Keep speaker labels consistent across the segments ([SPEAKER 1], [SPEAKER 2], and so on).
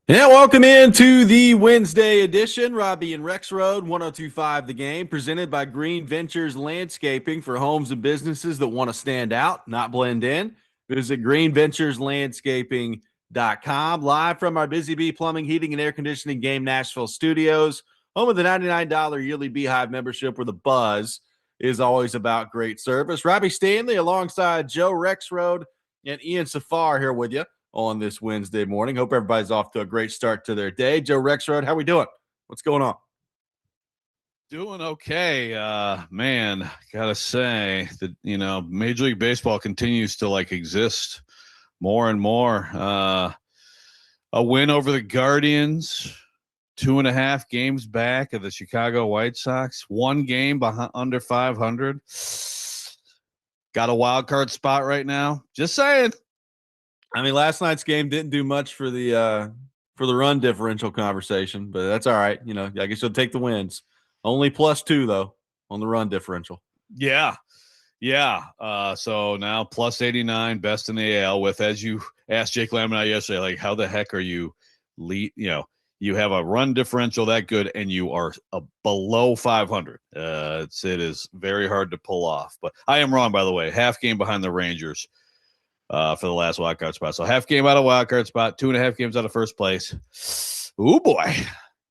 [SPEAKER 1] Yeah, welcome into the Wednesday edition. Robby and Rexrode, 1025 The Game, presented by Green Ventures Landscaping for homes and businesses that want to stand out, not blend in. Visit greenventureslandscaping.com. Live from our Busy Bee Plumbing, Heating, and Air Conditioning Game Nashville studios, home of the $99 yearly Beehive membership where the buzz is always about great service. Robbie Stanley alongside Joe Rexrode and Ian Safar here with you on this Wednesday morning. Hope everybody's off to a great start to their day. Joe Rexrode, how we doing? What's going on?
[SPEAKER 2] Doing okay. Man, gotta say that, Major League Baseball continues to exist more and more. A win over the Guardians, 2.5 games back of the Chicago White Sox, 1 game under 500. Got a wild card spot right now. Just saying.
[SPEAKER 1] I mean, last night's game didn't do much for the run differential conversation, but that's all right. I guess you'll take the wins. Only +2 though on the run differential.
[SPEAKER 2] Yeah. So now +89, best in the AL. With, as you asked Jake Lamb and I yesterday, how the heck are you you have a run differential that good and you are below 500. It is very hard to pull off. But I am wrong, by the way. Half game behind the Rangers. For the last wildcard spot. So half game out of wildcard spot, 2.5 games out of first place. Oh boy,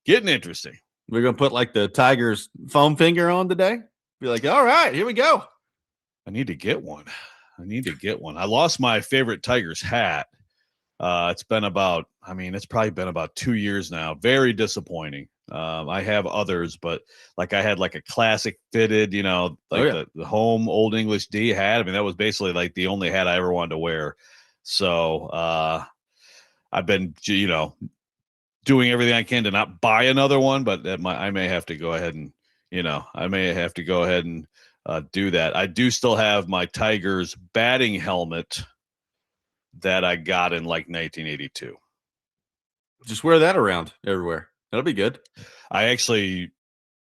[SPEAKER 2] getting interesting.
[SPEAKER 1] We're going to put the Tigers foam finger on today. Be like, all right, here we go.
[SPEAKER 2] I need to get one. I lost my favorite Tigers hat. It's probably been about 2 years now. Very disappointing. I have others, but I had a classic fitted, the home Old English D hat. I mean, that was basically the only hat I ever wanted to wear. So I've been, doing everything I can to not buy another one, but I may have to go ahead and, do that. I do still have my Tigers batting helmet that I got in 1982.
[SPEAKER 1] Just wear that around everywhere. That'll be good.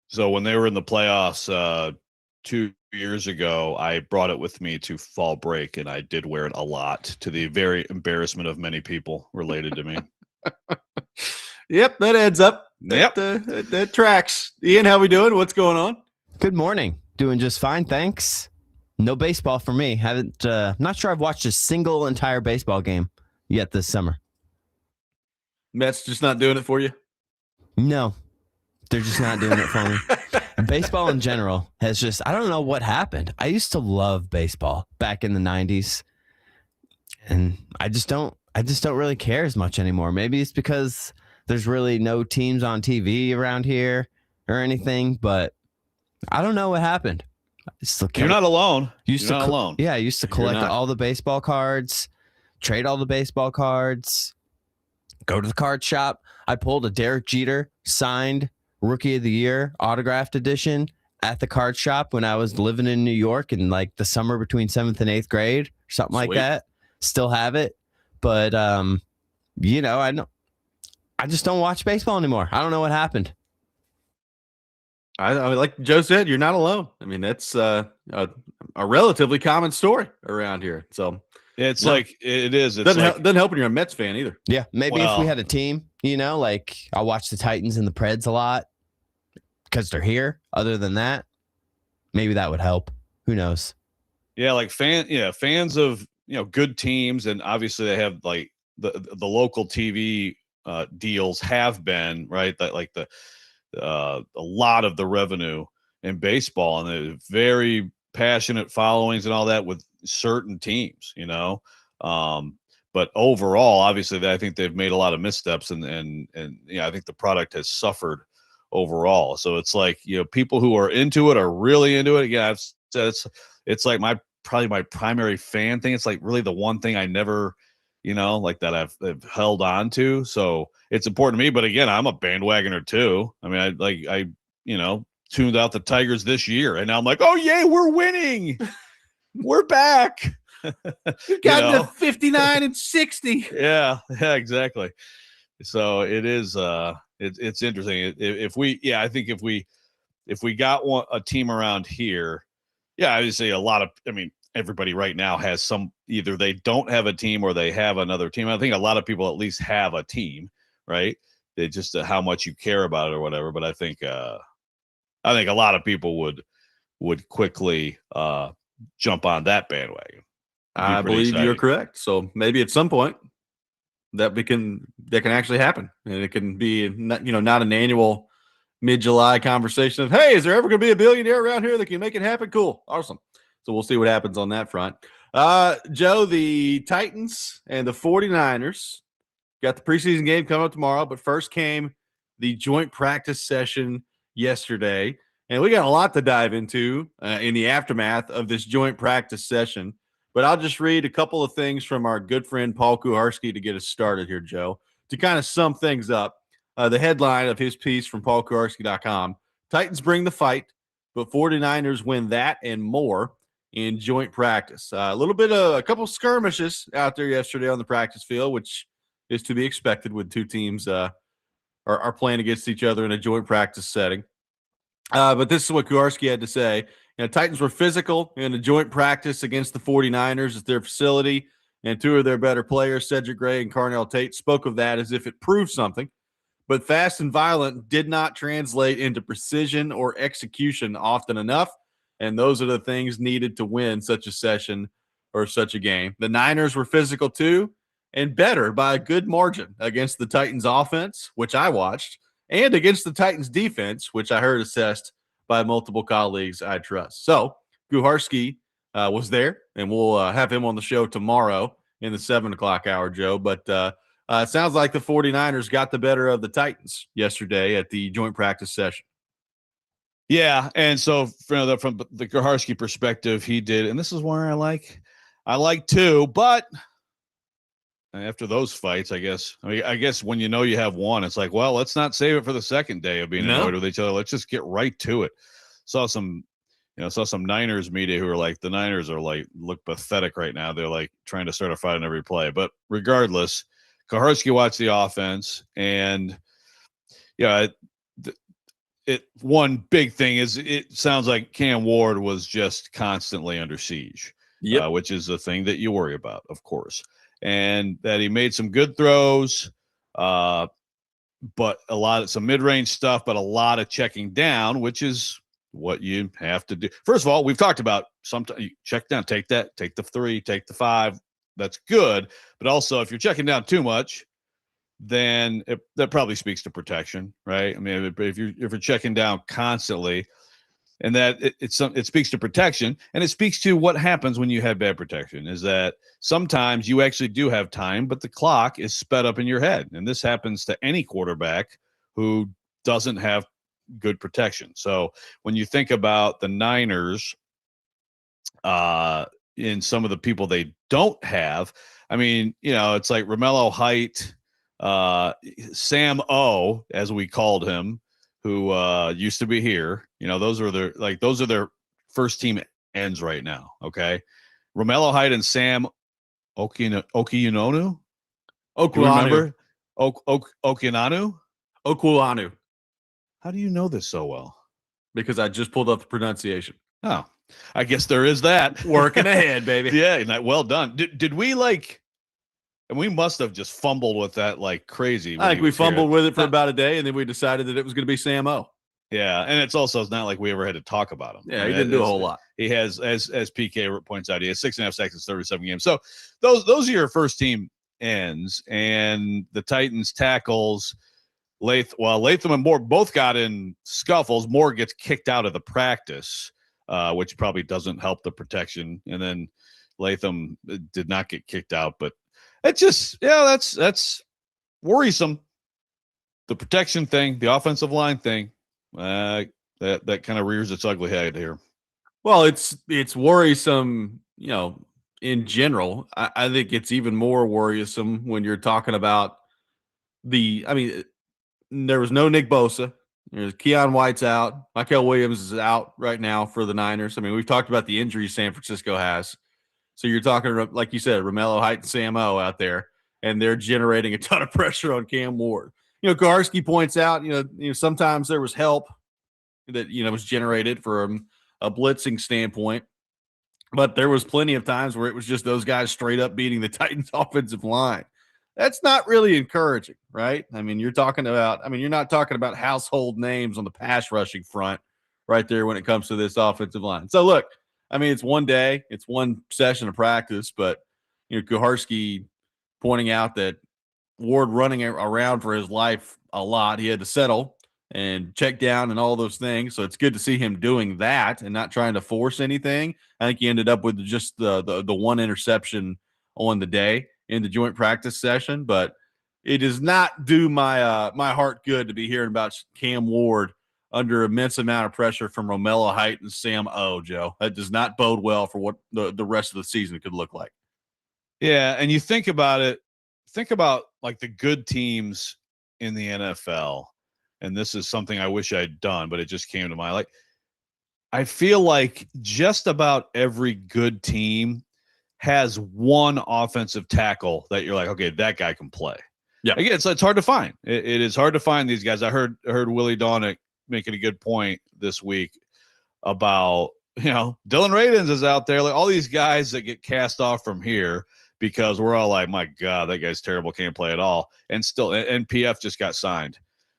[SPEAKER 2] So when they were in the playoffs 2 years ago, I brought it with me to fall break, and I did wear it a lot, to the very embarrassment of many people related to me.
[SPEAKER 1] Yep, that adds up.
[SPEAKER 2] Yep.
[SPEAKER 1] That tracks. Ian, how we doing? What's going on?
[SPEAKER 3] Good morning. Doing just fine, thanks. No baseball for me. Not sure I've watched a single entire baseball game yet this summer.
[SPEAKER 1] Mets just not doing it for you?
[SPEAKER 3] No, they're just not doing it for me. Baseball in general has just, I don't know what happened. I used to love baseball back in the 90s, and I just don't really care as much anymore. Maybe it's because there's really no teams on TV around here or anything, but I don't know what happened.
[SPEAKER 2] You're not alone.
[SPEAKER 3] You're not alone. Yeah, I used to collect all the baseball cards, trade all the baseball cards, go to the card shop. I pulled a Derek Jeter signed Rookie of the Year autographed edition at the card shop when I was living in New York in the summer between 7th and 8th grade or something like that. Still have it. But, I just don't watch baseball anymore. I don't know what happened.
[SPEAKER 1] I mean, like Joe said, you're not alone. I mean, that's a relatively common story around here. So
[SPEAKER 2] it's it is. It
[SPEAKER 1] doesn't help when you're a Mets fan either.
[SPEAKER 3] Yeah, maybe if we had a team, I'll watch the Titans and the Preds a lot because they're here. Other than that, maybe that would help. Who knows?
[SPEAKER 2] Yeah, fans of good teams, and obviously they have the local TV deals have been right. That a lot of the revenue in baseball, and the very passionate followings and all that with certain teams, but overall, obviously, I think they've made a lot of missteps, and I think the product has suffered overall. So it's people who are into it are really into it. Again, I've said it's probably my primary fan thing. It's really the one thing I never, that I've held on to. So it's important to me. But again, I'm a bandwagoner too. I mean, I tuned out the Tigers this year, and now I'm like, oh yay, we're winning. We're back.
[SPEAKER 1] You've gotten to 59 and 60.
[SPEAKER 2] Yeah, exactly. So it is it's interesting. I think if we got a team around here, obviously everybody right now has either they don't have a team or they have another team. I think a lot of people at least have a team, right? It just how much you care about it or whatever. But I think a lot of people would quickly jump on that bandwagon.
[SPEAKER 1] I believe you're correct. So maybe at some point that can actually happen, and it can be not an annual mid-July conversation of, hey, is there ever going to be a billionaire around here that can make it happen? Cool, awesome. So we'll see what happens on that front. Joe, the Titans and the 49ers got the preseason game coming up tomorrow, but first came the joint practice session yesterday, and we got a lot to dive into in the aftermath of this joint practice session. But I'll just read a couple of things from our good friend Paul Kuharski to get us started here, Joe, to kind of sum things up. The headline of his piece from paulkuharski.com, Titans bring the fight, but 49ers win that and more in joint practice. A couple skirmishes out there yesterday on the practice field, which is to be expected when two teams are playing against each other in a joint practice setting. But this is what Kuharski had to say. Titans were physical in a joint practice against the 49ers at their facility, and two of their better players, Cedric Gray and Carnell Tate, spoke of that as if it proved something. But fast and violent did not translate into precision or execution often enough, and those are the things needed to win such a session or such a game. The Niners were physical too, and better by a good margin against the Titans offense, which I watched, and against the Titans defense, which I heard assessed by multiple colleagues I trust. So Kuharski was there, and we'll have him on the show tomorrow in the 7 o'clock hour, Joe. But it sounds like the 49ers got the better of the Titans yesterday at the joint practice session.
[SPEAKER 2] Yeah, and so from the Kuharski perspective, he did, and this is where I like too, but after those fights, I guess when you have one, it's like, well, let's not save it for the second day of being annoyed with each other. Let's just get right to it. Saw some Niners media who are like, the Niners are like, look pathetic right now. They're like trying to start a fight on every play. But regardless, Kuharski watched the offense, and one big thing is it sounds like Cam Ward was just constantly under siege, which is the thing that you worry about, of course. And that he made some good throws, but some mid-range stuff, but a lot of checking down, which is what you have to do. First of all, we've talked about sometimes you check down, take the 3, take the 5. That's good. But also if you're checking down too much, then that probably speaks to protection, right? I mean, if you're checking down constantly, and that it speaks to protection, and it speaks to what happens when you have bad protection, is that sometimes you actually do have time, but the clock is sped up in your head. And this happens to any quarterback who doesn't have good protection. So when you think about the Niners, in some of the people they don't have, I mean, it's like Romello Height, Sam O, as we called him, who used to be here. Those are their first team ends right now. Okay. Romello Height and Sam Okwuonu. Remember?
[SPEAKER 1] Okwuonu.
[SPEAKER 2] How do you know this so well?
[SPEAKER 1] Because I just pulled up the pronunciation.
[SPEAKER 2] Oh, I guess there is that.
[SPEAKER 1] Working ahead, baby.
[SPEAKER 2] Yeah. Well done. Did we and we must have just fumbled with that like crazy.
[SPEAKER 1] I think we fumbled with it for about a day, and then we decided that it was going to be Sam O.
[SPEAKER 2] Yeah, and it's not like we ever had to talk about him.
[SPEAKER 1] Yeah, he didn't do a whole lot.
[SPEAKER 2] He has, as PK points out, he has 6.5 seconds, 37 games. So those are your first team ends, and the Titans tackles. Latham and Moore both got in scuffles. Moore gets kicked out of the practice, which probably doesn't help the protection. And then Latham did not get kicked out, but it's just, that's worrisome. The protection thing, the offensive line thing, that kind of rears its ugly head here.
[SPEAKER 1] Well, it's worrisome, in general. I think it's even more worrisome when you're talking about there was no Nick Bosa. Keon White's out. Michael Williams is out right now for the Niners. I mean, we've talked about the injuries San Francisco has. So you're talking, like you said, Romello Height and Sam O out there, and they're generating a ton of pressure on Cam Ward. Kuharski points out, sometimes there was help that, was generated from a blitzing standpoint, but there was plenty of times where it was just those guys straight up beating the Titans offensive line. That's not really encouraging, right? I mean, you're not talking about household names on the pass rushing front right there when it comes to this offensive line. So look, I mean, it's one day, it's one session of practice, but Kuharski pointing out that Ward running around for his life a lot. He had to settle and check down and all those things. So it's good to see him doing that and not trying to force anything. I think he ended up with just the one interception on the day in the joint practice session, but it does not do my heart good to be hearing about Cam Ward under immense amount of pressure from Romello Height and Sam O, Joe. That does not bode well for what the rest of the season could look like.
[SPEAKER 2] Yeah, and you think about it, like the good teams in the NFL, and this is something I wish I'd done, but it just came to mind. Like, I feel like just about every good team has one offensive tackle that you're like, okay, that guy can play.
[SPEAKER 1] Yeah.
[SPEAKER 2] Again, it's hard to find. It is hard to find these guys. I heard Willie Donick making a good point this week about, Dylan Radins is out there. Like all these guys that get cast off from here because we're all like, my God, that guy's terrible, can't play at all. And still, and PF just got signed.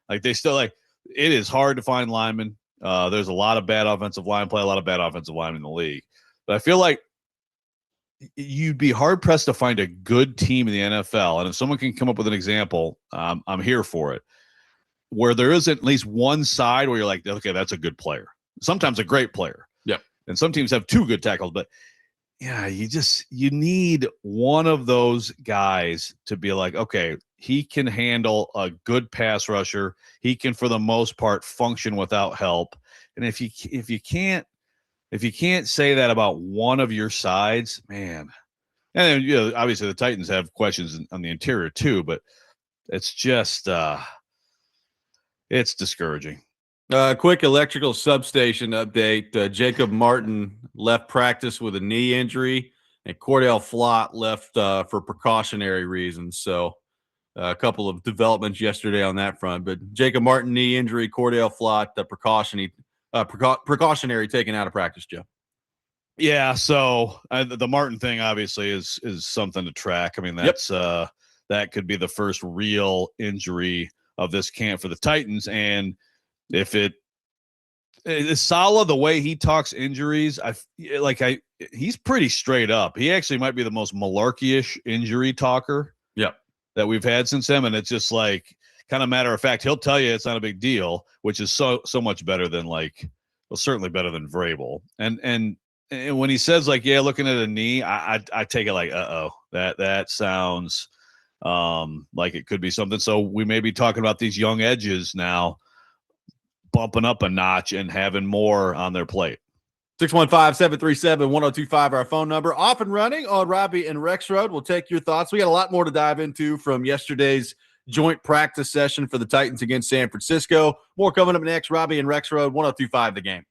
[SPEAKER 2] Like they still it is hard to find linemen. There's a lot of bad offensive line play, a lot of bad offensive linemen in the league. But I feel like you'd be hard pressed to find a good team in the NFL. And if someone can come up with an example, I'm here for it, where there isn't at least one side where you're like, okay, that's a good player. Sometimes a great player.
[SPEAKER 1] Yeah.
[SPEAKER 2] And some teams have two good tackles, but yeah, you need one of those guys to be like, okay, he can handle a good pass rusher. He can, for the most part, function without help. And if you can't say that about one of your sides, man, and then, obviously the Titans have questions on the interior too, but it's just it's discouraging.
[SPEAKER 1] Quick electrical substation update. Jacob Martin left practice with a knee injury, and Cordell Flott left for precautionary reasons. So a couple of developments yesterday on that front. But Jacob Martin, knee injury, Cordell Flott, precautionary taken out of practice, Joe.
[SPEAKER 2] Yeah, so the Martin thing obviously is something to track. I mean, that's that could be the first real injury of this camp for the Titans, and if it is solid the way he talks injuries, he's pretty straight up. He actually might be the most malarkey-ish injury talker that we've had since him, and it's just like kind of matter of fact. He'll tell you it's not a big deal, which is so much better than certainly better than Vrabel. And when he says looking at a knee, I take it like, that sounds like it could be something. So we may be talking about these young edges now bumping up a notch and having more on their plate.
[SPEAKER 1] 615-737-1025, our phone number. Off and running on Robby and Rexrode. We'll take your thoughts. We got a lot more to dive into from yesterday's joint practice session for the Titans against San Francisco. More coming up next. Robby and Rexrode, 1025 The Game.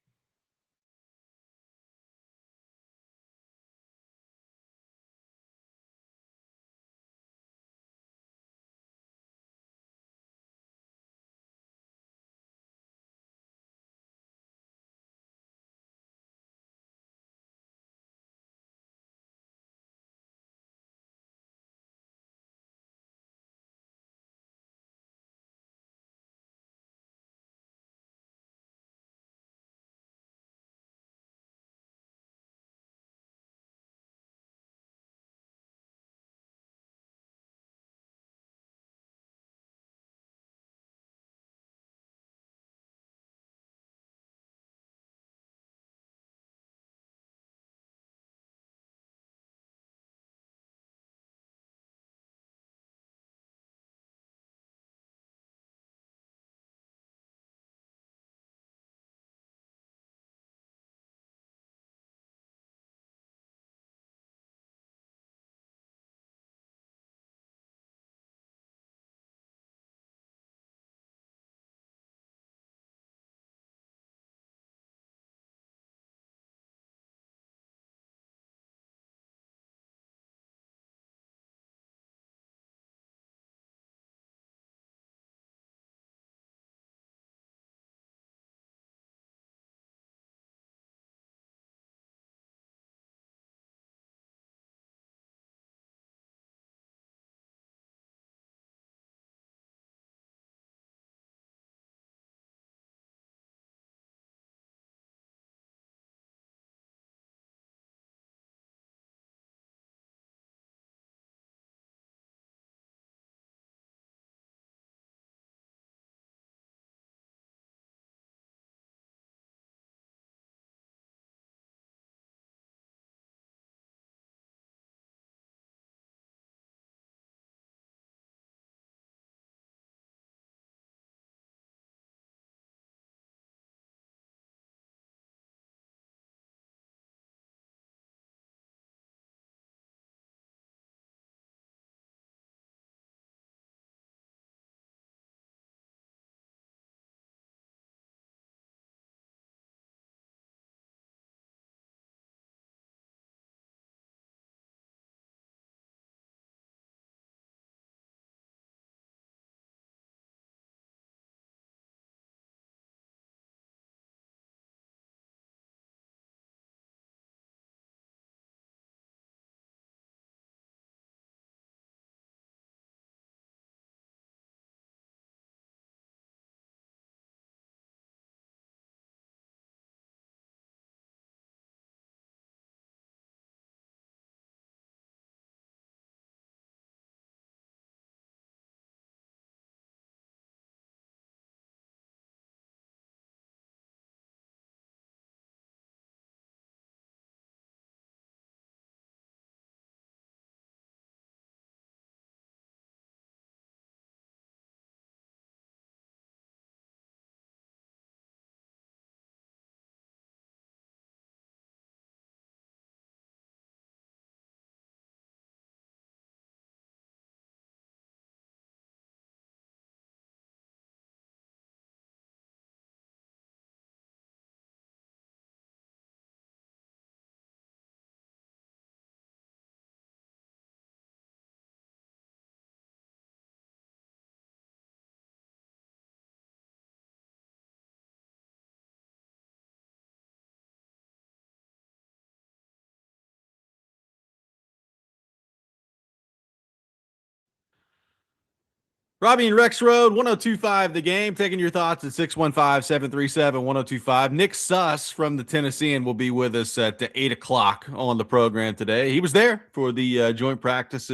[SPEAKER 1] Robby and Rexrode, 1025 The Game, taking your thoughts at 615-737-1025. Nick Suss from the Tennessean will be with us at 8 o'clock on the program today. He was there for the joint practice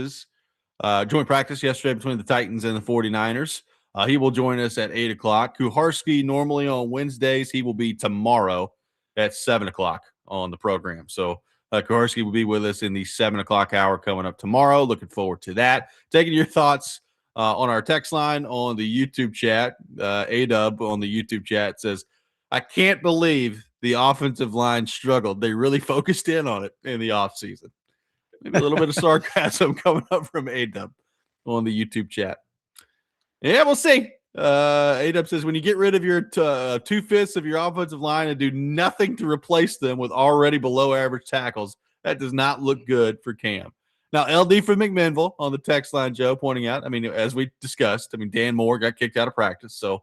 [SPEAKER 1] yesterday between the Titans and the 49ers. He will join us at 8 o'clock. Kuharski, normally on Wednesdays, he will be tomorrow at 7 o'clock on the program. So Kuharski will be with us in the 7 o'clock hour coming up tomorrow. Looking forward to that. Taking your thoughts on our text line, on the YouTube chat. A-Dub on the YouTube chat says, I can't believe the offensive line struggled. They really focused in on it in the offseason. Maybe a little bit of sarcasm coming up from A-Dub on the YouTube chat. Yeah, we'll see. A-Dub says, when you get rid of your 2/5 of your offensive line and do nothing to replace them with already below average tackles, that does not look good for Cam. Now, LD from McMinnville on the text line, Joe, pointing out, I mean, as we discussed, Dan Moore got kicked out of practice. So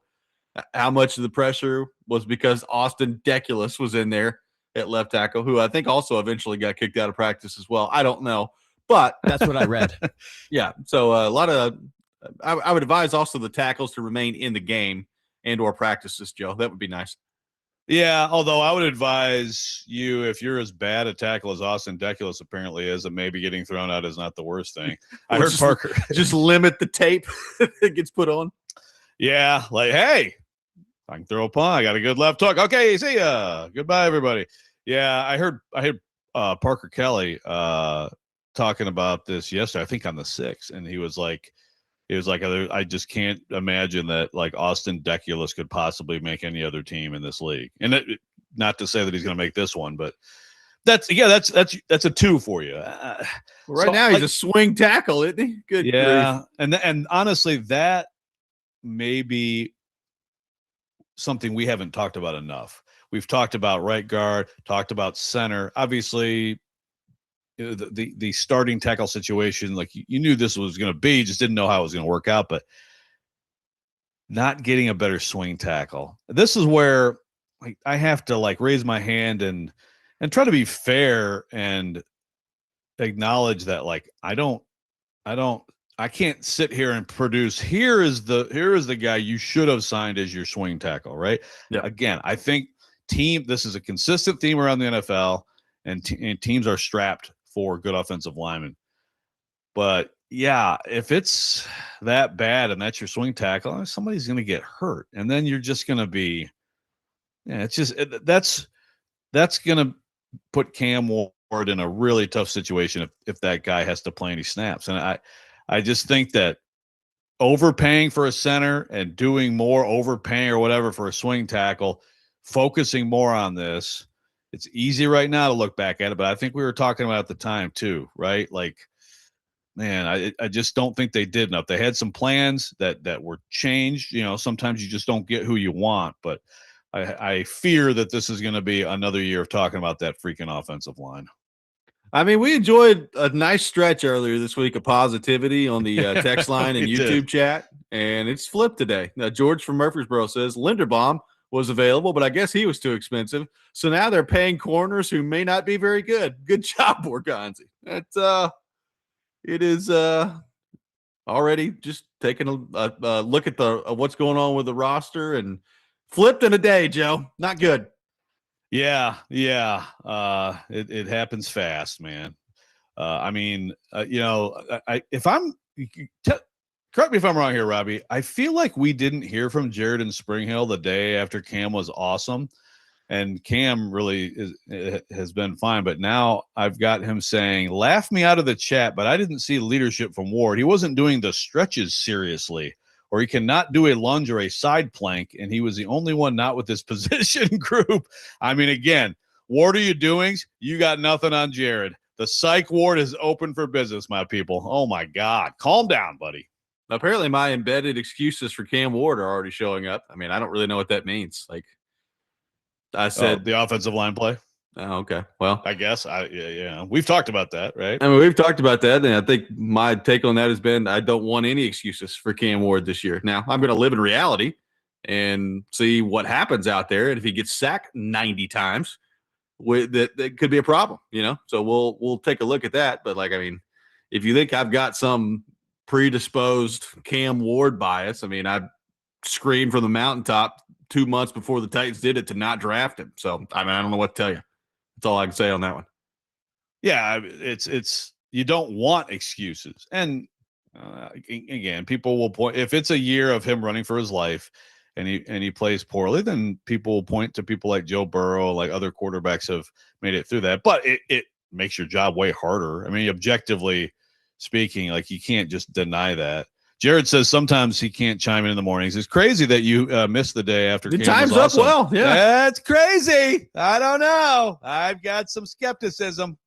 [SPEAKER 1] how much of the pressure was because Austin Deculus was in there at left tackle, who I think also eventually got kicked out of practice as well. I don't know. But
[SPEAKER 3] that's what I read.
[SPEAKER 1] Yeah. So a lot of I would advise also the tackles to remain in the game and or practices, Joe. That would be nice.
[SPEAKER 2] Yeah, although I would advise you, if you're as bad a tackle as Austin Deculus apparently is, that maybe getting thrown out is not the worst thing. I heard Parker
[SPEAKER 1] just limit the tape that gets put on.
[SPEAKER 2] Yeah, like, hey, I can throw a punt. I got a good left hook. Okay, see ya. Goodbye, everybody. Yeah, I heard Parker Kelly talking about this yesterday, I think on the 6th, and he was like, I just can't imagine that like Austin Deculus could possibly make any other team in this league. And not to say that he's going to make this one, but that's a 2 for you.
[SPEAKER 1] Now he's a swing tackle, isn't he? Good.
[SPEAKER 2] Yeah, and honestly, that may be something we haven't talked about enough. We've talked about right guard, talked about center. Obviously, the starting tackle situation, like you knew this was going to be, just didn't know how it was going to work out. But not getting a better swing tackle, this is where like I have to like raise my hand and try to be fair and acknowledge that like I can't sit here and produce. Here is the guy you should have signed as your swing tackle, right?
[SPEAKER 1] Yeah.
[SPEAKER 2] Again, I think this is a consistent theme around the NFL, and teams are strapped for good offensive linemen. But yeah, if it's that bad and that's your swing tackle, somebody's going to get hurt, and then you're just going to be, that's going to put Cam Ward in a really tough situation if that guy has to play any snaps. And I just think that overpaying for a center and doing more overpaying or whatever for a swing tackle, focusing more on this. It's easy right now to look back at it, but I think we were talking about at the time too, right? Like, man, I just don't think they did enough. They had some plans that were changed. Sometimes you just don't get who you want, but I fear that this is going to be another year of talking about that freaking offensive line.
[SPEAKER 1] I mean, we enjoyed a nice stretch earlier this week of positivity on the text line and YouTube chat, and it's flipped today. Now, George from Murfreesboro says Linderbaum was available, but I guess he was too expensive. So now they're paying corners who may not be very good. Good job, Borgonzi. It is already just taking a look at what's going on with the roster and flipped in a day, Joe. Not good.
[SPEAKER 2] Yeah. It happens fast, man. Correct me if I'm wrong here, Robby. I feel like we didn't hear from Jared and Springhill the day after Cam was awesome, and Cam really has been fine. But now I've got him saying, laugh me out of the chat, but I didn't see leadership from Ward. He wasn't doing the stretches seriously, or he cannot do a lunge or a side plank, and he was the only one not with this position group. I mean, again, Ward, are you doing? You got nothing on Jared. The psych ward is open for business, my people. Oh, my God. Calm down, buddy.
[SPEAKER 1] Apparently my embedded excuses for Cam Ward are already showing up. I mean, I don't really know what that means. Like I said,
[SPEAKER 2] the offensive line play.
[SPEAKER 1] Oh, okay. Well,
[SPEAKER 2] I guess yeah. We've talked about that, right?
[SPEAKER 1] I mean, we've talked about that, and I think my take on that has been I don't want any excuses for Cam Ward this year. Now, I'm going to live in reality and see what happens out there, and if he gets sacked 90 times, that could be a problem, So we'll take a look at that. But if you think I've got some predisposed Cam Ward bias. I mean, I screamed from the mountaintop 2 months before the Titans did it to not draft him. So, I mean, I don't know what to tell you. That's all I can say on that one.
[SPEAKER 2] Yeah, it's you don't want excuses. And again, people will point if it's a year of him running for his life and he plays poorly, then people will point to people like Joe Burrow, like other quarterbacks have made it through that. But it makes your job way harder. I mean, objectively speaking, like you can't just deny that. Jared says sometimes he can't chime in the mornings. It's crazy that you missed the day after.
[SPEAKER 1] The time's up
[SPEAKER 2] awesome.
[SPEAKER 1] well. Yeah,
[SPEAKER 2] that's crazy. I don't know. I've got some skepticism.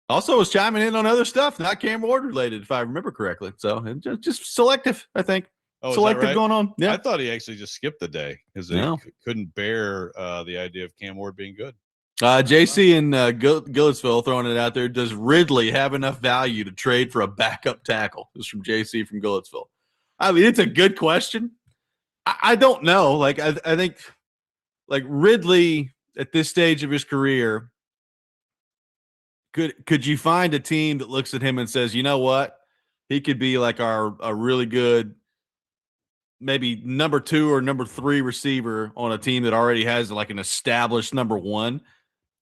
[SPEAKER 1] Also was chiming in on other stuff, not Cam Ward related, if I remember correctly. So just selective, I think.
[SPEAKER 2] Oh,
[SPEAKER 1] selective
[SPEAKER 2] right?
[SPEAKER 1] going on. Yeah,
[SPEAKER 2] I thought he actually just skipped the day because he couldn't bear the idea of Cam Ward being good.
[SPEAKER 1] JC in Gillisville throwing it out there. Does Ridley have enough value to trade for a backup tackle? This is from JC from Gillisville. I mean, it's a good question. I don't know. Like, I think like Ridley at this stage of his career, could you find a team that looks at him and says, you know what, he could be like a really good, maybe number 2 or number 3 receiver on a team that already has like an established number 1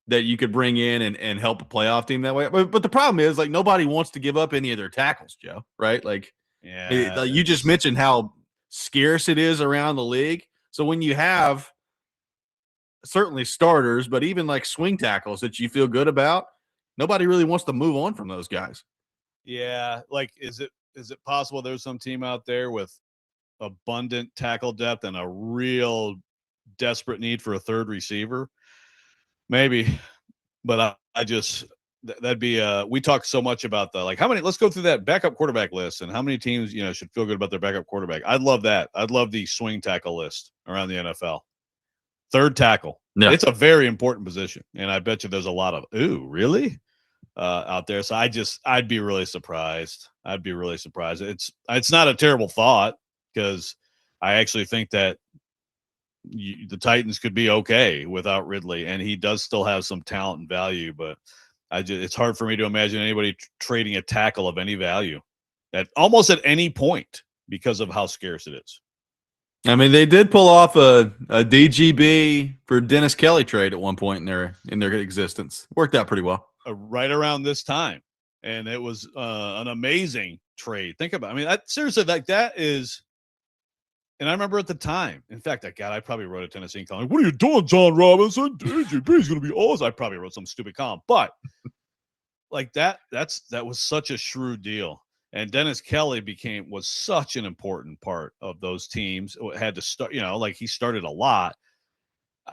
[SPEAKER 1] that you could bring in and help a playoff team that way. But the problem is, like, nobody wants to give up any of their tackles, Joe, right? Like,
[SPEAKER 2] yeah,
[SPEAKER 1] you just mentioned how scarce it is around the league. So when you have certainly starters, but even like swing tackles that you feel good about, nobody really wants to move on from those guys.
[SPEAKER 2] Yeah, like is it possible there's some team out there with abundant tackle depth and a real desperate need for a third receiver? Maybe, but I just that'd be we talk so much about the like how many. Let's go through that backup quarterback list and how many teams should feel good about their backup quarterback. I'd love that. I'd love the swing tackle list around the NFL. Third tackle. Yeah. It's a very important position, and I bet you there's a lot of really out there. So I'd be really surprised. It's not a terrible thought because I actually think that the Titans could be okay without Ridley, and he does still have some talent and value, but it's hard for me to imagine anybody trading a tackle of any value at almost at any point because of how scarce it is.
[SPEAKER 1] I mean, they did pull off a DGB for Dennis Kelly trade at one point in their existence. Worked out pretty well.
[SPEAKER 2] Right around this time, and it was an amazing trade. Think about it. I mean, seriously, like that is. And I remember at the time, in fact, I probably wrote a Tennessean column. What are you doing, John Robinson? DGB is going to be awesome. I probably wrote some stupid column, but like that was such a shrewd deal. And Dennis Kelly was such an important part of those teams. It had to start, like he started a lot.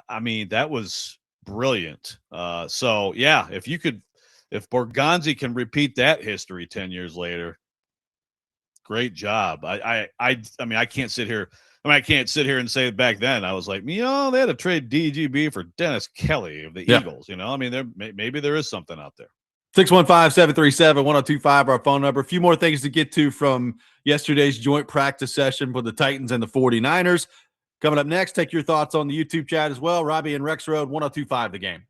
[SPEAKER 2] I mean, that was brilliant. So yeah, if Borgonzi can repeat that history 10 years later, great job. I mean, I can't sit here and say back then I was like, they had to trade DGB for Dennis Kelly of the Eagles. I mean, maybe there is something out there.
[SPEAKER 1] 615-737-1025, our phone number. A few more things to get to from yesterday's joint practice session with the Titans and the 49ers. Coming up next, take your thoughts on the YouTube chat as well. Robby and Rexrode, 1025 The Game.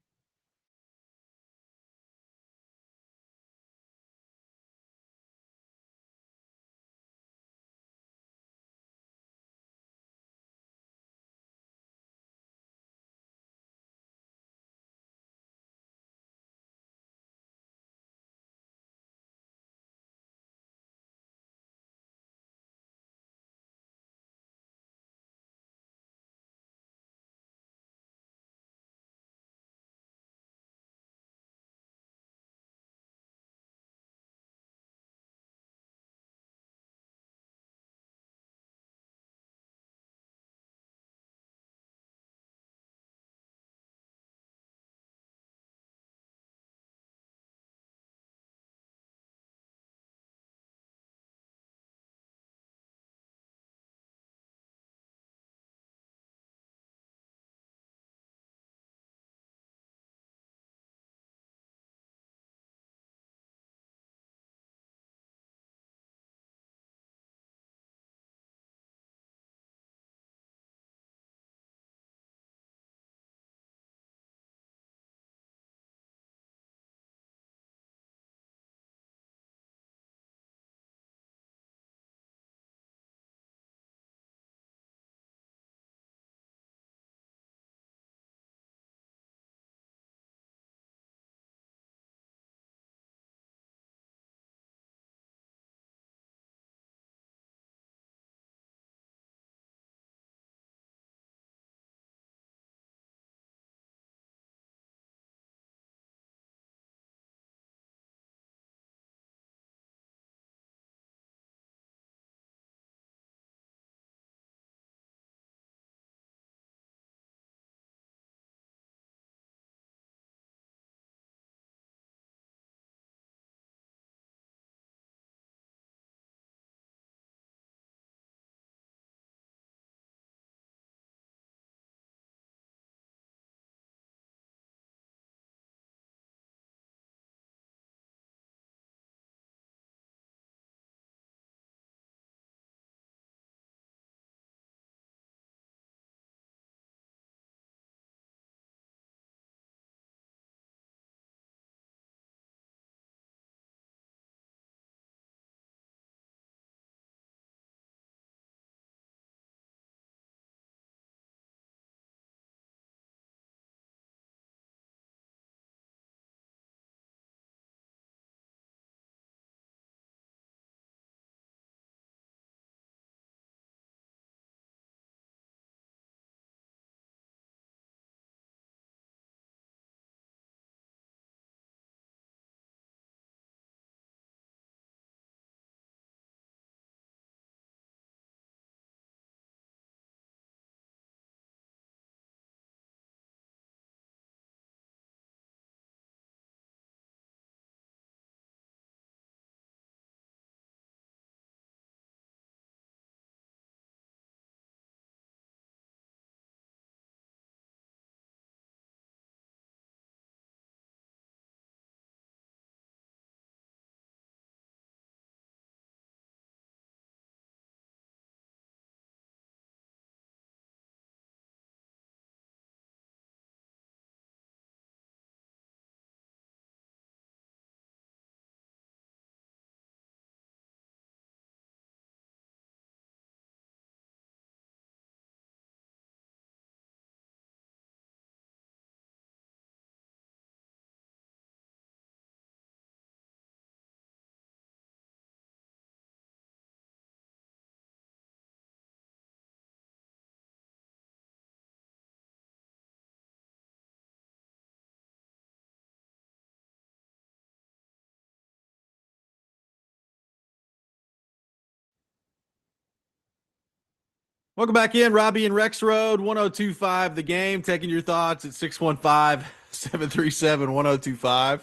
[SPEAKER 1] Welcome back in, Robby and Rexrode, 1025 The Game. Taking your thoughts at 615-737-1025.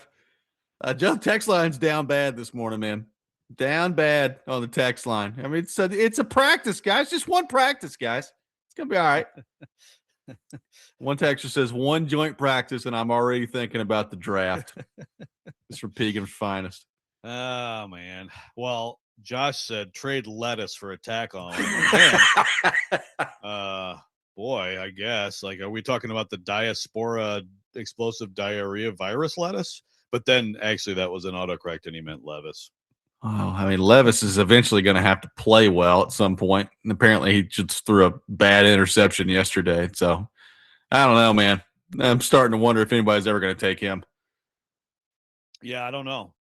[SPEAKER 1] Joe, text line's down bad this morning, man. Down bad on the text line. I mean, it's a practice, guys. Just one practice, guys. It's going to be all right. One texter says, one joint practice, and I'm already thinking about the draft. It's from Pegan's finest.
[SPEAKER 2] Oh, man. Well, Josh said trade lettuce for a tackle. Boy, I guess. Like, are we talking about the diaspora explosive diarrhea virus lettuce? But then actually that was an autocorrect and he meant Levis.
[SPEAKER 1] Oh, I mean, Levis is eventually going to have to play well at some point. And apparently he just threw a bad interception yesterday. So I don't know, man. I'm starting to wonder if anybody's ever going to take him.
[SPEAKER 2] Yeah, I don't know.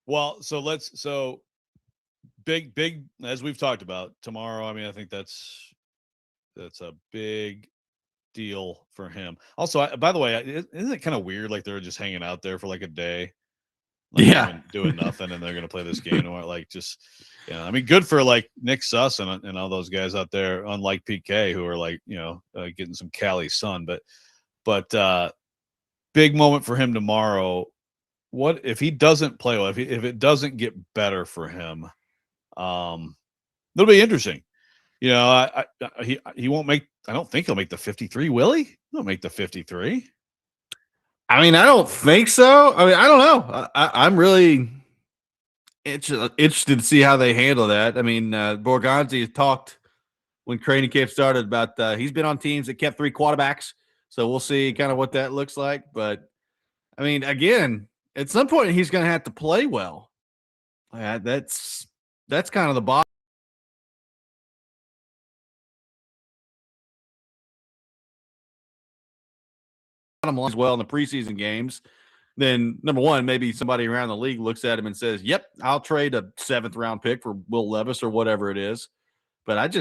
[SPEAKER 2] Well, so big, as we've talked about tomorrow. I mean, I think that's a big deal for him. Also, by the way, isn't it kind of weird? Like they're just hanging out there for like a day, like doing nothing, and they're going to play this game. Or like just, I mean, good for like Nick Suss and all those guys out there. Unlike PK, who are like, getting some Cali sun, but big moment for him tomorrow. What if he doesn't play well? If it doesn't get better for him, it'll be interesting. He won't make. I don't think he'll make the 53. Will he? He'll make the 53.
[SPEAKER 1] I mean, I don't think so. I mean, I don't know. I'm really interested to see how they handle that. I mean, Borgonzi talked when training camp started about he's been on teams that kept 3 quarterbacks. So we'll see kind of what that looks like. But I mean, again, at some point he's going to have to play well. That's kind of the bottom line as well in the preseason games. Then number one, maybe somebody around the league looks at him and says, yep, I'll trade a 7th round pick for Will Levis or whatever it is. But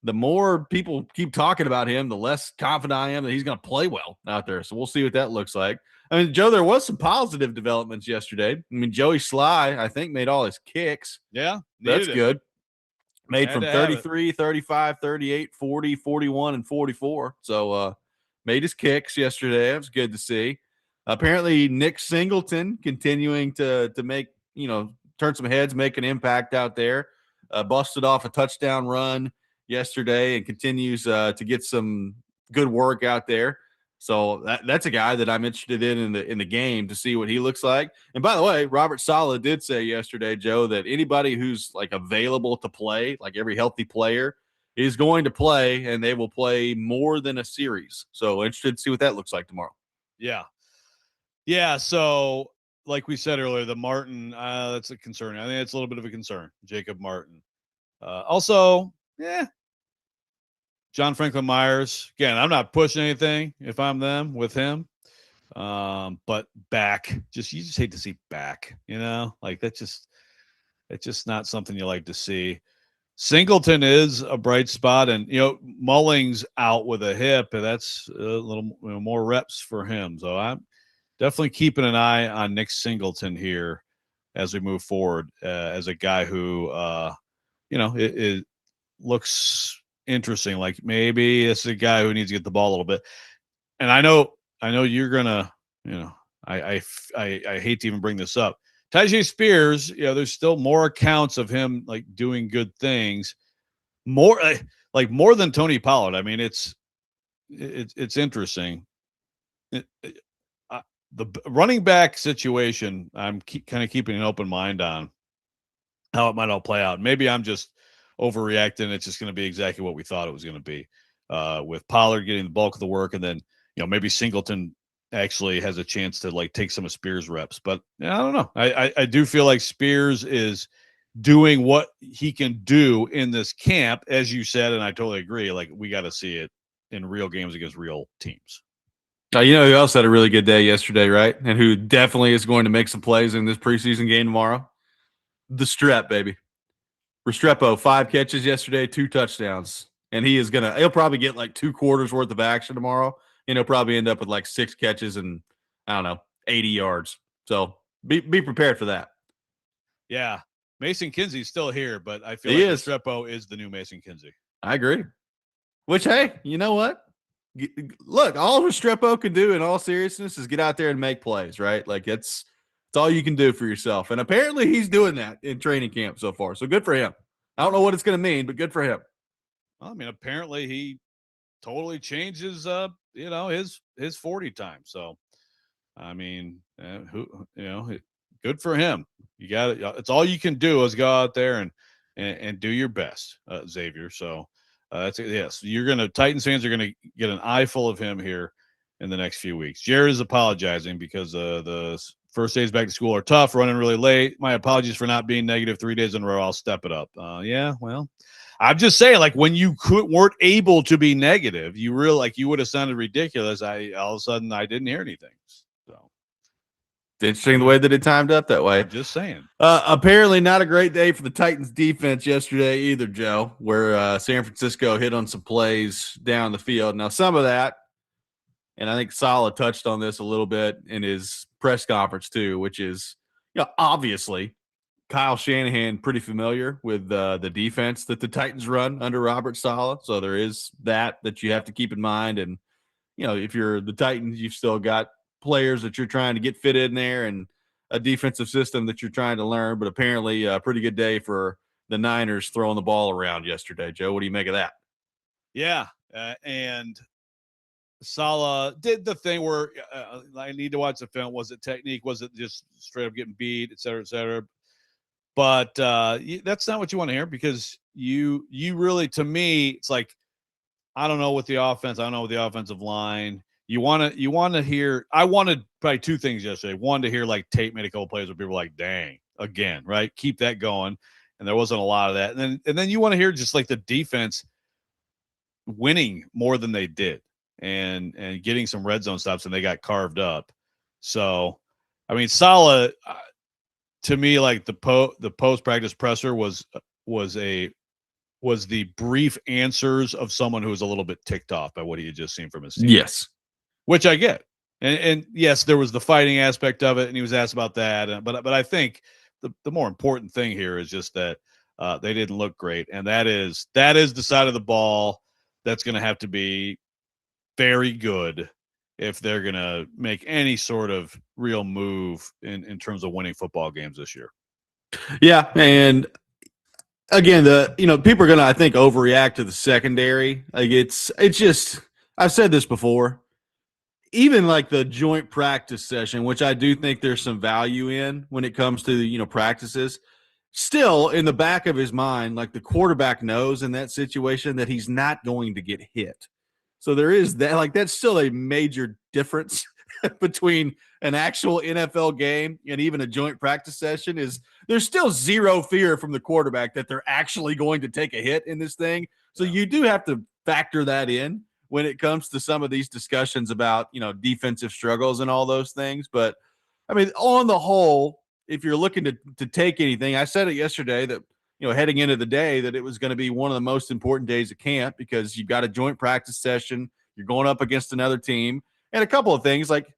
[SPEAKER 1] the more people keep talking about him, the less confident I am that he's going to play well out there. So we'll see what that looks like. I mean, Joe, there was some positive developments yesterday. I mean, Joey Sly, I think, made all his kicks.
[SPEAKER 2] Yeah,
[SPEAKER 1] that's good. Made from 33, 35, 38, 40, 41, and 44. So made his kicks yesterday. It was good to see. Apparently, Nick Singleton continuing to make, turn some heads, make an impact out there. Busted off a touchdown run yesterday and continues to get some good work out there. So that's a guy that I'm interested in the game to see what he looks like. And by the way, Robert Saleh did say yesterday, Joe, that anybody who's like available to play, like every healthy player, is going to play, and they will play more than a series. So interested to see what that looks like tomorrow.
[SPEAKER 2] Yeah. So like we said earlier, the Martin, that's a concern. I think it's a little bit of a concern, Jacob Martin. Also, John Franklin Myers. Again, I'm not pushing anything if I'm them with him. But back, you just hate to see back, like it's just not something you like to see. Singleton is a bright spot, and Mullings out with a hip, and that's a little more reps for him. So I'm definitely keeping an eye on Nick Singleton here as we move forward, as a guy who it looks interesting. Like maybe it's a guy who needs to get the ball a little bit. And I know you're gonna, I hate to even bring this up. Tyjae Spears, there's still more accounts of him like doing good things, more than Tony Pollard. I mean, it's interesting. The running back situation, I'm kind of keeping an open mind on how it might all play out. Maybe I'm just overreacting. It's just going to be exactly what we thought it was going to be, with Pollard getting the bulk of the work, and then maybe Singleton actually has a chance to like take some of Spears' reps. But I don't know. I do feel like Spears is doing what he can do in this camp, as you said, and I totally agree. Like we got to see it in real games against real teams.
[SPEAKER 1] Who else had a really good day yesterday, right? And who definitely is going to make some plays in this preseason game tomorrow? The Strep, baby. Restrepo, 5 catches yesterday, 2 touchdowns. And he'll probably get like 2 quarters worth of action tomorrow. And he'll probably end up with like 6 catches and, I don't know, 80 yards. So be prepared for that.
[SPEAKER 2] Yeah. Mason Kinsey's still here, but I feel
[SPEAKER 1] He
[SPEAKER 2] like
[SPEAKER 1] is.
[SPEAKER 2] Restrepo is the new Mason Kinsey.
[SPEAKER 1] I agree. Which, hey, you know what? Look, all Restrepo can do in all seriousness is get out there and make plays, right? Like it's all you can do for yourself. And apparently he's doing that in training camp so far. So good for him. I don't know what it's going to mean, but good for him.
[SPEAKER 2] Well, I mean, apparently he totally changes, his 40 time. So, I mean, good for him. You got it. It's all you can do is go out there and do your best, Xavier. So that's it. Yes, Titans fans are gonna get an eye full of him here in the next few weeks. Jared is apologizing because the first days back to school are tough, running really late. My apologies for not being negative 3 days in a row. I'll step it up. Yeah, well, I'm just saying, like when you weren't able to be negative, you would have sounded ridiculous. All of a sudden I didn't hear anything. So.
[SPEAKER 1] It's interesting the way that it timed up that way.
[SPEAKER 2] I'm just saying.
[SPEAKER 1] Apparently not a great day for the Titans defense yesterday either, Joe, where San Francisco hit on some plays down the field. Now, some of that, and I think Saleh touched on this a little bit in his press conference too, which is, obviously Kyle Shanahan pretty familiar with the defense that the Titans run under Robert Saleh. So there is that you have to keep in mind. And, if you're the Titans, you've still got players that you're trying to get fit in there and a defensive system that you're trying to learn, but apparently a pretty good day for the Niners throwing the ball around yesterday. Joe, what do you make of that?
[SPEAKER 2] Yeah. And Saleh did the thing where I need to watch the film. Was it technique? Was it just straight up getting beat, et cetera, et cetera? But that's not what you want to hear because you really, to me, it's like, I don't know what the offense, I don't know what the offensive line. You want to hear. I wanted probably two things yesterday. One, to hear like Tate made a couple plays where people were like, "Dang, again," right? Keep that going. And there wasn't a lot of that. And then you want to hear just like the defense winning more than they did, and getting some red zone stops, and they got carved up. So, I mean, Saleh, to me, like the post practice presser was the brief answers of someone who was a little bit ticked off by what he had just seen from his team.
[SPEAKER 1] Yes.
[SPEAKER 2] Which I get. And yes, there was the fighting aspect of it, and he was asked about that. But I think the more important thing here is just that they didn't look great. And that is the side of the ball that's going to have to be very good if they're going to make any sort of real move in terms of winning football games this year.
[SPEAKER 1] Yeah, and again, people are going to, I think, overreact to the secondary. Like it's just, I've said this before. Even like the joint practice session, which I do think there's some value in when it comes to practices, still in the back of his mind, like the quarterback knows in that situation that he's not going to get hit. So there is that, like that's still a major difference between an actual NFL game and even a joint practice session. Is there's still zero fear from the quarterback that they're actually going to take a hit in this thing. So you do have to factor that in when it comes to some of these discussions about, defensive struggles and all those things. But I mean, on the whole, if you're looking to take anything, I said it yesterday that, heading into the day that it was going to be one of the most important days of camp because you've got a joint practice session, you're going up against another team, and a couple of things like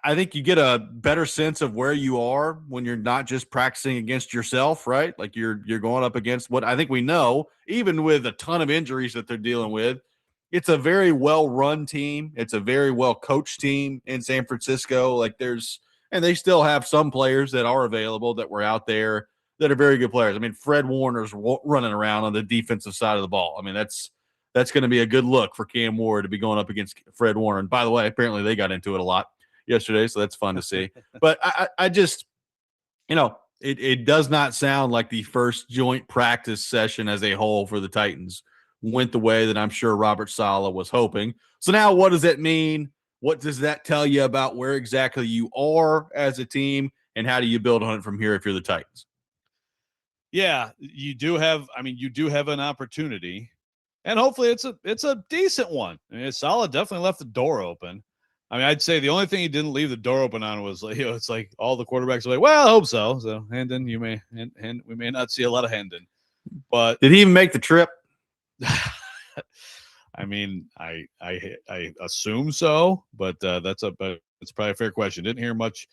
[SPEAKER 1] I think you get a better sense of where you are when you're not just practicing against yourself, right? Like you're going up against what I think we know, even with a ton of injuries that they're dealing with. It's a very well-run team. It's a very well-coached team in San Francisco. And they still have some players that are available that were out there that are very good players. I mean, Fred Warner's running around on the defensive side of the ball. I mean, that's going to be a good look for Cam Ward to be going up against Fred Warner. And by the way, apparently they got into it a lot yesterday, so that's fun to see. But I just, it does not sound like the first joint practice session as a whole for the Titans went the way that I'm sure Robert Saleh was hoping. So now what does that mean? What does that tell you about where exactly you are as a team, and how do you build on it from here if you're the Titans?
[SPEAKER 2] Yeah, you do have an opportunity, and hopefully it's a decent one. I mean, Saleh definitely left the door open. I mean, I'd say the only thing he didn't leave the door open on was, it's like all the quarterbacks are like, well, I hope so. So Hendon, we may not see a lot of Hendon, but
[SPEAKER 1] did he even make the trip?
[SPEAKER 2] I mean, I assume so, but it's probably a fair question. Didn't hear much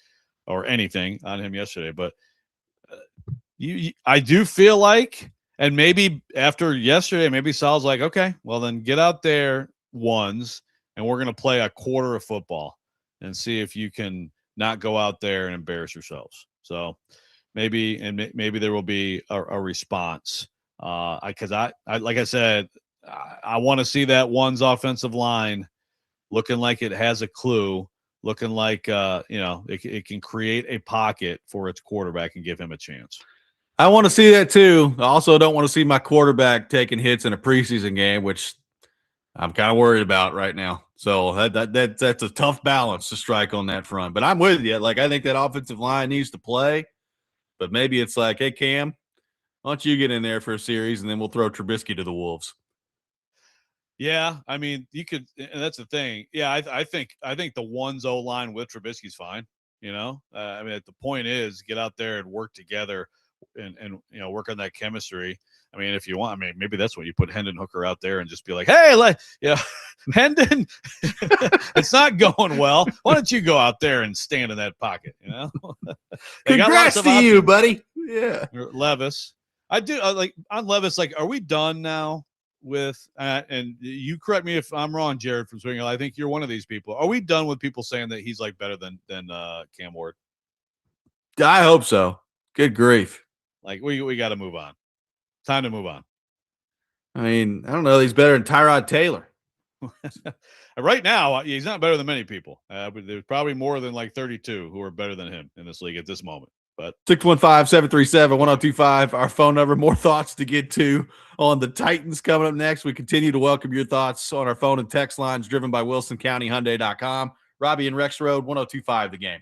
[SPEAKER 2] or anything on him yesterday, but I do feel like, and maybe after yesterday, maybe Sal's like, okay, well then get out there ones, and we're going to play a quarter of football and see if you can not go out there and embarrass yourselves. So maybe there will be a response. Because I like I said, I want to see that one's offensive line looking like it has a clue, looking like it can create a pocket for its quarterback and give him a chance.
[SPEAKER 1] I want to see that too. I also don't want to see my quarterback taking hits in a preseason game, which I'm kind of worried about right now. So that's a tough balance to strike on that front. But I'm with you. Like, I think that offensive line needs to play, but maybe it's like, hey, Cam, why don't you get in there for a series, and then we'll throw Trubisky to the Wolves.
[SPEAKER 2] Yeah, I mean, you could, and that's the thing. Yeah, I think the 1-0 line with Trubisky's fine. I mean, the point is get out there and work together, and work on that chemistry. I mean, if you want, I mean, maybe that's when you put Hendon Hooker out there and just be like, hey, Hendon, it's not going well. Why don't you go out there and stand in that pocket?
[SPEAKER 1] Congrats to you, buddy. Yeah,
[SPEAKER 2] Levis. I do like on Levis. Like, are we done now with? And you correct me if I'm wrong, Jared from Swing. I think you're one of these people. Are we done with people saying that he's like better than Cam Ward?
[SPEAKER 1] I hope so. Good grief.
[SPEAKER 2] Like we got to move on. Time to move on.
[SPEAKER 1] I mean, I don't know. He's better than Tyrod Taylor.
[SPEAKER 2] Right now, he's not better than many people. But there's probably more than like 32 who are better than him in this league at this moment. But
[SPEAKER 1] 615-737-1025, our phone number. More thoughts to get to on the Titans coming up next. We continue to welcome your thoughts on our phone and text lines driven by WilsonCountyHyundai.com. Robby and Rexrode, 1025 The Game.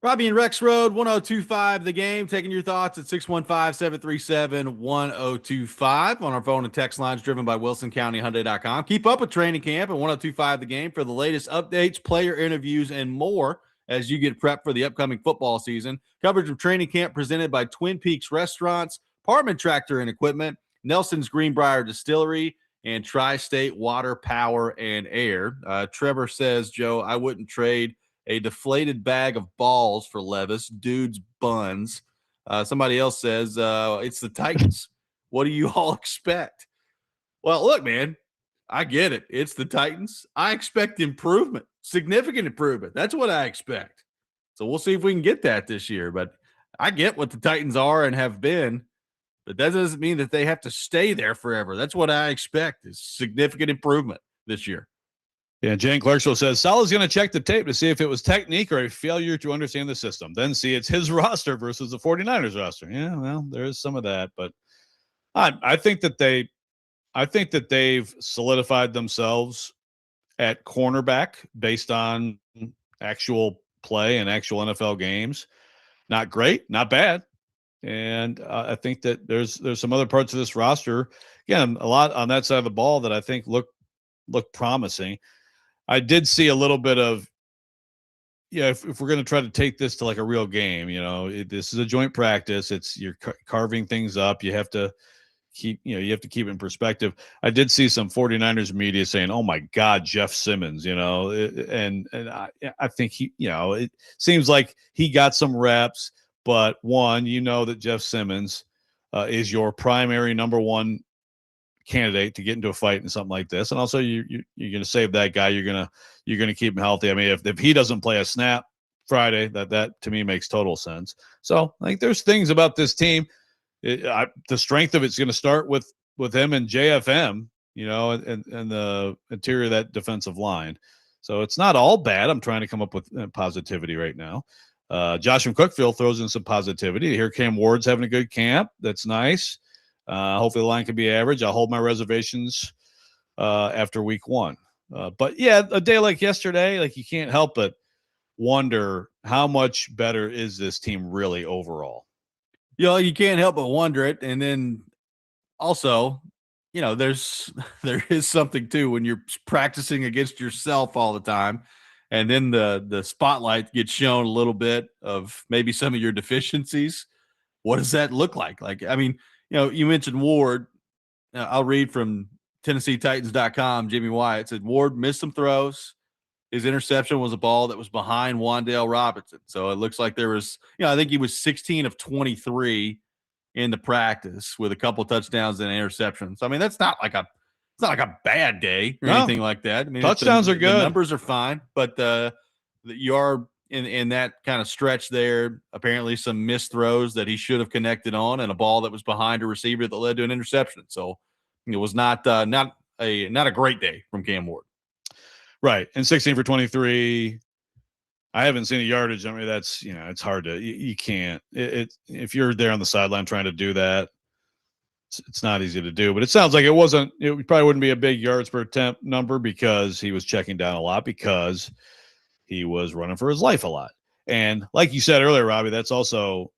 [SPEAKER 1] Robby and Rexrode, 1025 The Game, taking your thoughts at 615-737-1025 on our phone and text lines driven by WilsonCountyHyundai.com. Keep up with training camp at 1025 The Game for the latest updates, player interviews, and more as you get prepped for the upcoming football season. Coverage of training camp presented by Twin Peaks Restaurants, Parman Tractor and Equipment, Nelson's Greenbrier Distillery, and Tri-State Water, Power, and Air. Trevor says, Joe, I wouldn't trade a deflated bag of balls for Levis. Dude's buns. Somebody else says, it's the Titans. What do you all expect? Well, look, man, I get it. It's the Titans. I expect improvement, significant improvement. That's what I expect. So we'll see if we can get that this year. But I get what the Titans are and have been, but that doesn't mean that they have to stay there forever. That's what I expect is significant improvement this year.
[SPEAKER 2] Yeah, Jane Clarksville says, Salah's going to check the tape to see if it was technique or a failure to understand the system. Then see it's his roster versus the 49ers roster. Yeah, well, there is some of that. But I think that they've solidified themselves at cornerback based on actual play and actual NFL games. Not great, not bad. And I think that there's some other parts of this roster, again, a lot on that side of the ball that I think look promising. I did see a little bit of, if we're going to try to take this to like a real game, this is a joint practice. You're carving things up. You have to keep it in perspective. I did see some 49ers media saying, oh my God, Jeff Simmons, and I think it seems like he got some reps, but one, that Jeff Simmons is your primary number one candidate to get into a fight and something like this, and also you're going to save that guy. You're going to keep him healthy. I mean, if he doesn't play a snap Friday, that to me makes total sense. So I think there's things about this team. The strength of it's going to start with him and JFM, and the interior of that defensive line. So it's not all bad. I'm trying to come up with positivity right now. Josh from Cookville throws in some positivity. Here Cam Ward's having a good camp. That's nice. Hopefully the line can be average. I'll hold my reservations after week one. But yeah, a day like yesterday, like you can't help but wonder how much better is this team really overall.
[SPEAKER 1] You can't help but wonder it. And then also, there is something too when you're practicing against yourself all the time. And then the spotlight gets shown a little bit of maybe some of your deficiencies. What does that look like? You mentioned Ward. I'll read from TennesseeTitans.com. Jimmy Wyatt said Ward missed some throws. His interception was a ball that was behind Wan'Dale Robinson. So it looks like there was, I think he was 16 of 23 in the practice with a couple touchdowns and interceptions. So, it's not like a bad day or anything like that.
[SPEAKER 2] Touchdowns are good.
[SPEAKER 1] The numbers are fine, but you are in that kind of stretch there. Apparently some missed throws that he should have connected on and a ball that was behind a receiver that led to an interception. So it was not a great day from Cam Ward.
[SPEAKER 2] Right. And 16 for 23. I haven't seen a yardage. That's, it's hard to, you can't, if you're there on the sideline trying to do that, it's not easy to do, but it sounds like it probably wouldn't be a big yards per attempt number because he was checking down a lot because he was running for his life a lot. And like you said earlier, Robbie, that's also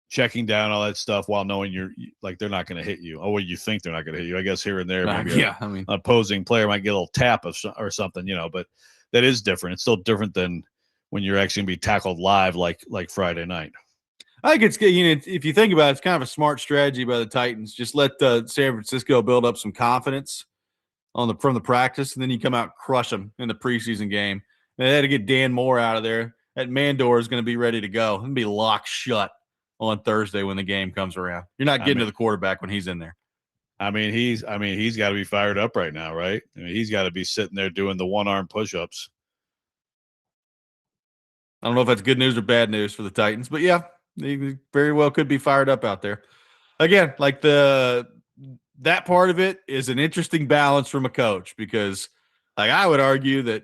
[SPEAKER 2] checking down all that stuff while knowing they're not going to hit you. Oh, well, you think they're not going to hit you. I guess here and there, maybe an opposing player might get a little tap or something, but that is different. It's still different than when you're actually going to be tackled live like Friday night.
[SPEAKER 1] I think it's, if you think about it, it's kind of a smart strategy by the Titans. Just let San Francisco build up some confidence from the practice, and then you come out and crush them in the preseason game. And they had to get Dan Moore out of there. That Mandor is going to be ready to go and be locked shut on Thursday when the game comes around. You're not getting to the quarterback when he's in there.
[SPEAKER 2] He's got to be fired up right now, right? He's got to be sitting there doing the one-arm push-ups.
[SPEAKER 1] I don't know if that's good news or bad news for the Titans, but yeah, they very well could be fired up out there. Again, that part of it is an interesting balance from a coach because, I would argue that,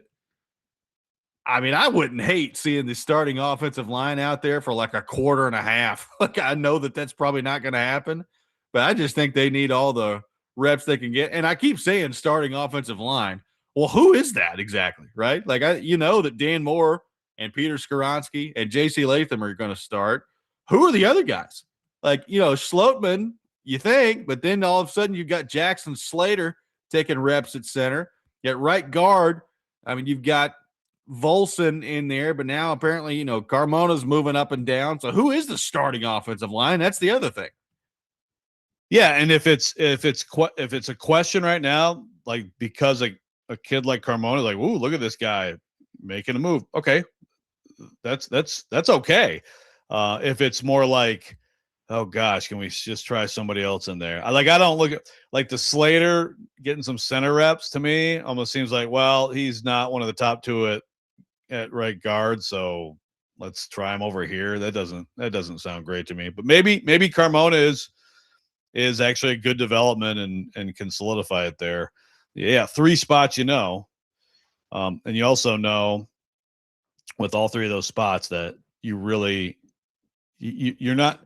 [SPEAKER 1] I wouldn't hate seeing the starting offensive line out there for a quarter and a half. I know that that's probably not going to happen, but I just think they need all the reps they can get. And I keep saying starting offensive line. Well, who is that exactly, right? That Dan Moore and Peter Skoronsky and J.C. Latham are going to start, who are the other guys? Like, Schlotman, you think, but then all of a sudden you've got Jackson Slater taking reps at center. At right guard, I mean, you've got Volson in there, but now apparently, Carmona's moving up and down. So who is the starting offensive line? That's the other thing.
[SPEAKER 2] Yeah, and if it's a question right now, like because a kid like Carmona is like, ooh, look at this guy making a move. Okay, that's okay. If it's more like, oh gosh, can we just try somebody else in there? I don't look at like the Slater getting some center reps. To me, almost seems like, well, he's not one of the top two at right guard, so let's try him over here. That doesn't sound great to me. But maybe Carmona is actually a good development and can solidify it there. Yeah, 3 spots, and you also know with all 3 of those spots that you really you're not.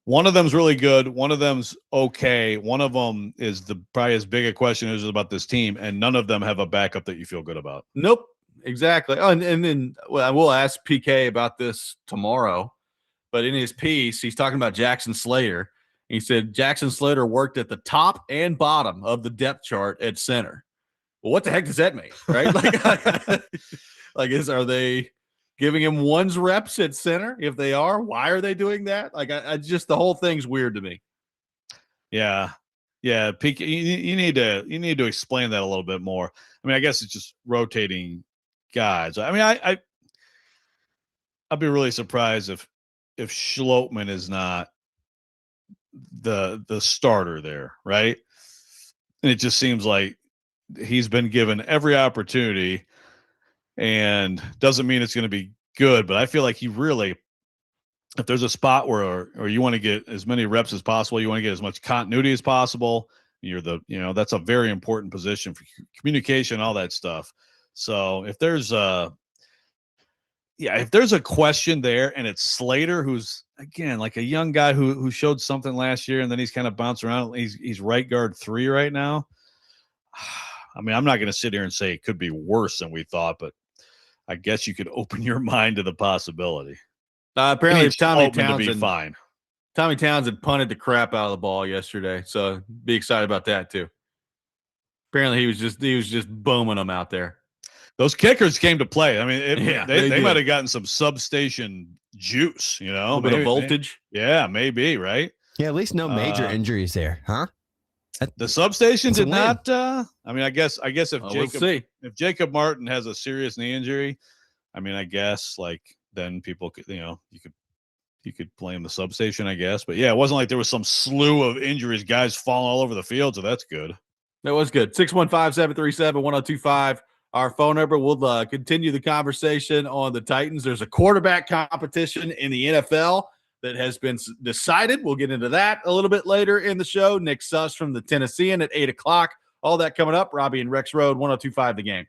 [SPEAKER 2] One of them's really good. One of them's okay. One of them is probably as big a question as about this team, and none of them have a backup that you feel good about.
[SPEAKER 1] Nope, exactly. Oh, and then we'll ask PK about this tomorrow. But in his piece, he's talking about Jackson Slater. He said Jackson Slater worked at the top and bottom of the depth chart at center. Well, what the heck does that mean, right? Are they giving him one's reps at center? If they are, why are they doing that? I just the whole thing's weird to me.
[SPEAKER 2] Yeah, PK, you need to explain that a little bit more. I mean, I guess it's just rotating guys. I mean, I'd be really surprised if Schlotman is not the starter there, right? And it just seems like he's been given every opportunity, and doesn't mean it's going to be good, but I feel like he really, if there's a spot where or you want to get as many reps as possible, you want to get as much continuity as possible, that's a very important position for communication, all that stuff. So if there's a question there, and it's Slater, who's again like a young guy who showed something last year, and then he's kind of bounced around. He's right guard 3 right now. I mean, I'm not going to sit here and say it could be worse than we thought, but I guess you could open your mind to the possibility.
[SPEAKER 1] Apparently, Tommy Townsend
[SPEAKER 2] to be fine.
[SPEAKER 1] Tommy Townsend punted the crap out of the ball yesterday, so be excited about that too. Apparently, he was just booming them out there.
[SPEAKER 2] Those kickers came to play. I mean, they might have gotten some substation juice,
[SPEAKER 1] a little bit of voltage.
[SPEAKER 2] Maybe, right?
[SPEAKER 3] Yeah, at least no major injuries there, huh?
[SPEAKER 2] The substation did not. I mean, I guess if Jacob Martin has a serious knee injury, I mean, I guess then people could, you could blame the substation, I guess. But yeah, it wasn't like there was some slew of injuries, guys falling all over the field. So that's good.
[SPEAKER 1] That was good. 615-737-1025. Our phone number. We'll continue the conversation on the Titans. There's a quarterback competition in the NFL that has been decided. We'll get into that a little bit later in the show. Nick Suss from the Tennessean at 8 o'clock. All that coming up. Robby and Rexrode, 1025 The Game.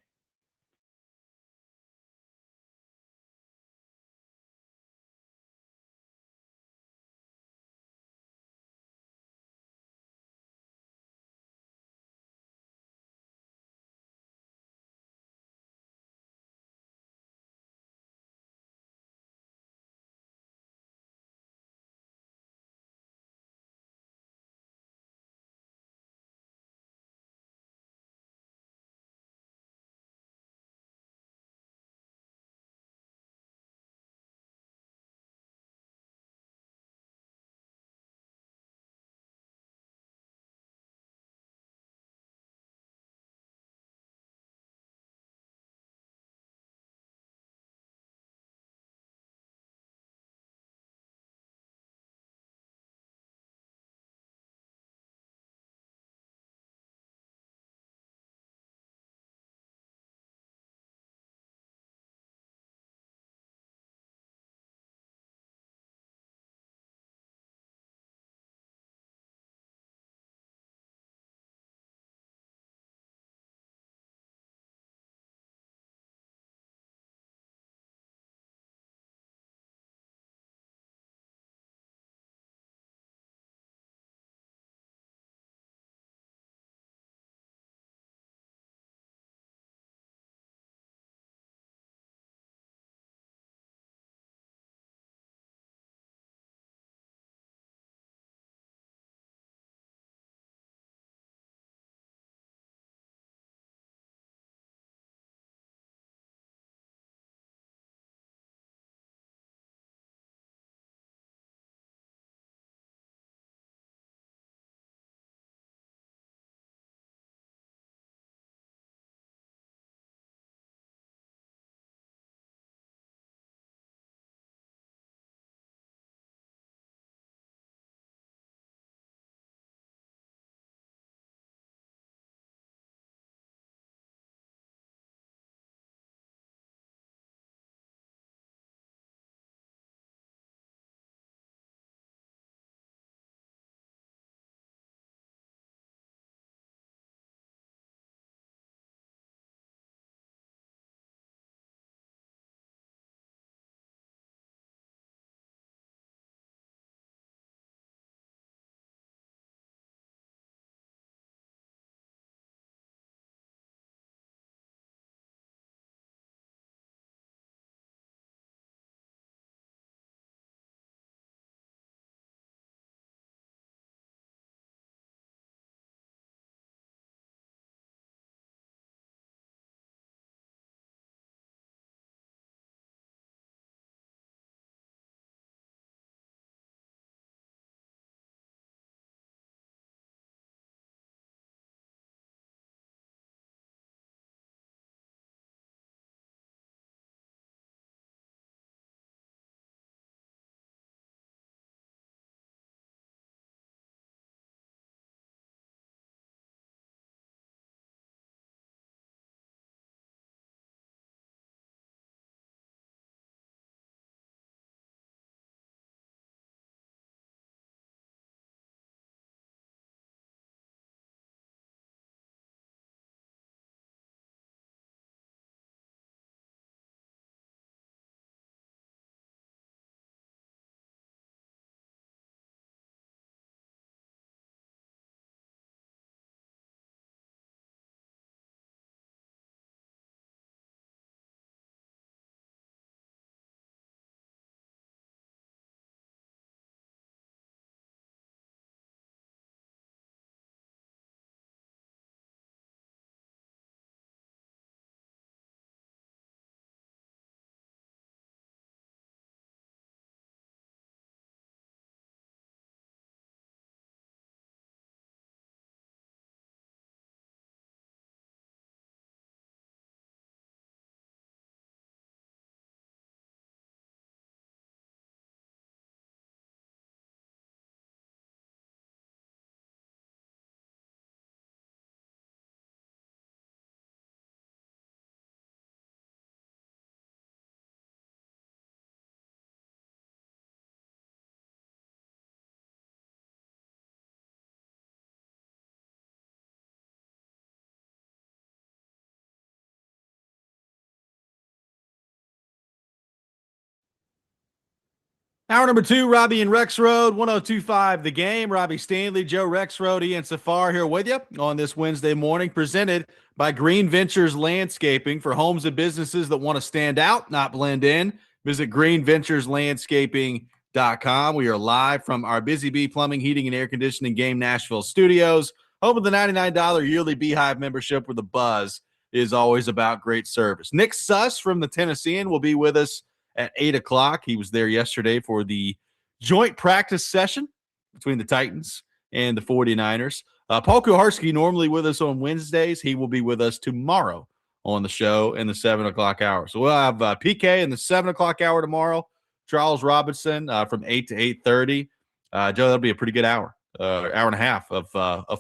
[SPEAKER 1] Hour number 2, Robby and Rexrode, 102.5 The Game. Robbie Stanley, Joe Rexrode, Ian Safar here with you on this Wednesday morning, presented by Green Ventures Landscaping for homes and businesses that want to stand out, not blend in. Visit greenventureslandscaping.com. We are live from our Busy Bee Plumbing, Heating, and Air Conditioning Game Nashville studios, home of the $99 yearly Beehive membership where the buzz is always about great service. Nick Suss from the Tennessean will be with us at 8 o'clock. He was there yesterday for the joint practice session between the Titans and the 49ers. Paul Kuharski, normally with us on Wednesdays. He will be with us tomorrow on the show in the 7 o'clock hour. So we'll have PK in the 7 o'clock hour tomorrow, Charles Robinson from 8 to 8:30. Joe, that'll be a pretty good hour and a half of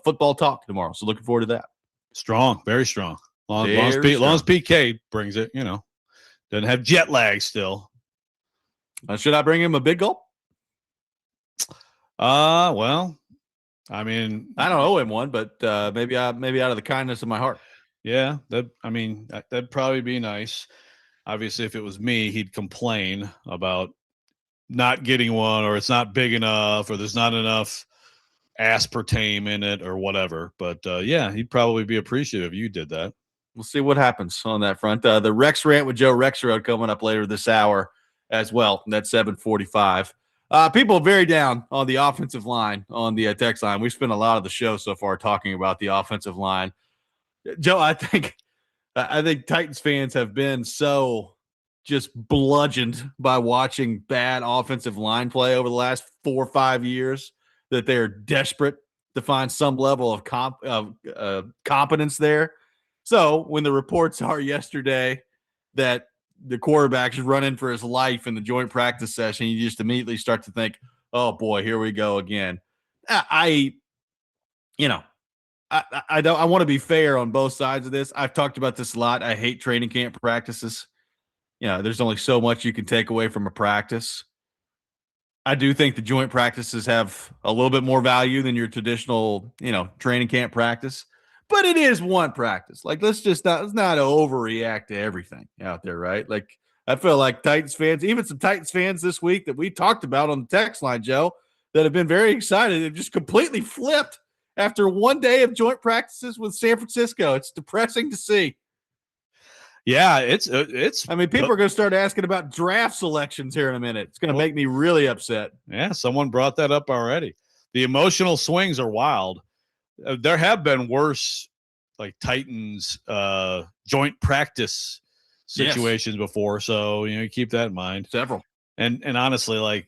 [SPEAKER 1] football talk tomorrow. So looking forward to that.
[SPEAKER 2] Strong, very strong. Long as PK brings it, doesn't have jet lag still.
[SPEAKER 1] Should I bring him a big gulp?
[SPEAKER 2] Well, I mean,
[SPEAKER 1] I don't owe him one, but maybe out of the kindness of my heart.
[SPEAKER 2] Yeah, that'd probably be nice. Obviously, if it was me, he'd complain about not getting one, or it's not big enough, or there's not enough aspartame in it, or whatever. But yeah, he'd probably be appreciative if you did that.
[SPEAKER 1] We'll see what happens on that front. The Rex Rant with Joe Rexrode coming up later this hour as well. That's 7:45. People are very down on the offensive line on the text line. We've spent a lot of the show so far talking about the offensive line. Joe, I think Titans fans have been so just bludgeoned by watching bad offensive line play over the last 4 or 5 years that they're desperate to find some level of competence there. So when the reports are yesterday that the quarterback is running for his life in the joint practice session, you just immediately start to think, oh boy, here we go again. I want to be fair on both sides of this. I've talked about this a lot. I hate training camp practices. There's only so much you can take away from a practice. I do think the joint practices have a little bit more value than your traditional, training camp practice. But it is one practice. Like, let's not overreact to everything out there, right? Like, I feel like Titans fans, even some Titans fans this week that we talked about on the text line, Joe, that have been very excited, have just completely flipped after one day of joint practices with San Francisco. It's depressing to see.
[SPEAKER 2] Yeah, it's.
[SPEAKER 1] I mean, people are going to start asking about draft selections here in a minute. It's going to make me really upset.
[SPEAKER 2] Yeah, someone brought that up already. The emotional swings are wild. There have been worse, like Titans joint practice situations before, so you keep that in mind.
[SPEAKER 1] Several,
[SPEAKER 2] and honestly, like,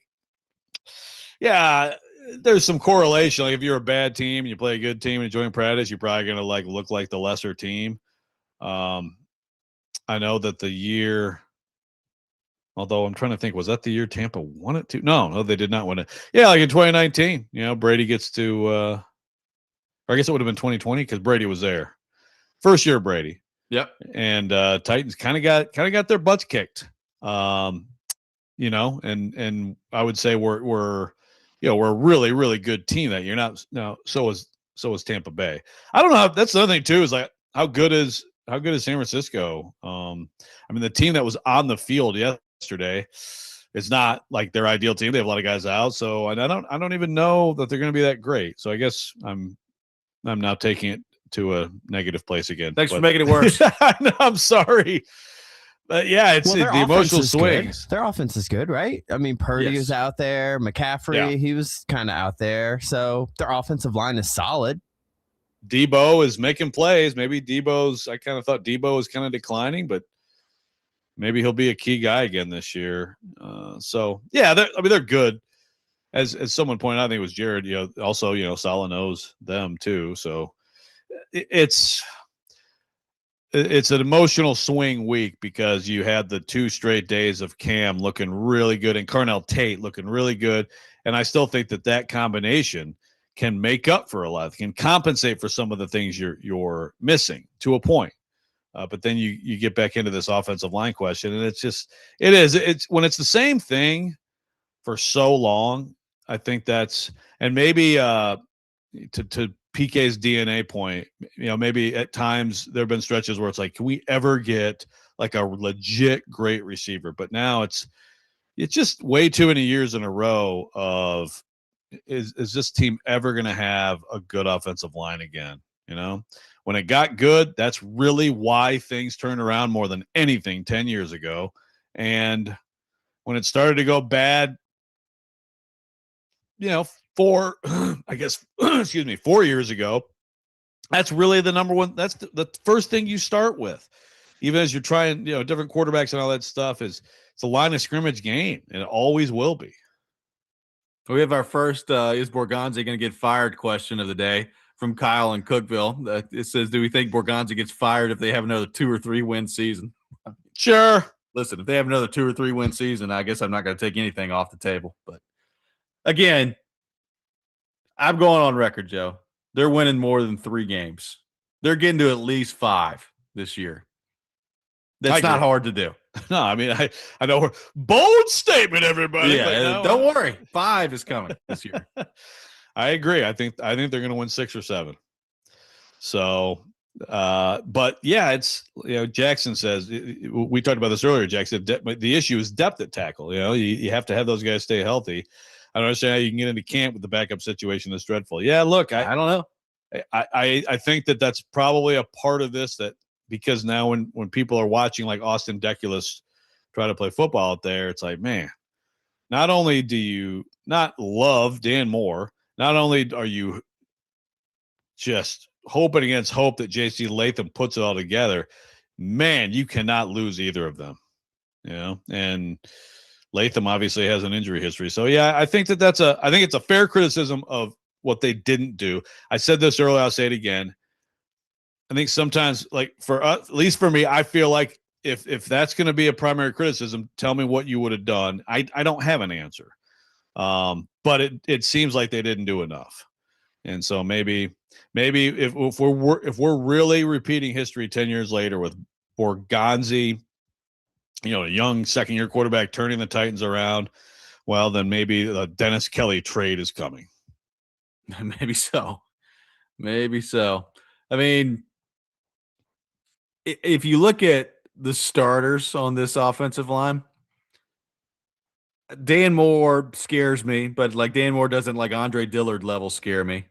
[SPEAKER 2] yeah, there's some correlation. Like, if you're a bad team and you play a good team in joint practice, you're probably gonna look like the lesser team. I know that the year, although I'm trying to think, was that the year Tampa won it too? No, they did not win it. Yeah, like in 2019, Brady gets to. Or I guess it would have been 2020 because Brady was there. First year Brady.
[SPEAKER 1] Yep.
[SPEAKER 2] And Titans kind of got their butts kicked. And I would say we're a really, really good team that year. Now so is Tampa Bay. I don't know. That's the other thing too, is like how good is San Francisco? I mean, the team that was on the field yesterday is not like their ideal team. They have a lot of guys out. So I don't even know that they're going to be that great. So I guess I'm now taking it to a negative place again.
[SPEAKER 1] Thanks for making it worse.
[SPEAKER 2] I'm sorry. But yeah, it's the emotional swings.
[SPEAKER 3] Good. Their offense is good, right? I mean, Purdy was out there. McCaffrey, he was kind of out there. So their offensive line is solid.
[SPEAKER 2] Debo is making plays. Maybe I kind of thought Debo was kind of declining, but maybe he'll be a key guy again this year. So yeah, they're good. As someone pointed out, I think it was Jared, also, Salah knows them too. So it's an emotional swing week because you had the 2 straight days of Cam looking really good and Carnell Tate looking really good. And I still think that combination can make up for a lot, can compensate for some of the things you're missing to a point. But then you get back into this offensive line question, and it's when it's the same thing for so long. I think that's, and maybe to PK's DNA point, maybe at times there have been stretches where it's like, can we ever get like a legit great receiver? But now it's it's just way too many years in a row of is this team ever going to have a good offensive line again? When it got good, that's really why things turned around more than anything 10 years ago. And when it started to go bad, 4 years ago, that's really the number one. That's the first thing you start with, even as you're trying, different quarterbacks and all that stuff. It's a line of scrimmage game, and it always will be.
[SPEAKER 1] We have our first is Borgonzi going to get fired question of the day from Kyle in Cookeville. It says, do we think Borgonzi gets fired if they have another 2 or 3 win season?
[SPEAKER 2] Sure.
[SPEAKER 1] Listen, if they have another 2 or 3 win season, I guess I'm not going to take anything off the table. But again, I'm going on record, Joe. They're winning more than 3 games. They're getting to at least 5 this year. That's not hard to do.
[SPEAKER 2] No, I mean, I know. Bold statement, everybody.
[SPEAKER 1] Yeah, don't worry. 5 is coming this year.
[SPEAKER 2] I agree. I think they're going to win 6 or 7. So, but yeah, it's Jackson says we talked about this earlier. Jackson, the issue is depth at tackle. You have to have those guys stay healthy. I don't understand how you can get into camp with the backup situation that's dreadful. Yeah, look, I
[SPEAKER 1] don't know.
[SPEAKER 2] I think that's probably a part of this, that because now when people are watching like Austin Deculus try to play football out there, it's like, man, not only do you not love Dan Moore, not only are you just hoping against hope that J.C. Latham puts it all together, man, you cannot lose either of them, and Latham obviously has an injury history. So yeah, I think it's a fair criticism of what they didn't do. I said this earlier, I'll say it again. I think sometimes, like for us, at least for me, I feel like if that's going to be a primary criticism, tell me what you would have done. I don't have an answer. But it seems like they didn't do enough. And so maybe if we're really repeating history 10 years later with Borgonzi, a young second-year quarterback turning the Titans around, well, then maybe the Dennis Kelly trade is coming.
[SPEAKER 1] Maybe so. I mean, if you look at the starters on this offensive line, Dan Moore scares me, but like Dan Moore doesn't like Andre Dillard level scare me.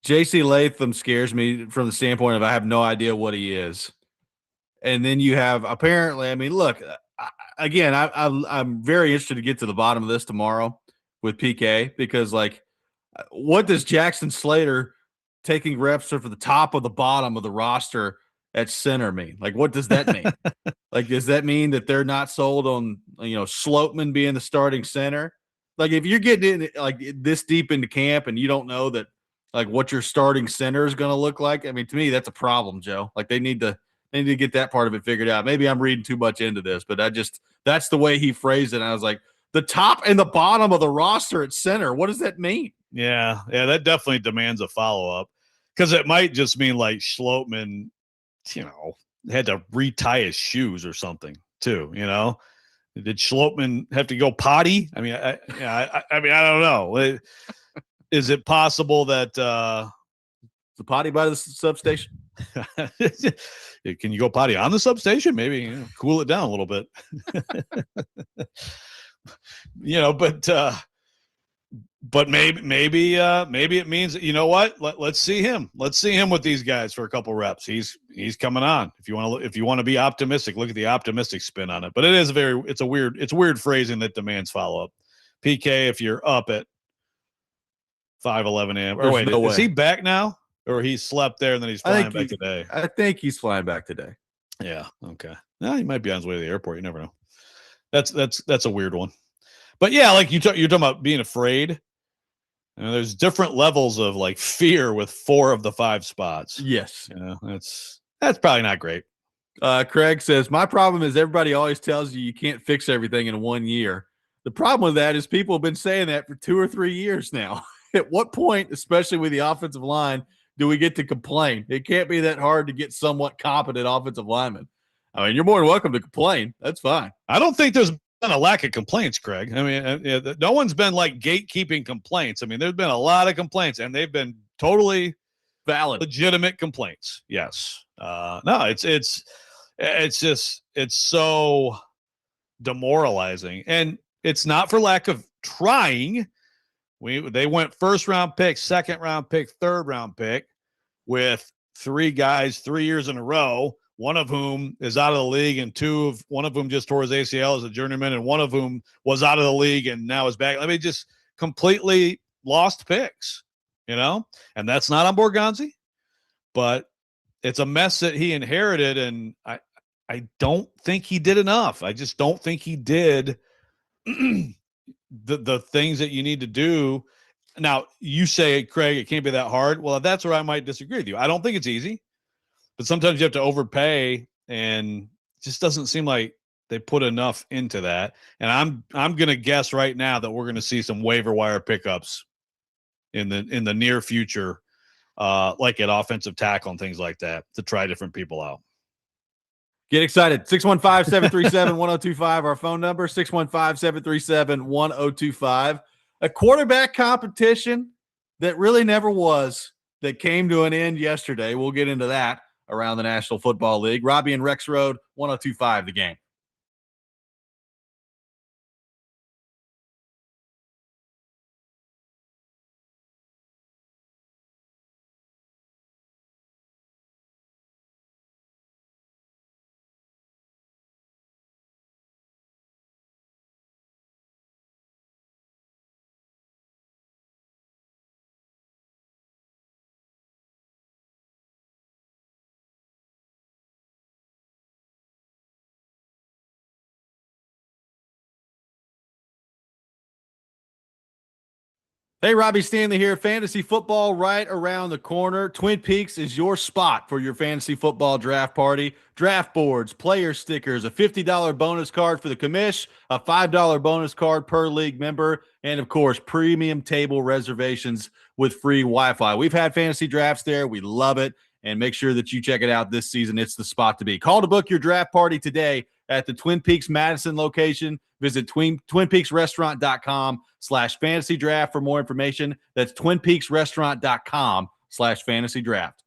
[SPEAKER 1] J.C. Latham scares me from the standpoint of I have no idea what he is. And then you have apparently, I mean, look, again, I'm very interested to get to the bottom of this tomorrow with PK, because like, what does Jackson Slater taking reps for the top of the bottom of the roster at center mean? Like, what does that mean? Like, does that mean that they're not sold on, Sloatman being the starting center? Like, if you're getting in like this deep into camp and you don't know that, like, what your starting center is going to look like, I mean, to me, that's a problem, Joe. Like, they need to get that part of it figured out. Maybe I'm reading too much into this, but that's the way he phrased it. And I was like, the top and the bottom of the roster at center, what does that mean?
[SPEAKER 2] Yeah, that definitely demands a follow-up, because it might just mean like Sloatman, had to retie his shoes or something too. Did Sloatman have to go potty? I mean, I don't know. Is it possible that
[SPEAKER 1] the potty by the substation?
[SPEAKER 2] Can you go potty on the substation? Maybe cool it down a little bit. But maybe it means that, what? Let's see him. Let's see him with these guys for a couple reps. He's coming on. If you want to be optimistic, look at the optimistic spin on it. But it's weird phrasing that demands follow up. PK, if you're up at 5:11 a.m. Or wait, is he back now, or he slept there and then he's flying back today?
[SPEAKER 1] I think he's flying back today.
[SPEAKER 2] Yeah. Okay. He might be on his way to the airport. You never know. That's a weird one. But yeah, like you're talking about being afraid. There's different levels of like fear with 4 of the 5 spots.
[SPEAKER 1] Yes.
[SPEAKER 2] That's probably not great.
[SPEAKER 1] Craig says, my problem is everybody always tells you can't fix everything in 1 year. The problem with that is people have been saying that for 2 or 3 years now. At what point, especially with the offensive line, do we get to complain? It can't be that hard to get somewhat competent offensive linemen. I mean, you're more than welcome to complain. That's fine.
[SPEAKER 2] I don't think there's been a lack of complaints, Craig. I mean, no one's been like gatekeeping complaints. I mean, there's been a lot of complaints, and they've been totally
[SPEAKER 1] valid,
[SPEAKER 2] legitimate complaints. Yes. No, it's so demoralizing. And it's not for lack of trying. They went first round pick, second round pick, third round pick with 3 guys 3 years in a row, one of whom is out of the league, and one of whom just tore his ACL as a journeyman, and one of whom was out of the league and now is back. I mean, just completely lost picks, and that's not on Borgonzi, but it's a mess that he inherited, and I don't think he did enough. I just don't think he did the things that you need to do. Now, you say, Craig, it can't be that hard. Well, that's where I might disagree with you. I don't think it's easy, but sometimes you have to overpay, and it just doesn't seem like they put enough into that. And I'm going to guess right now that we're going to see some waiver wire pickups in the near future, like at offensive tackle and things like that, to try different people out.
[SPEAKER 1] Get excited. 615-737-1025, our phone number, 615-737-1025. A quarterback competition that really never was, that came to an end yesterday. We'll get into that around the National Football League. Robby and Rexrode, 1025 The Game. Hey, Robby Stanley here. Fantasy football right around the corner. Twin Peaks is your spot for your fantasy football draft party. Draft boards, player stickers, a $50 bonus card for the commish, a $5 bonus card per league member, and of course, premium table reservations with free Wi-Fi. We've had fantasy drafts there. We love it. And make sure that you check it out this season. It's the spot to be. Call to book your draft party today at the Twin Peaks Madison location. Visit twinpeaksrestaurant.com/fantasy draft for more information. That's twinpeaksrestaurant.com/fantasy draft.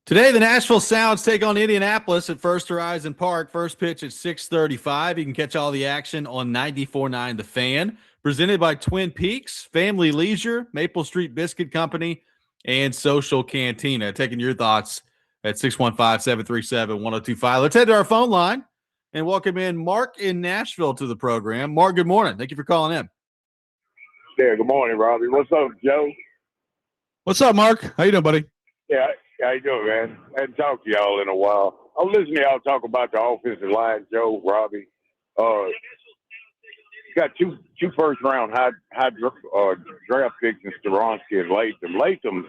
[SPEAKER 1] Today, the Nashville Sounds take on Indianapolis at First Horizon Park. First pitch at 6:35. You can catch all the action on 94.9 The Fan. Presented by Twin Peaks, Family Leisure, Maple Street Biscuit Company, and Social Cantina. Taking your thoughts at 615-737-1025. Let's head to our phone line and welcome in Mark in Nashville to the program. Mark, good morning. Thank you for calling in.
[SPEAKER 4] Yeah, good morning, Robby. What's up, Joe?
[SPEAKER 2] What's up, Mark? How you doing, buddy?
[SPEAKER 4] Yeah, how you doing, man? I hadn't talked to y'all in a while. I'm listening to y'all talk about the offensive line, Joe, Robby. Got two first-round high draft picks in Steronski and Latham.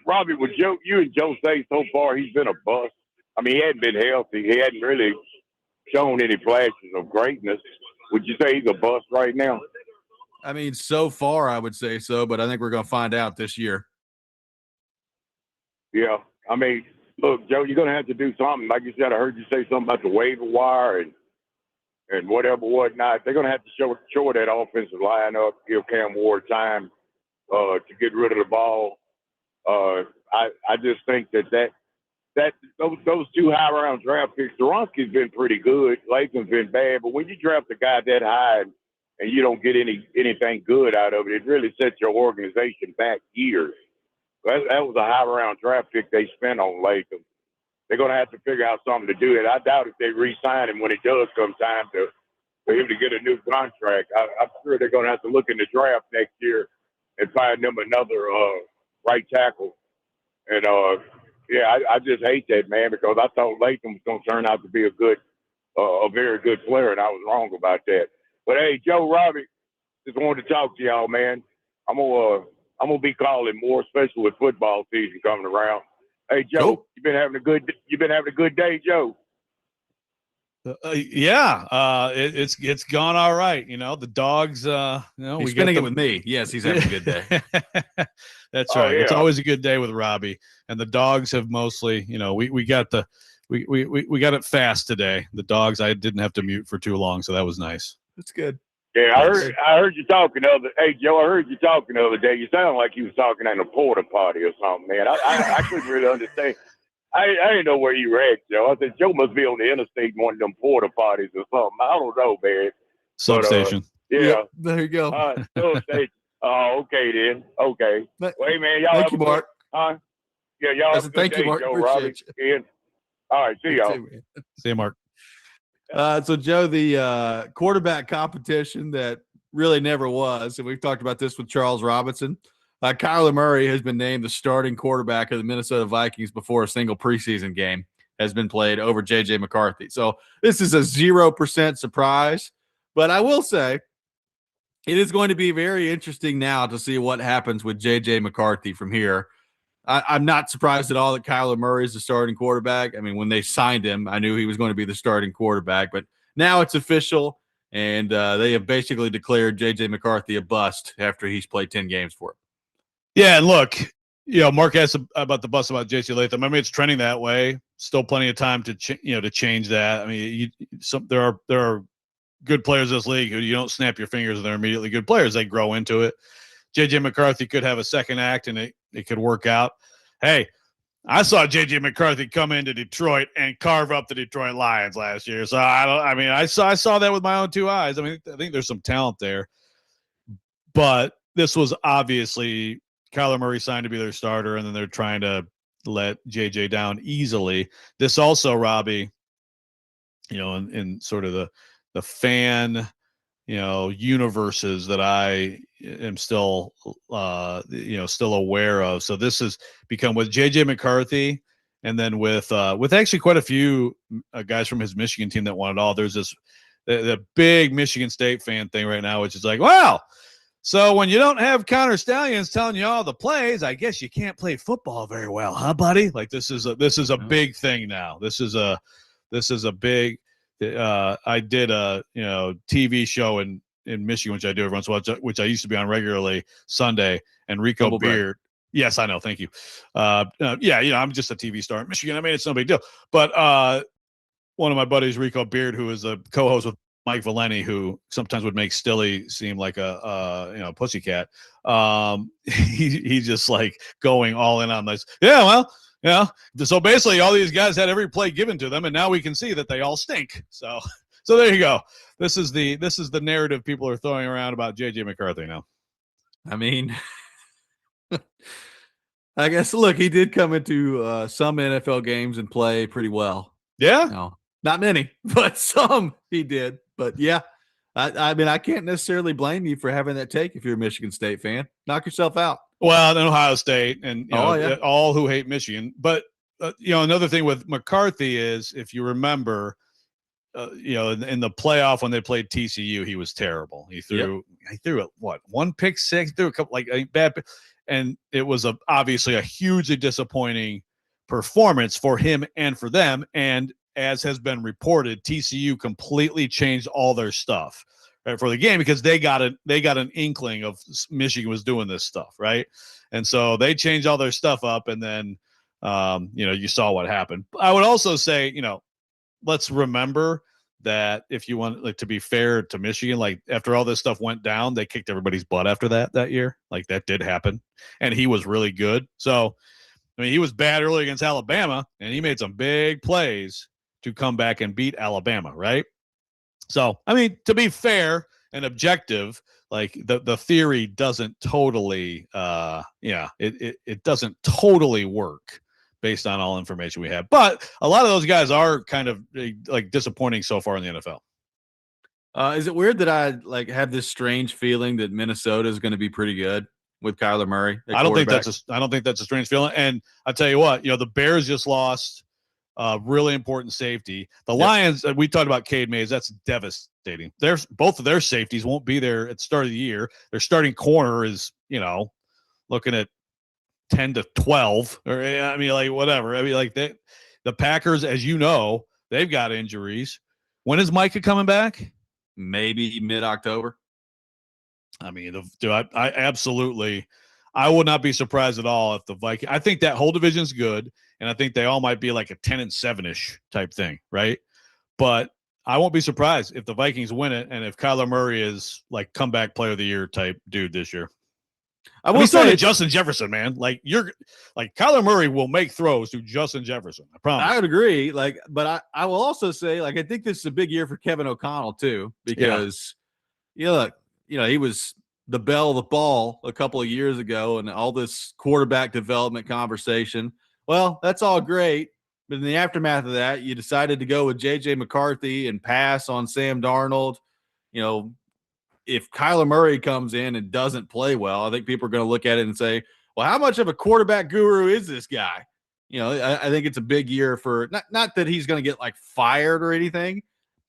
[SPEAKER 4] Robby, would you and Joe say so far he's been a bust? I mean, he hadn't been healthy. He hadn't really shown any flashes of greatness. Would you say he's a bust right now?
[SPEAKER 1] I mean, so far I would say so, but I think we're going to find out this year.
[SPEAKER 4] Yeah. I mean, look, Joe, you're going to have to do something. Like you said, I heard you say something about the waiver wire and whatnot. They're going to have to shore that offensive line up, give Cam Ward time to get rid of the ball. I just think that those two high-round draft picks, Steronski's been pretty good. Latham's been bad. But when you draft a guy that high and you don't get anything good out of it, it really sets your organization back years. That was a high-round draft pick they spent on Latham. They're going to have to figure out something to do it. I doubt if they re-sign him when it does come time for him to get a new contract. I'm sure they're going to have to look in the draft next year and find them another right tackle. And, I just hate that, man, because I thought Latham was going to turn out to be a very good player, and I was wrong about that. But, hey, Joe, Robby, just wanted to talk to y'all, man. I'm gonna be calling more, especially with football season coming around. Hey, Joe,
[SPEAKER 1] Cool.
[SPEAKER 4] You've been having a good day, Joe.
[SPEAKER 2] It's gone all right. You know, the dogs.
[SPEAKER 1] He's spending it with me. Yes, he's having a good day.
[SPEAKER 2] That's
[SPEAKER 4] Oh,
[SPEAKER 2] right.
[SPEAKER 4] yeah.
[SPEAKER 2] It's always a good day with Robby, and the dogs have mostly. You know, we got it fast today. The dogs, I didn't have to mute for too long, so that was nice.
[SPEAKER 1] That's good.
[SPEAKER 4] Yeah, I heard you talking Hey, Joe, I heard you talking the other day. You sound like you was talking at a porta potty or something, man. I couldn't really understand. I didn't know where you were at, Joe. I said, Joe must be on the interstate one of them porta potties or something. I don't know, man.
[SPEAKER 2] Substation.
[SPEAKER 4] Yeah.
[SPEAKER 1] Yep, there you go.
[SPEAKER 4] Substation. Oh, okay then. Okay. Well, hey, man, y'all
[SPEAKER 1] Thank you, Mark.
[SPEAKER 4] Yeah, y'all have a good
[SPEAKER 1] Thank you,
[SPEAKER 4] day,
[SPEAKER 1] Mark.
[SPEAKER 4] Joe,
[SPEAKER 1] Appreciate
[SPEAKER 4] Robby. And, all right, see y'all.
[SPEAKER 2] See you, Mark.
[SPEAKER 1] So, Joe, the quarterback competition that really never was, and we've talked about this with Charles Robinson. Kyler Murray has been named the starting quarterback of the Minnesota Vikings before a single preseason game has been played over J.J. McCarthy. So this is a 0% surprise. But I will say it is going to be very interesting now to see what happens with J.J. McCarthy from here. I'm not surprised at all that Kyler Murray is the starting quarterback. I mean, when they signed him, I knew he was going to be the starting quarterback. But now it's official, and they have basically declared J.J. McCarthy a bust after he's played 10 games for it.
[SPEAKER 2] Yeah, and look, Mark asked about the bust about J.C. Latham. I mean, it's trending that way. Still plenty of time to change that. I mean, there are good players in this league who you don't snap your fingers and they're immediately good players. They grow into it. J.J. McCarthy could have a second act and it could work out. Hey, I saw J.J. McCarthy come into Detroit and carve up the Detroit Lions last year. So I saw that with my own two eyes. I mean, I think there's some talent there, but this was obviously Kyler Murray signed to be their starter, and then they're trying to let JJ down easily. This also, Robby, in sort of the fan, universes that I am still, still aware of. So this has become with JJ McCarthy, and then with actually quite a few guys from his Michigan team that want it all. There's this the big Michigan State fan thing right now, which is like, wow. So when you don't have Connor Stallions telling you all the plays, I guess you can't play football very well, huh, buddy? Like this is a big thing now. This is a big. I did a TV show in Michigan, which I do every once in a while, which I used to be on regularly Sunday. And Rico Beard. Yes, I know. Thank you. I'm just a TV star in Michigan. I mean, it's no big deal. But one of my buddies, Rico Beard, who is a co-host with Mike Valeni, who sometimes would make Stilly seem like a pussycat. He's just like going all in on this. Yeah, well, Yeah. So basically, all these guys had every play given to them, and now we can see that they all stink. So there you go. This is the narrative people are throwing around about J.J. McCarthy now.
[SPEAKER 1] I mean, I guess, look, he did come into some NFL games and play pretty well.
[SPEAKER 2] Yeah.
[SPEAKER 1] No, not many, but some he did. But yeah, I mean, I can't necessarily blame you for having that take if you're a Michigan State fan. Knock yourself out.
[SPEAKER 2] Well, and Ohio State, and
[SPEAKER 1] Yeah.
[SPEAKER 2] all who hate Michigan. But another thing with McCarthy is, if you remember, in the playoff when they played TCU, he was terrible. He threw one pick six, threw a couple bad, and it was obviously a hugely disappointing performance for him and for them. And as has been reported, TCU completely changed all their stuff, right, for the game, because they got an inkling of Michigan was doing this stuff, right? And so they changed all their stuff up, and then you saw what happened. I would also say, let's remember that if you want to be fair to Michigan, like after all this stuff went down, they kicked everybody's butt after that year. Like that did happen, and he was really good. So, I mean, he was bad early against Alabama, and he made some big plays to come back and beat Alabama, right? So, I mean, to be fair and objective, like the theory doesn't totally, it doesn't totally work based on all information we have. But a lot of those guys are kind of like disappointing so far in the NFL.
[SPEAKER 1] Is it weird that I have this strange feeling that Minnesota is going to be pretty good with Kyler Murray?
[SPEAKER 2] I don't think that's a strange feeling. And I'll tell you what, the Bears just lost really important safety. The Lions, we talked about Cade Mays. That's devastating. Both of their safeties won't be there at the start of the year. Their starting corner is, looking at 10 to 12, or I mean, like whatever. I mean, like the Packers, as you know, they've got injuries. When is Micah coming back?
[SPEAKER 1] Maybe mid-October.
[SPEAKER 2] I mean, I absolutely, I would not be surprised at all if the Vikings. I think that whole division's good, and I think they all might be like a 10-7-ish type thing, right? But I won't be surprised if the Vikings win it, and if Kyler Murray is like comeback player of the year type dude this year. I will say Justin Jefferson, man. Like Kyler Murray will make throws to Justin Jefferson. I promise.
[SPEAKER 1] I would agree. But I will also say, I think this is a big year for Kevin O'Connell too, because he was the belle of the ball a couple of years ago, and all this quarterback development conversation. Well, that's all great, but in the aftermath of that, you decided to go with J.J. McCarthy and pass on Sam Darnold. If Kyler Murray comes in and doesn't play well, I think people are going to look at it and say, well, how much of a quarterback guru is this guy? I think it's a big year for not that he's going to get fired or anything,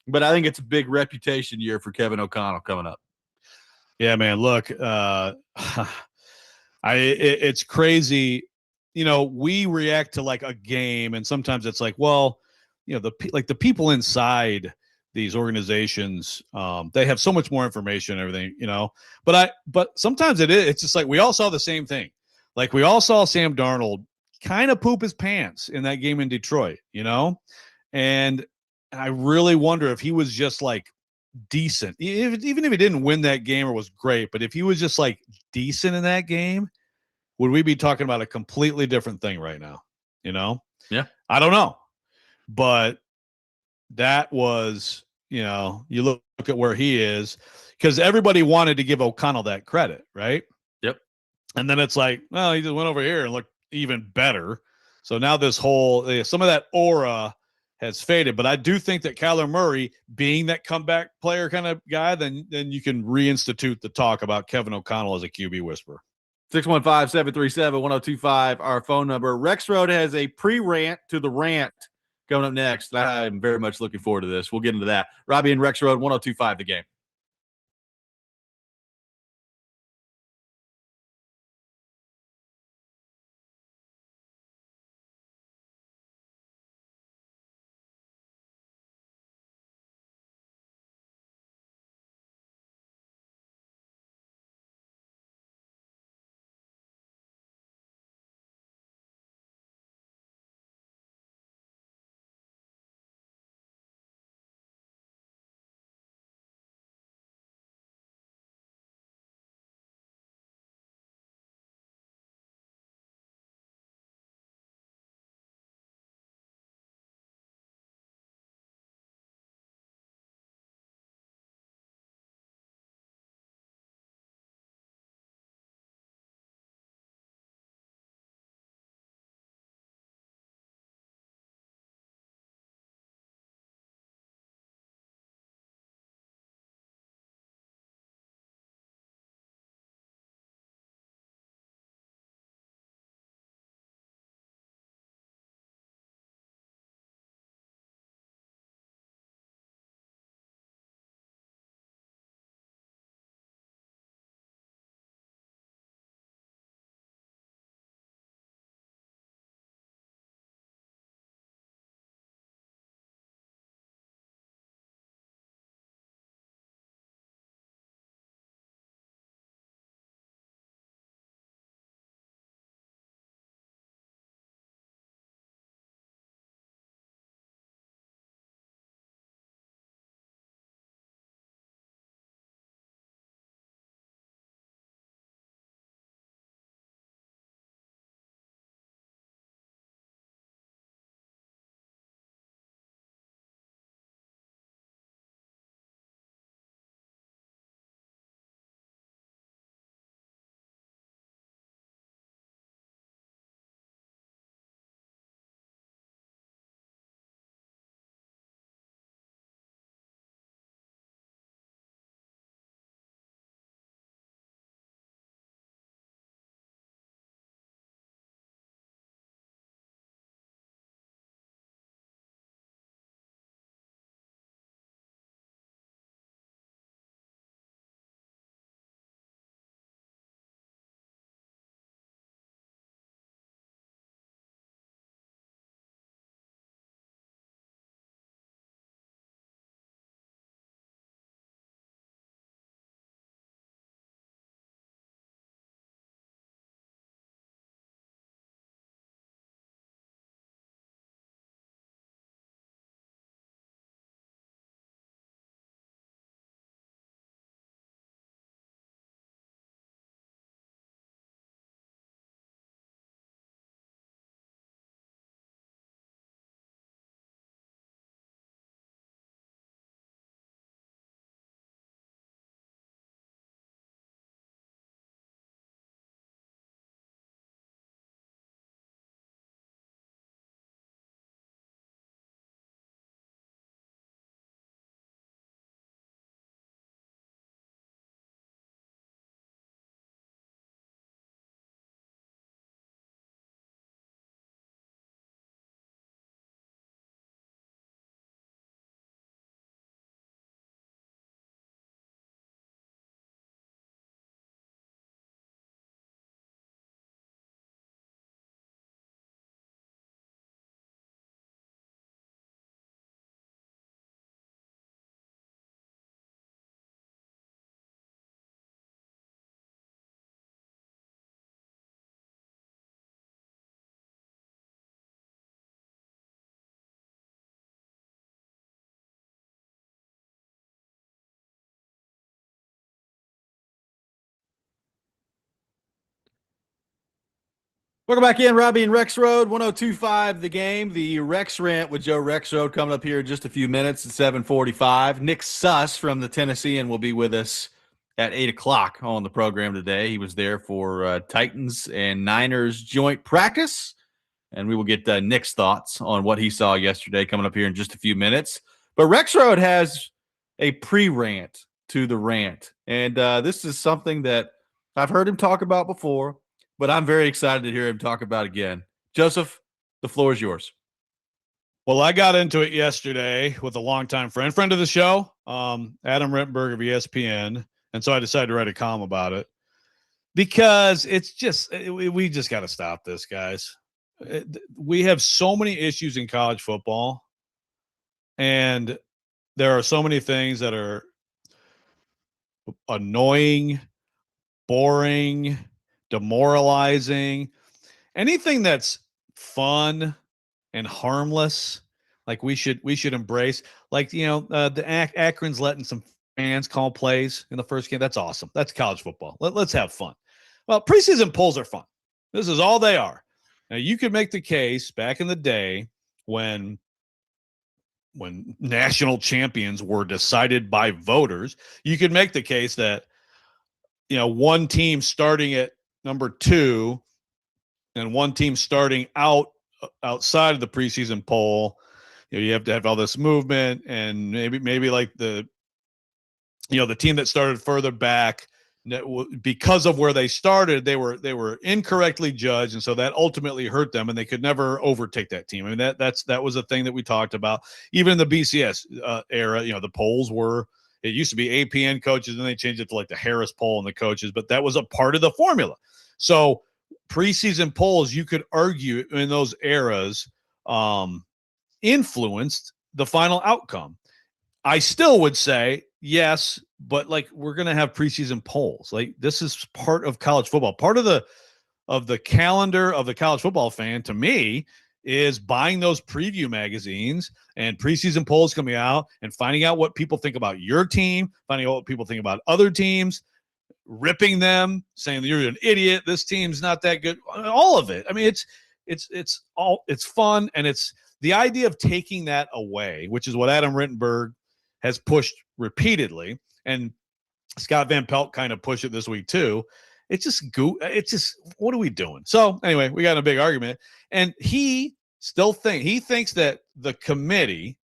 [SPEAKER 1] but I think it's a big reputation year for Kevin O'Connell coming up.
[SPEAKER 2] Yeah, man, look, it's crazy. We react to a game, and sometimes it's like, well, the people inside these organizations, they have so much more information and everything, but sometimes it's just like we all saw the same thing. Like we all saw Sam Darnold kind of poop his pants in that game in Detroit, and I really wonder if he was just decent, even if he didn't win that game or was great, but if he was just decent in that game, would we be talking about a completely different thing right now?
[SPEAKER 1] Yeah,
[SPEAKER 2] I don't know, but that was, you look at where he is, because everybody wanted to give O'Connell that credit, right?
[SPEAKER 1] Yep.
[SPEAKER 2] And then it's like, well, he just went over here and looked even better. So now this whole, some of that aura has faded. But I do think that Kyler Murray, being that comeback player kind of guy, then you can reinstitute the talk about Kevin O'Connell as a QB whisperer.
[SPEAKER 1] 615-737-1025, our phone number. Rexrode has a pre-rant to the rant coming up next. I'm very much looking forward to this. We'll get into that. Robby and Rexrode, 1025 The Game. Welcome back in, Robby and Rexrode, 102.5 The Game. The Rex Rant with Joe Rexrode coming up here in just a few minutes at 7:45. Nick Suss from the Tennessean will be with us at 8 o'clock on the program today. He was there for Titans and Niners joint practice, and we will get Nick's thoughts on what he saw yesterday coming up here in just a few minutes. But Rexrode has a pre-rant to the rant, and this is something that I've heard him talk about before, but I'm very excited to hear him talk about again. Joseph, the floor is yours.
[SPEAKER 2] Well, I got into it yesterday with a longtime friend of the show, Adam Rittenberg of ESPN, and so I decided to write a column about it because we just got to stop this, guys. We have so many issues in college football, and there are so many things that are annoying, boring, demoralizing. Anything that's fun and harmless, like we should embrace. Like, the Akron's letting some fans call plays in the first game. That's awesome. That's college football. Let's have fun. Well, preseason polls are fun. This is all they are. Now, you could make the case back in the day when national champions were decided by voters, you could make the case that, one team starting at number 2 and one team starting outside of the preseason poll, you have to have all this movement, and maybe like the team that started further back, because of where they started, they were incorrectly judged, and so that ultimately hurt them, and they could never overtake that team. I mean, that was a thing that we talked about. Even in the BCS era, the polls were, it used to be APN coaches, and they changed it to like the Harris poll and the coaches, but that was a part of the formula. So preseason polls, you could argue in those eras, influenced the final outcome. I still would say yes, but like, we're going to have preseason polls. Like, this is part of college football. Part of the calendar of the college football fan, to me, is buying those preview magazines and preseason polls coming out and finding out what people think about your team, finding out what people think about other teams, ripping them, saying you're an idiot, this team's not that good. All of it. I mean, it's fun, and it's the idea of taking that away, which is what Adam Rittenberg has pushed repeatedly, and Scott Van Pelt kind of pushed it this week too. It's just what are we doing? So anyway, we got in a big argument, and he thinks that the committee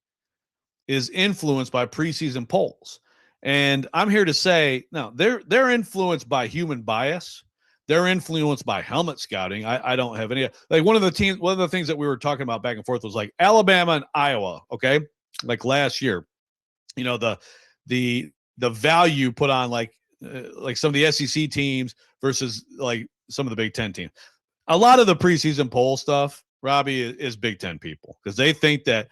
[SPEAKER 2] is influenced by preseason polls. And I'm here to say, no, they're influenced by human bias. They're influenced by helmet scouting. I don't have any, like, one of the things that we were talking about back and forth was like Alabama and Iowa. Okay. Like last year, the value put on like some of the SEC teams versus like some of the Big Ten teams. A lot of the preseason poll stuff, Robby, is Big Ten people, because they think that,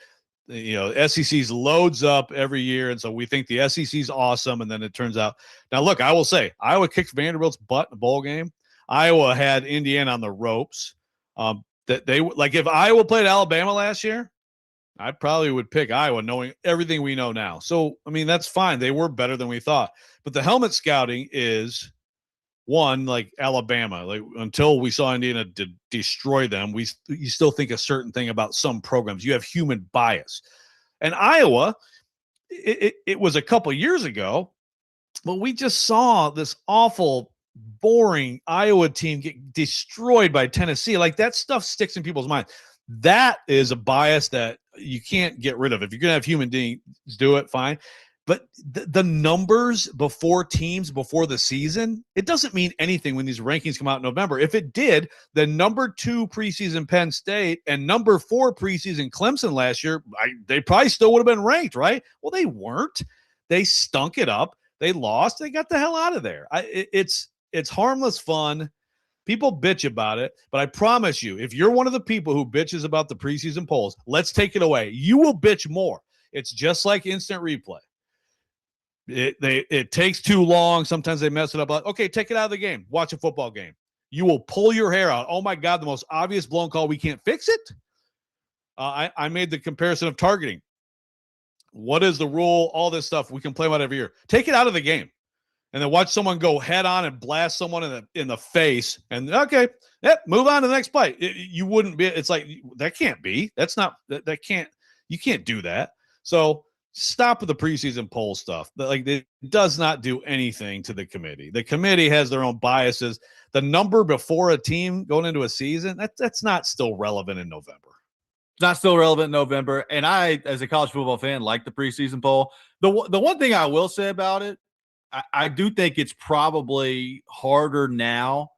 [SPEAKER 2] SEC's loads up every year, and so we think the SEC's awesome, and then it turns out. Now, look, I will say, Iowa kicked Vanderbilt's butt in a bowl game. Iowa had Indiana on the ropes. That they like, if Iowa played Alabama last year, I probably would pick Iowa, knowing everything we know now. So, I mean, that's fine. They were better than we thought. But the helmet scouting is one, like Alabama. Like, until we saw Indiana destroy them, you still think a certain thing about some programs. You have human bias. And Iowa, it was a couple years ago, but we just saw this awful, boring Iowa team get destroyed by Tennessee. Like, that stuff sticks in people's minds. That is a bias that you can't get rid of. If you're going to have human beings do it, fine. But the numbers before the season, it doesn't mean anything when these rankings come out in November. If it did, the number 2 preseason Penn State and number 4 preseason Clemson last year, they probably still would have been ranked, right? Well, they weren't. They stunk it up. They lost. They got the hell out of there. It's harmless fun. People bitch about it, but I promise you, if you're one of the people who bitches about the preseason polls, let's take it away. You will bitch more. It's just like instant replay. It takes too long. Sometimes they mess it up. Like, okay, take it out of the game. Watch a football game. You will pull your hair out. Oh my God, the most obvious blown call. We can't fix it. I made the comparison of targeting. What is the rule? All this stuff we complain about every year. Take it out of the game. and then watch someone go head on and blast someone in the face, and okay, move on to the next play. You wouldn't be. It's like that can't be. That's not that can't. You can't do that. So stop with the preseason poll stuff. Like it does not do anything to the committee. The committee has their own biases. The number before a team going into a season, that's not still relevant in November.
[SPEAKER 1] It's not still relevant in November. And I, as a college football fan, like the preseason poll. The one thing I will say about it, I do think it's probably harder now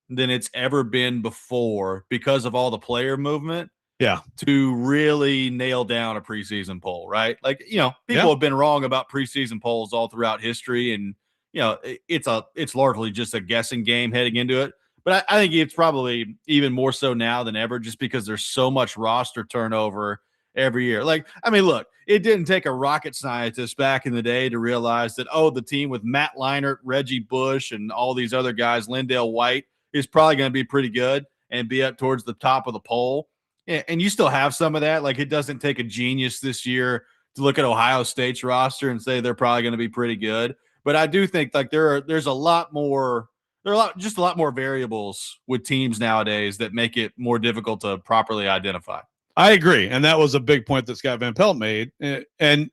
[SPEAKER 1] than it's ever been before because of all the player movement.
[SPEAKER 2] Yeah.
[SPEAKER 1] To really nail down a preseason poll, right? Like, people have been wrong about preseason polls all throughout history. And, it's largely just a guessing game heading into it. But I think it's probably even more so now than ever, just because there's so much roster turnover every year. Like, I mean, look, it didn't take a rocket scientist back in the day to realize that, the team with Matt Leinart, Reggie Bush, and all these other guys, Lindale White, is probably going to be pretty good and be up towards the top of the poll. And you still have some of that. Like, it doesn't take a genius this year to look at Ohio State's roster and say they're probably going to be pretty good. But I do think like there's a lot more variables with teams nowadays that make it more difficult to properly identify.
[SPEAKER 2] I agree. And that was a big point that Scott Van Pelt made. And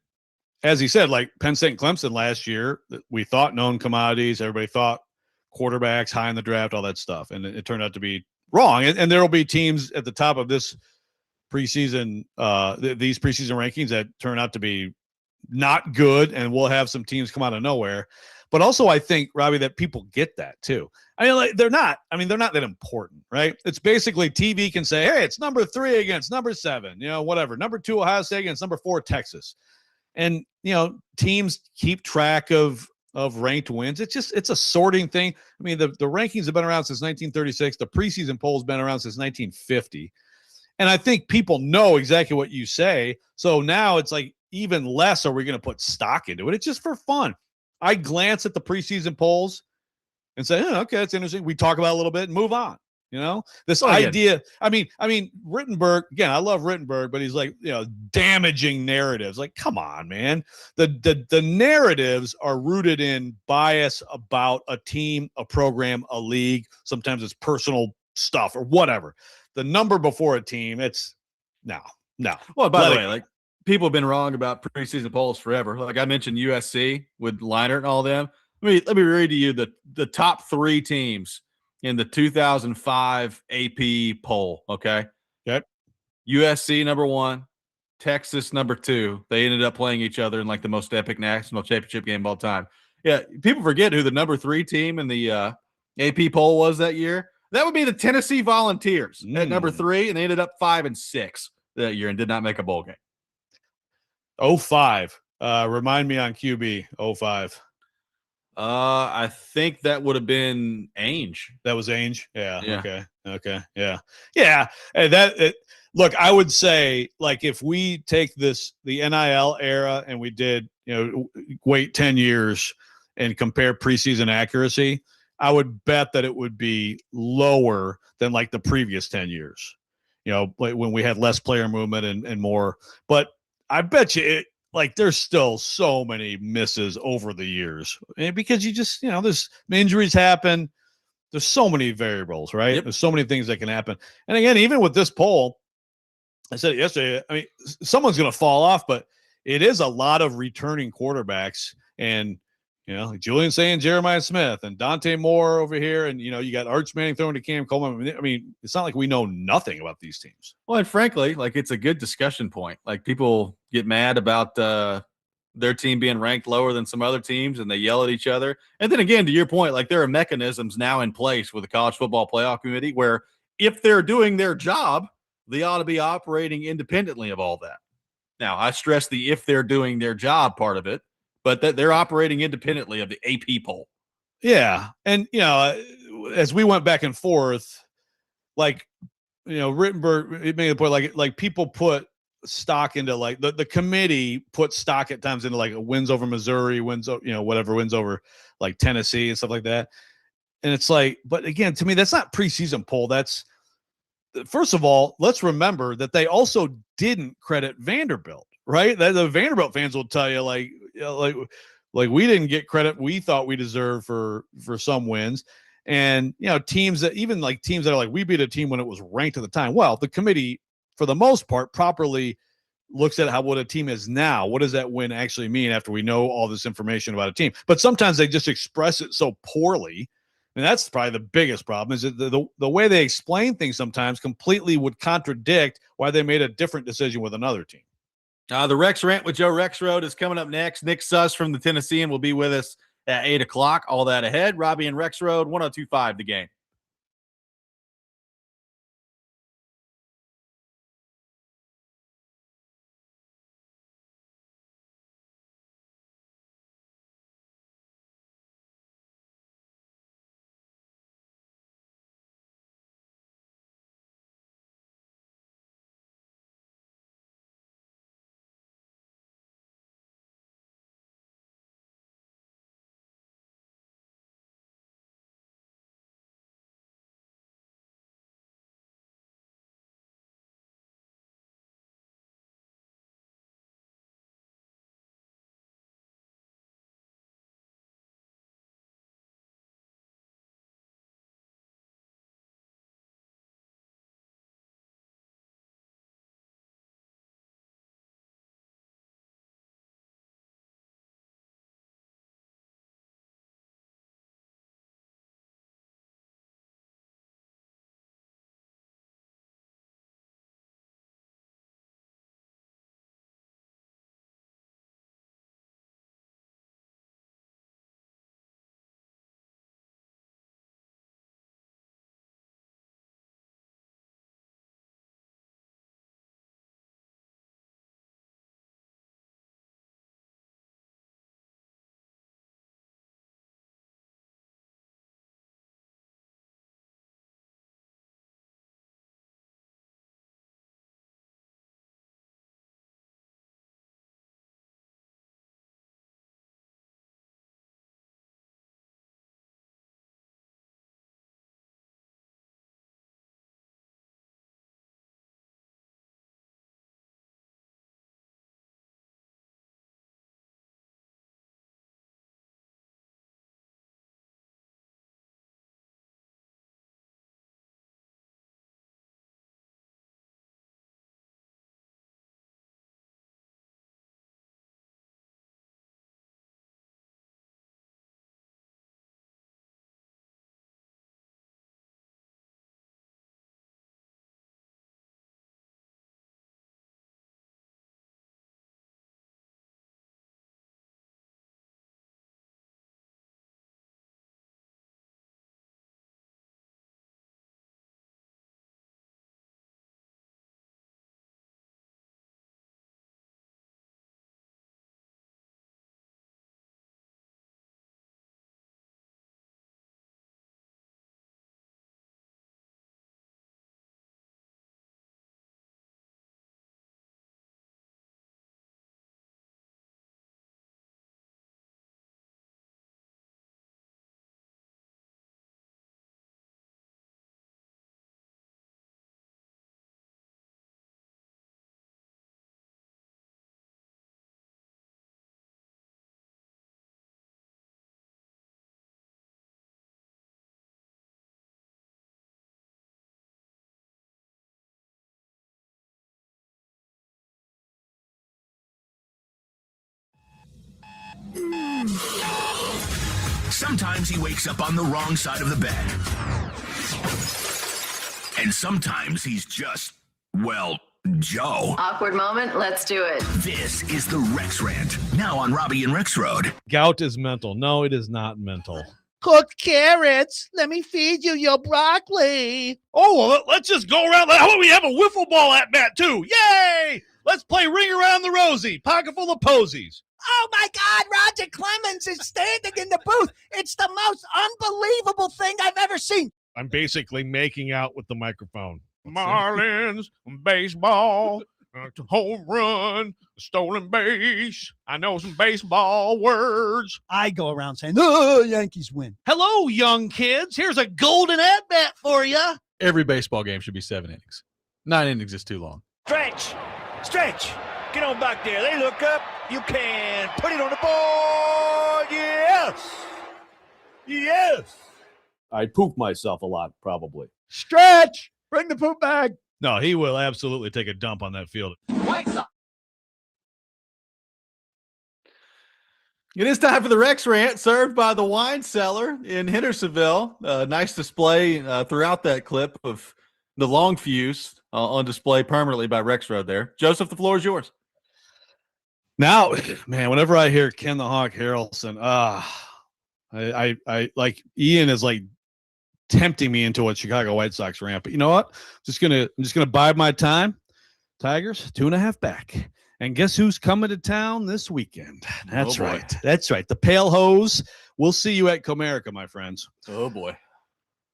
[SPEAKER 2] as he said, like Penn State and Clemson last year, we thought known commodities. Everybody thought quarterbacks high in the draft, all that stuff. And it turned out to be wrong. And there will be teams at the top of this preseason, these preseason rankings that turn out to be not good. And we'll have some teams come out of nowhere. But also, I think, Robbie, that people get that too. I mean, like they're not that important, right? It's basically TV can say, hey, it's number 3 against number 7, whatever. Number 2, Ohio State against number 4, Texas. And, teams keep track of ranked wins. It's a sorting thing. I mean, the rankings have been around since 1936. The preseason poll's been around since 1950. And I think people know exactly what you say. So now it's like even less are we going to put stock into it. It's just for fun. I glance at the preseason polls and say, okay, that's interesting. We talk about it a little bit and move on. This idea. I mean, Rittenberg, again, I love Rittenberg, but he's like, damaging narratives. Like, come on, man. The narratives are rooted in bias about a team, a program, a league. Sometimes it's personal stuff or whatever. The number before a team, it's no.
[SPEAKER 1] Well, by the way, like people have been wrong about preseason polls forever. Like I mentioned USC with Leinart and all them. Let me read to you the top 3 teams in the 2005 AP poll. Okay.
[SPEAKER 2] Yep.
[SPEAKER 1] USC number 1, Texas number 2. They ended up playing each other in like the most epic national championship game of all time. Yeah. People forget who the number 3 team in the AP poll was that year. That would be the Tennessee Volunteers at number 3. And they ended up 5 and 6 that year and did not make a bowl game.
[SPEAKER 2] 05. Remind me on QB 05.
[SPEAKER 1] I think that would have been Ainge.
[SPEAKER 2] That was Ainge. Yeah. Okay. Yeah. And look, I would say like if we take the NIL era and we did, wait 10 years and compare preseason accuracy, I would bet that it would be lower than like the previous 10 years, like when we had less player movement and more. But I bet you there's still so many misses over the years because you just, there's injuries happen. There's so many variables, right? Yep. There's so many things that can happen. And again, even with this poll, I said it yesterday, I mean, someone's going to fall off, but it is a lot of returning quarterbacks and, Julian saying Jeremiah Smith and Dante Moore over here. And, you got Arch Manning throwing to Cam Coleman. I mean, it's not like we know nothing about these teams.
[SPEAKER 1] Well, and frankly, it's a good discussion point. Like people get mad about their team being ranked lower than some other teams and they yell at each other. And then again, to your point, there are mechanisms now in place with the College Football Playoff Committee where if they're doing their job, they ought to be operating independently of all that. Now, I stress the if they're doing their job part of it, but that they're operating independently of the AP poll.
[SPEAKER 2] Yeah. And, as we went back and forth, Rittenberg, it made the point, like people put stock into the committee put stock at times into wins over Missouri, wins over Tennessee and stuff like that. And it's but again, to me, that's not preseason poll. That's, first of all, let's remember that they also didn't credit Vanderbilt, right? The Vanderbilt fans will tell you Like, we didn't get credit we thought we deserved for some wins. And, teams that are like, we beat a team when it was ranked at the time. Well, the committee, for the most part, properly looks at what a team is now. What does that win actually mean after we know all this information about a team? But sometimes they just express it so poorly. And that's probably the biggest problem, is that the way they explain things sometimes completely would contradict why they made a different decision with another team.
[SPEAKER 1] The Rex Rant with Joe Rexrode is coming up next. Nick Suss from the Tennessean will be with us at 8 o'clock. All that ahead. Robby and Rexrode, 102.5 The Game.
[SPEAKER 5] Sometimes he wakes up on the wrong side of the bed. And sometimes he's just, well, Joe.
[SPEAKER 6] Awkward moment, let's do it.
[SPEAKER 5] This is the Rex Rant, now on Robby and Rexrode.
[SPEAKER 2] Gout is mental. No, it is not mental.
[SPEAKER 7] Cooked carrots. Let me feed you your broccoli.
[SPEAKER 2] Oh, well, let's just go around. How about we have a wiffle ball at bat, too? Yay! Let's play Ring Around the Rosie, pocket full of posies.
[SPEAKER 7] Oh, my God, Roger Clemens is standing in the booth. It's the most unbelievable thing I've ever seen.
[SPEAKER 2] I'm basically making out with the microphone. Marlins, baseball, home run, stolen base. I know some baseball words.
[SPEAKER 7] I go around saying, oh, Yankees win.
[SPEAKER 2] Hello, young kids. Here's a golden at-bat for you.
[SPEAKER 8] Every baseball game should be 7 innings. 9 innings is too long.
[SPEAKER 9] Stretch, get on back there. They look up. You can put it on the board.
[SPEAKER 2] Yes. I poop myself a lot, probably.
[SPEAKER 7] Stretch. Bring the poop bag.
[SPEAKER 8] No, he will absolutely take a dump on that field.
[SPEAKER 1] It is time for the Rex Rant, served by the Wine Cellar in Hendersonville. Nice display throughout that clip of the long fuse on display permanently by Rexrode there. Joseph, the floor is yours.
[SPEAKER 2] Now, man, whenever I hear Ken the Hawk Harrelson, I like Ian is like tempting me into a Chicago White Sox rant. But you know what? I'm just gonna bide my time. Tigers 2.5 back. And guess who's coming to town this weekend? That's right. That's right. The Pale Hose. We'll see you at Comerica, my friends.
[SPEAKER 1] Oh boy.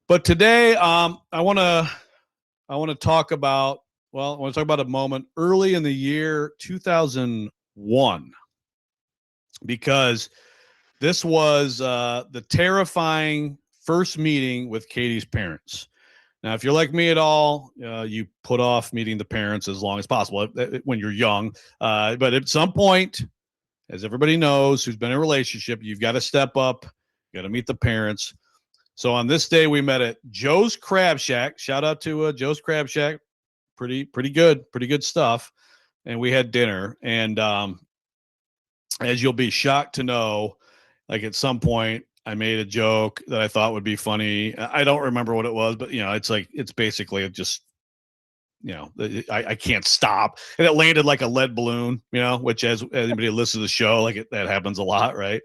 [SPEAKER 2] But today, I want to talk about a moment early in the year 2001, because this was the terrifying first meeting with Katie's parents. Now, if you're like me at all, you put off meeting the parents as long as possible when you're young. But at some point, as everybody knows who's been in a relationship, you've got to step up. You got to meet the parents. So on this day, we met at Joe's Crab Shack. Shout out to Joe's Crab Shack. Pretty good stuff. And we had dinner. And as you'll be shocked to know, like at some point, I made a joke that I thought would be funny. I don't remember what it was, but it's basically just, I can't stop. And it landed like a lead balloon, which as anybody who listens to the show, like that happens a lot. Right.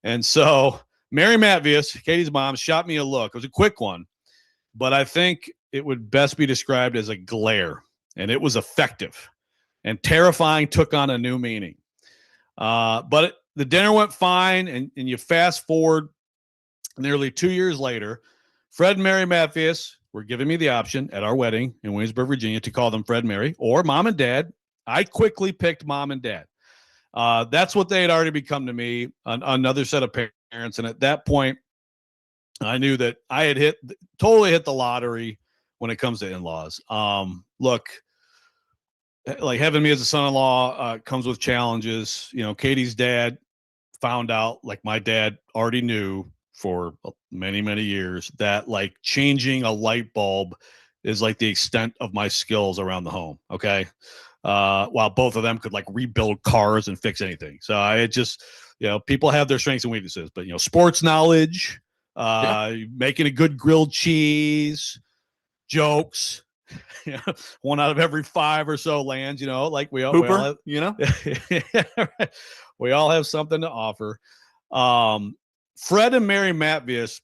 [SPEAKER 2] And so Mary Matvius, Katie's mom, shot me a look. It was a quick one, but I think it would best be described as a glare, and it was effective, and terrifying took on a new meaning. But the dinner went fine, and you fast forward nearly 2 years later, Fred and Mary Mathias were giving me the option at our wedding in Williamsburg, Virginia, to call them Fred and Mary or Mom and Dad. I quickly picked Mom and Dad. That's what they had already become to me, another set of parents. And at that point, I knew that I had totally hit the lottery when it comes to in-laws. Look, like having me as a son-in-law comes with challenges. Katie's dad found out, like my dad already knew for many, many years, that like changing a light bulb is like the extent of my skills around the home. Okay. While both of them could like rebuild cars and fix anything. So I just, people have their strengths and weaknesses, but sports knowledge, making a good grilled cheese, jokes, one out of every 5 or so lands, like we all have, we all have something to offer. Fred and Mary Matvius,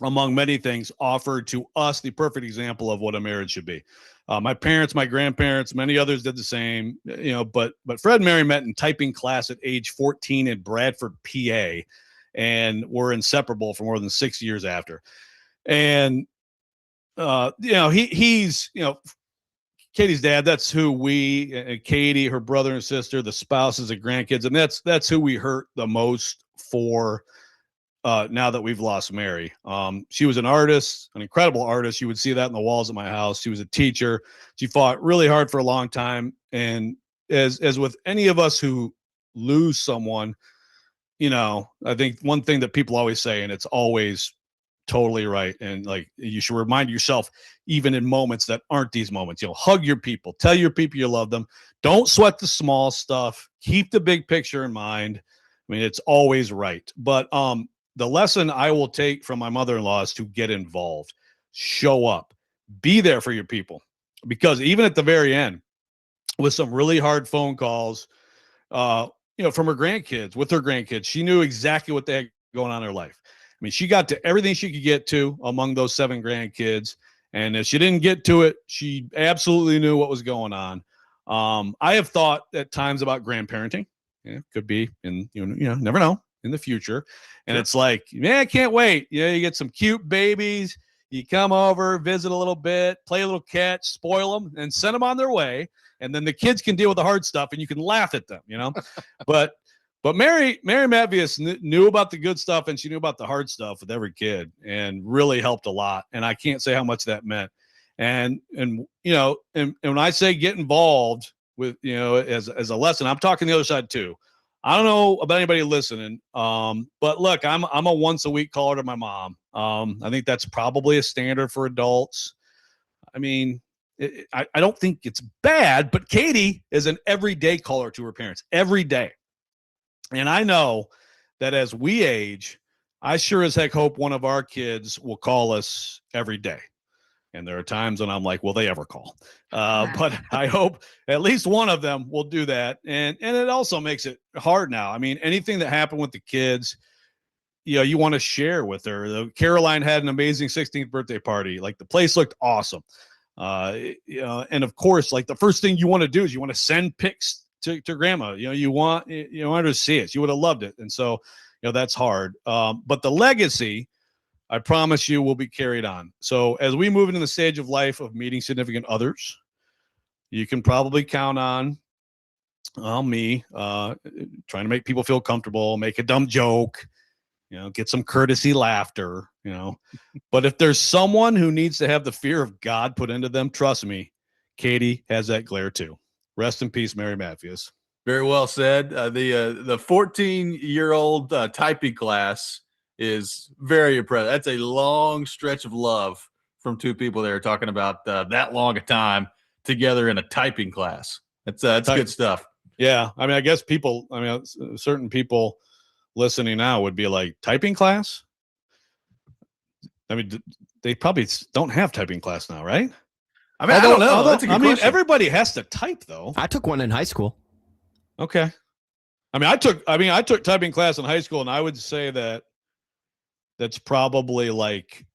[SPEAKER 2] among many things, offered to us the perfect example of what a marriage should be. My parents, my grandparents, many others did the same, but Fred and Mary met in typing class at age 14 in Bradford, PA, and were inseparable for more than 6 years after. And he's Katie's dad. That's who Katie, her brother and sister, the spouses and grandkids, and that's who we hurt the most for. Now that we've lost Mary, she was an artist, an incredible artist. You would see that in the walls of my house. She was a teacher. She fought really hard for a long time. And as with any of us who lose someone, I think one thing that people always say, and it's always totally right, and like you should remind yourself, even in moments that aren't these moments, hug your people, tell your people you love them. Don't sweat the small stuff. Keep the big picture in mind. I mean, it's always right. But the lesson I will take from my mother-in-law is to get involved, show up, be there for your people. Because even at the very end, with some really hard phone calls, from her grandkids, with her grandkids, she knew exactly what they had going on in her life. I mean, she got to everything she could get to among those 7 grandkids. And if she didn't get to it, she absolutely knew what was going on. I have thought at times about grandparenting. Could be in, never know, in the future. And it's like, man, I can't wait. You get some cute babies. You come over, visit a little bit, play a little catch, spoil them, and send them on their way. And then the kids can deal with the hard stuff, and you can laugh at them, But Mary Matvius knew about the good stuff, and she knew about the hard stuff with every kid, and really helped a lot. And I can't say how much that meant. And when I say get involved with, as a lesson, I'm talking the other side too. I don't know about anybody listening, but look, I'm a once a week caller to my mom. I think that's probably a standard for adults. I mean, I don't think it's bad, but Katie is an everyday caller to her parents every day. And I know that as we age, I sure as heck hope one of our kids will call us every day. And there are times when I'm like, will they ever call? But I hope at least one of them will do that. And it also makes it hard now. I mean, anything that happened with the kids, you want to share with her. Caroline had an amazing 16th birthday party. Like the place looked awesome. And of course, like the first thing you want to do is you want to send pics to grandma. You want her to see it. She would have loved it. And so, that's hard. But the legacy, I promise you, will be carried on. So as we move into the stage of life of meeting significant others, you can probably count on me trying to make people feel comfortable, make a dumb joke, get some courtesy laughter, But if there's someone who needs to have the fear of God put into them, trust me, Katie has that glare too. Rest in peace, Mary Matthews.
[SPEAKER 1] Very well said. The 14-year-old typing class is very impressive. That's a long stretch of love from two people that are talking about that long a time together in a typing class. That's good stuff.
[SPEAKER 2] Yeah. I mean, I guess certain people listening now would be like, typing class? I mean, they probably don't have typing class now, right?
[SPEAKER 1] I mean, I don't know. That's a good question.
[SPEAKER 2] Everybody has to type though.
[SPEAKER 3] I took one in high school.
[SPEAKER 2] Okay. I took typing class in high school, and I would say that's probably like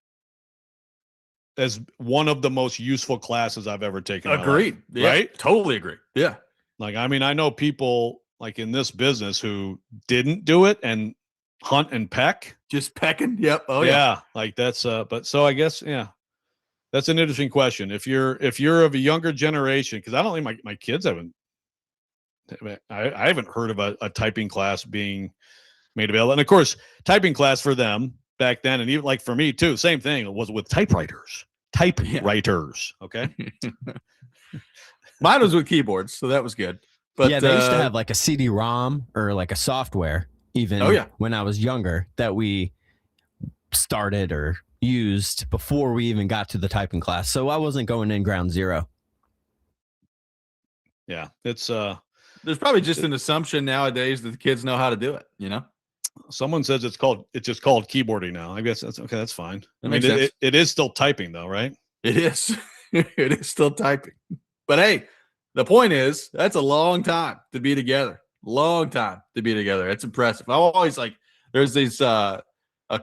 [SPEAKER 2] as one of the most useful classes I've ever taken.
[SPEAKER 1] Agreed. Yeah,
[SPEAKER 2] right?
[SPEAKER 1] Totally agree. Yeah.
[SPEAKER 2] Like, I know people like in this business who didn't do it and hunt and peck.
[SPEAKER 1] Just pecking. Yep. Oh
[SPEAKER 2] yeah. Like that's but so I guess, yeah. That's an interesting question. If you're of a younger generation, because I don't think my kids haven't I haven't heard of a typing class being made available. And of course, typing class for them back then, and even like for me too, same thing, was with typewriters. Okay.
[SPEAKER 1] Mine was with keyboards, so that was good. But
[SPEAKER 3] yeah, they used to have like a CD-ROM or like a software even when I was younger that we started or used before we even got to the typing class. So I wasn't going in ground zero.
[SPEAKER 2] Yeah, it's
[SPEAKER 1] there's probably just an assumption nowadays that the kids know how to do it,
[SPEAKER 2] Someone says it's just called keyboarding now. I guess that's okay. That's fine. It is still typing though, right?
[SPEAKER 1] It is. It is still typing. But hey, the point is that's a long time to be together. Long time to be together. It's impressive. I always there's these a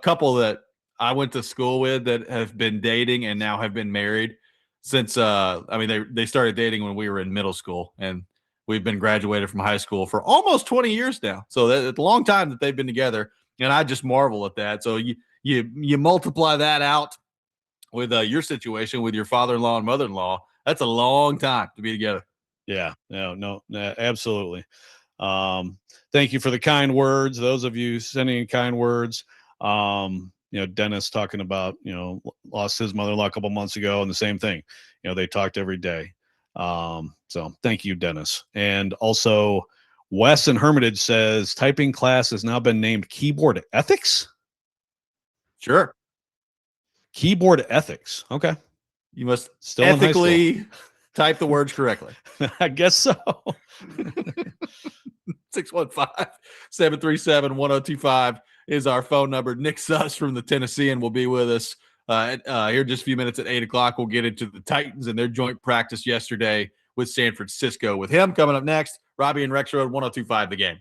[SPEAKER 1] couple that I went to school with that have been dating and now have been married since they started dating when we were in middle school, and we've been graduated from high school for almost 20 years now. So it's a long time that they've been together, and I just marvel at that. So you multiply that out with your situation with your father-in-law and mother-in-law. That's a long time to be together.
[SPEAKER 2] Yeah, no, absolutely. Thank you for the kind words. Those of you sending in kind words. Dennis talking about, lost his mother-in-law a couple months ago, and the same thing. They talked every day. So thank you, Dennis. And also Wes in Hermitage says typing class has now been named keyboard ethics.
[SPEAKER 1] Sure.
[SPEAKER 2] Keyboard ethics. Okay.
[SPEAKER 1] You must
[SPEAKER 2] still
[SPEAKER 1] ethically type the words correctly.
[SPEAKER 2] I guess so.
[SPEAKER 1] 615-737-1025 is our phone number. Nick Suss from the Tennessean will be with us here just a few minutes at 8 o'clock. We'll get into the Titans and their joint practice yesterday with San Francisco. With him coming up next, Robby and Rexrode, 1025 The Game.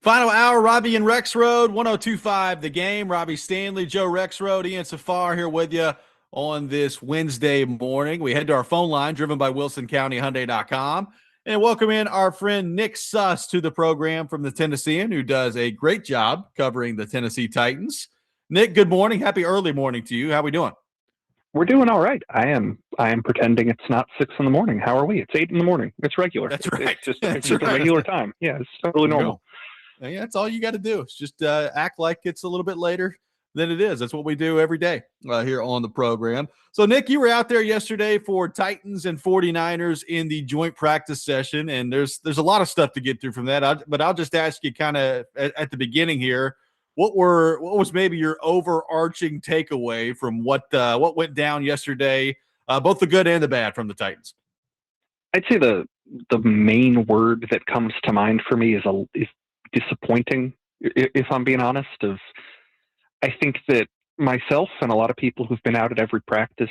[SPEAKER 1] Final hour, Robby and Rexrode, 102.5 The Game. Robbie Stanley, Joe Rexrode, Ian Safar here with you on this Wednesday morning. We head to our phone line, driven by WilsonCountyHyundai.com, and welcome in our friend Nick Suss to the program from the Tennessean, who does a great job covering the Tennessee Titans. Nick, good morning. Happy early morning to you. How we doing?
[SPEAKER 9] We're doing all right. I am pretending it's not 6 a.m. How are we? It's 8 a.m. It's regular.
[SPEAKER 1] That's right.
[SPEAKER 9] It's just a regular time. Yeah, it's totally normal.
[SPEAKER 1] Yeah, that's all you got to do. It's just act like it's a little bit later than it is. That's what we do every day here on the program. So, Nick, you were out there yesterday for Titans and 49ers in the joint practice session, and there's a lot of stuff to get through from that. But I'll just ask you kind of at the beginning here, what was maybe your overarching takeaway from what went down yesterday, both the good and the bad from the Titans?
[SPEAKER 9] I'd say the main word that comes to mind for me is disappointing, if I'm being honest. I think that myself and a lot of people who've been out at every practice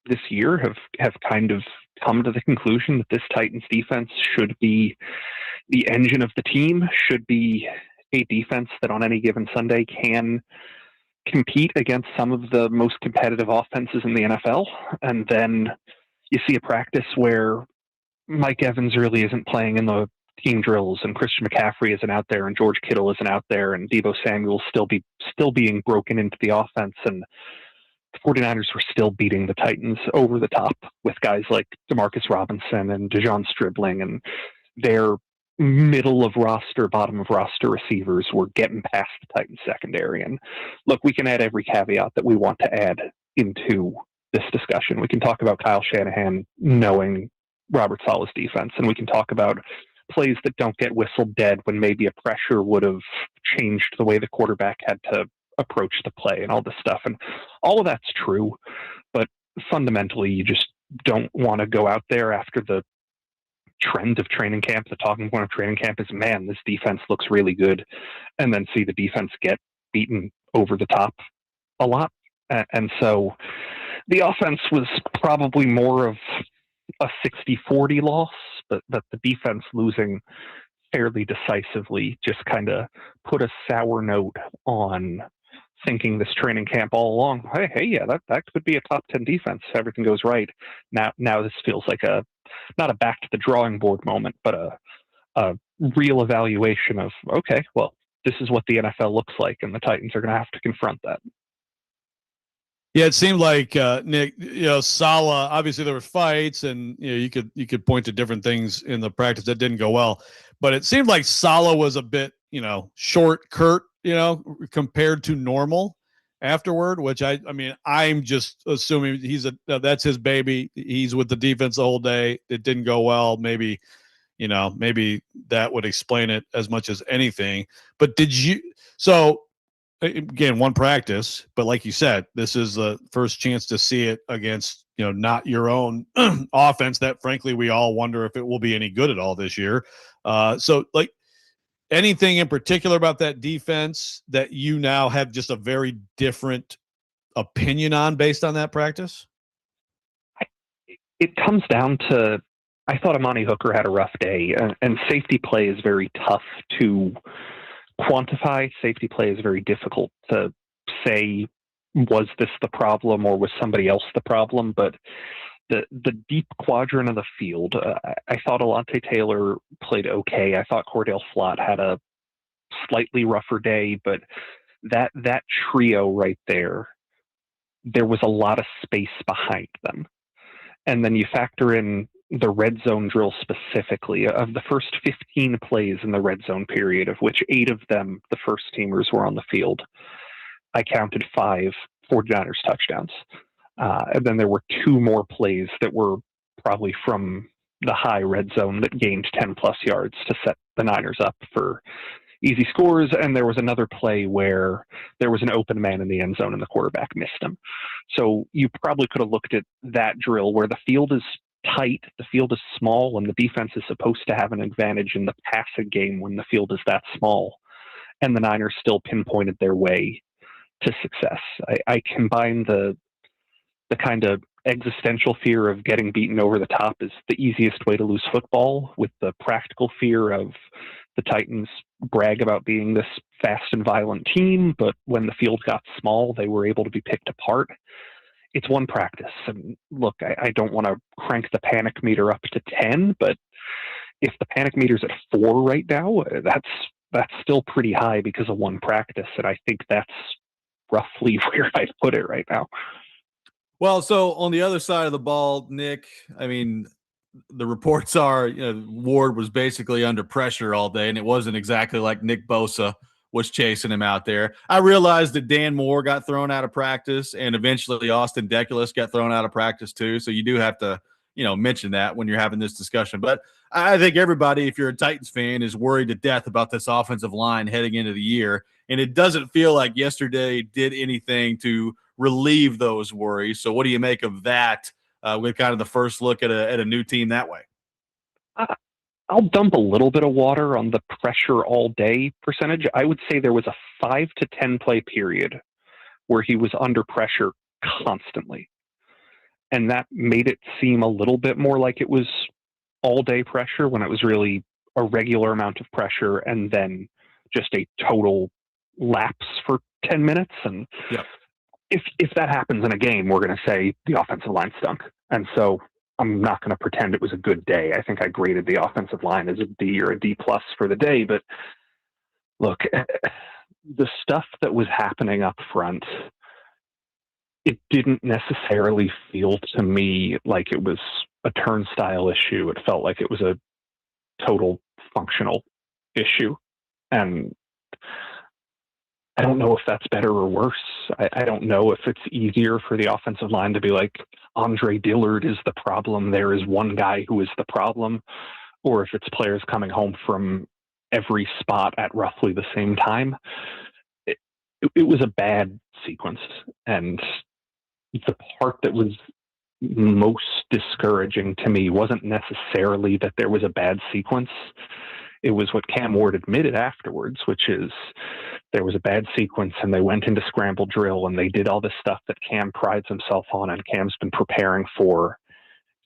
[SPEAKER 9] this year have kind of come to the conclusion that this Titans defense should be the engine of the team, should be a defense that on any given Sunday can compete against some of the most competitive offenses in the NFL. And then you see a practice where Mike Evans really isn't playing in the team drills, and Christian McCaffrey isn't out there, and George Kittle isn't out there, and Deebo Samuel's still being broken into the offense, and the 49ers were still beating the Titans over the top with guys like Demarcus Robinson and Dejon Stribling, and their middle of roster, bottom of roster receivers were getting past the Titans secondary. And look, we can add every caveat that we want to add into this discussion. We can talk about Kyle Shanahan knowing Robert Saleh's defense, and we can talk about plays that don't get whistled dead when maybe a pressure would have changed the way the quarterback had to approach the play and all this stuff. And all of that's true, but fundamentally you just don't want to go out there after the trend of training camp. The talking point of training camp is, man, this defense looks really good, and then see the defense get beaten over the top a lot. And so the offense was probably more of a 60-40 loss, but the defense losing fairly decisively just kind of put a sour note on thinking this training camp all along. Hey, yeah, that could be a top 10 defense if everything goes right. Now this feels like not a back to the drawing board moment, but a real evaluation of, okay, well, this is what the NFL looks like, and the Titans are going to have to confront that.
[SPEAKER 2] Yeah, it seemed like Nick, Saleh. Obviously, there were fights, and you could point to different things in the practice that didn't go well. But it seemed like Saleh was a bit, short, curt, compared to normal afterward. Which I'm just assuming that's his baby. He's with the defense the whole day. It didn't go well. Maybe that would explain it as much as anything. But again, one practice, but like you said, this is the first chance to see it against, not your own offense that frankly, we all wonder if it will be any good at all this year. So like anything in particular about that defense that you now have just a very different opinion on based on that practice?
[SPEAKER 9] It comes down to, I thought Amani Hooker had a rough day, and safety play is very tough to quantify. Safety play is very difficult to say, was this the problem or was somebody else the problem? But the deep quadrant of the field, I thought Alontae Taylor played okay. I thought Cordell Flott had a slightly rougher day, but that trio right there was a lot of space behind them. And then you factor in the red zone drill specifically. Of the first 15 plays in the red zone period, of which 8 of them, the first teamers, were on the field, I counted 5 49ers touchdowns. And then there were 2 more plays that were probably from the high red zone that gained 10 plus yards to set the Niners up for easy scores. And there was another play where there was an open man in the end zone and the quarterback missed him. So you probably could have looked at that drill where the field is tight, the field is small, and the defense is supposed to have an advantage in the passing game when the field is that small, and the Niners still pinpointed their way to success. I combine the kind of existential fear of getting beaten over the top is the easiest way to lose football with the practical fear of the Titans brag about being this fast and violent team, but when the field got small, they were able to be picked apart. It's one practice. And look, I don't want to crank the panic meter up to 10, but if the panic meter's at 4 right now, that's still pretty high because of one practice. And I think that's roughly where I'd put it right now.
[SPEAKER 1] Well, so on the other side of the ball, Nick, I mean, the reports are, Ward was basically under pressure all day, and it wasn't exactly like Nick Bosa was chasing him out there. I realized that Dan Moore got thrown out of practice, and eventually Austin Deculus got thrown out of practice too. So you do have to, mention that when you're having this discussion. But I think everybody, if you're a Titans fan, is worried to death about this offensive line heading into the year. And it doesn't feel like yesterday did anything to relieve those worries. So what do you make of that with kind of the first look at a new team that way?
[SPEAKER 9] I'll dump a little bit of water on the pressure all day percentage. I would say there was a 5 to 10 play period where he was under pressure constantly. And that made it seem a little bit more like it was all day pressure when it was really a regular amount of pressure and then just a total lapse for 10 minutes. And if that happens in a game, we're going to say the offensive line stunk. And so I'm not going to pretend it was a good day. I think I graded the offensive line as a D or a D plus for the day. But look, the stuff that was happening up front, it didn't necessarily feel to me like it was a turnstile issue. It felt like it was a total functional issue. And I don't know if that's better or worse. I don't know if it's easier for the offensive line to be like, Andre Dillard is the problem, there is one guy who is the problem, or if it's players coming home from every spot at roughly the same time. It was a bad sequence. And the part that was most discouraging to me wasn't necessarily that there was a bad sequence. It was what Cam Ward admitted afterwards, which is there was a bad sequence and they went into scramble drill and they did all this stuff that Cam prides himself on and Cam's been preparing for,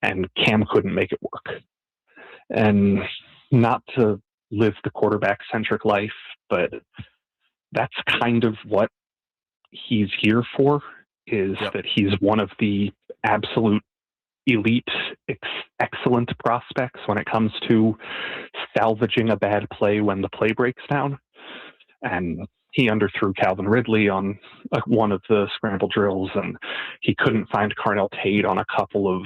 [SPEAKER 9] and Cam couldn't make it work. And not to live the quarterback-centric life, but that's kind of what he's here for, is that he's one of the absolute elite, excellent prospects when it comes to salvaging a bad play when the play breaks down. And he underthrew Calvin Ridley on one of the scramble drills, and he couldn't find Carnell Tate on a couple of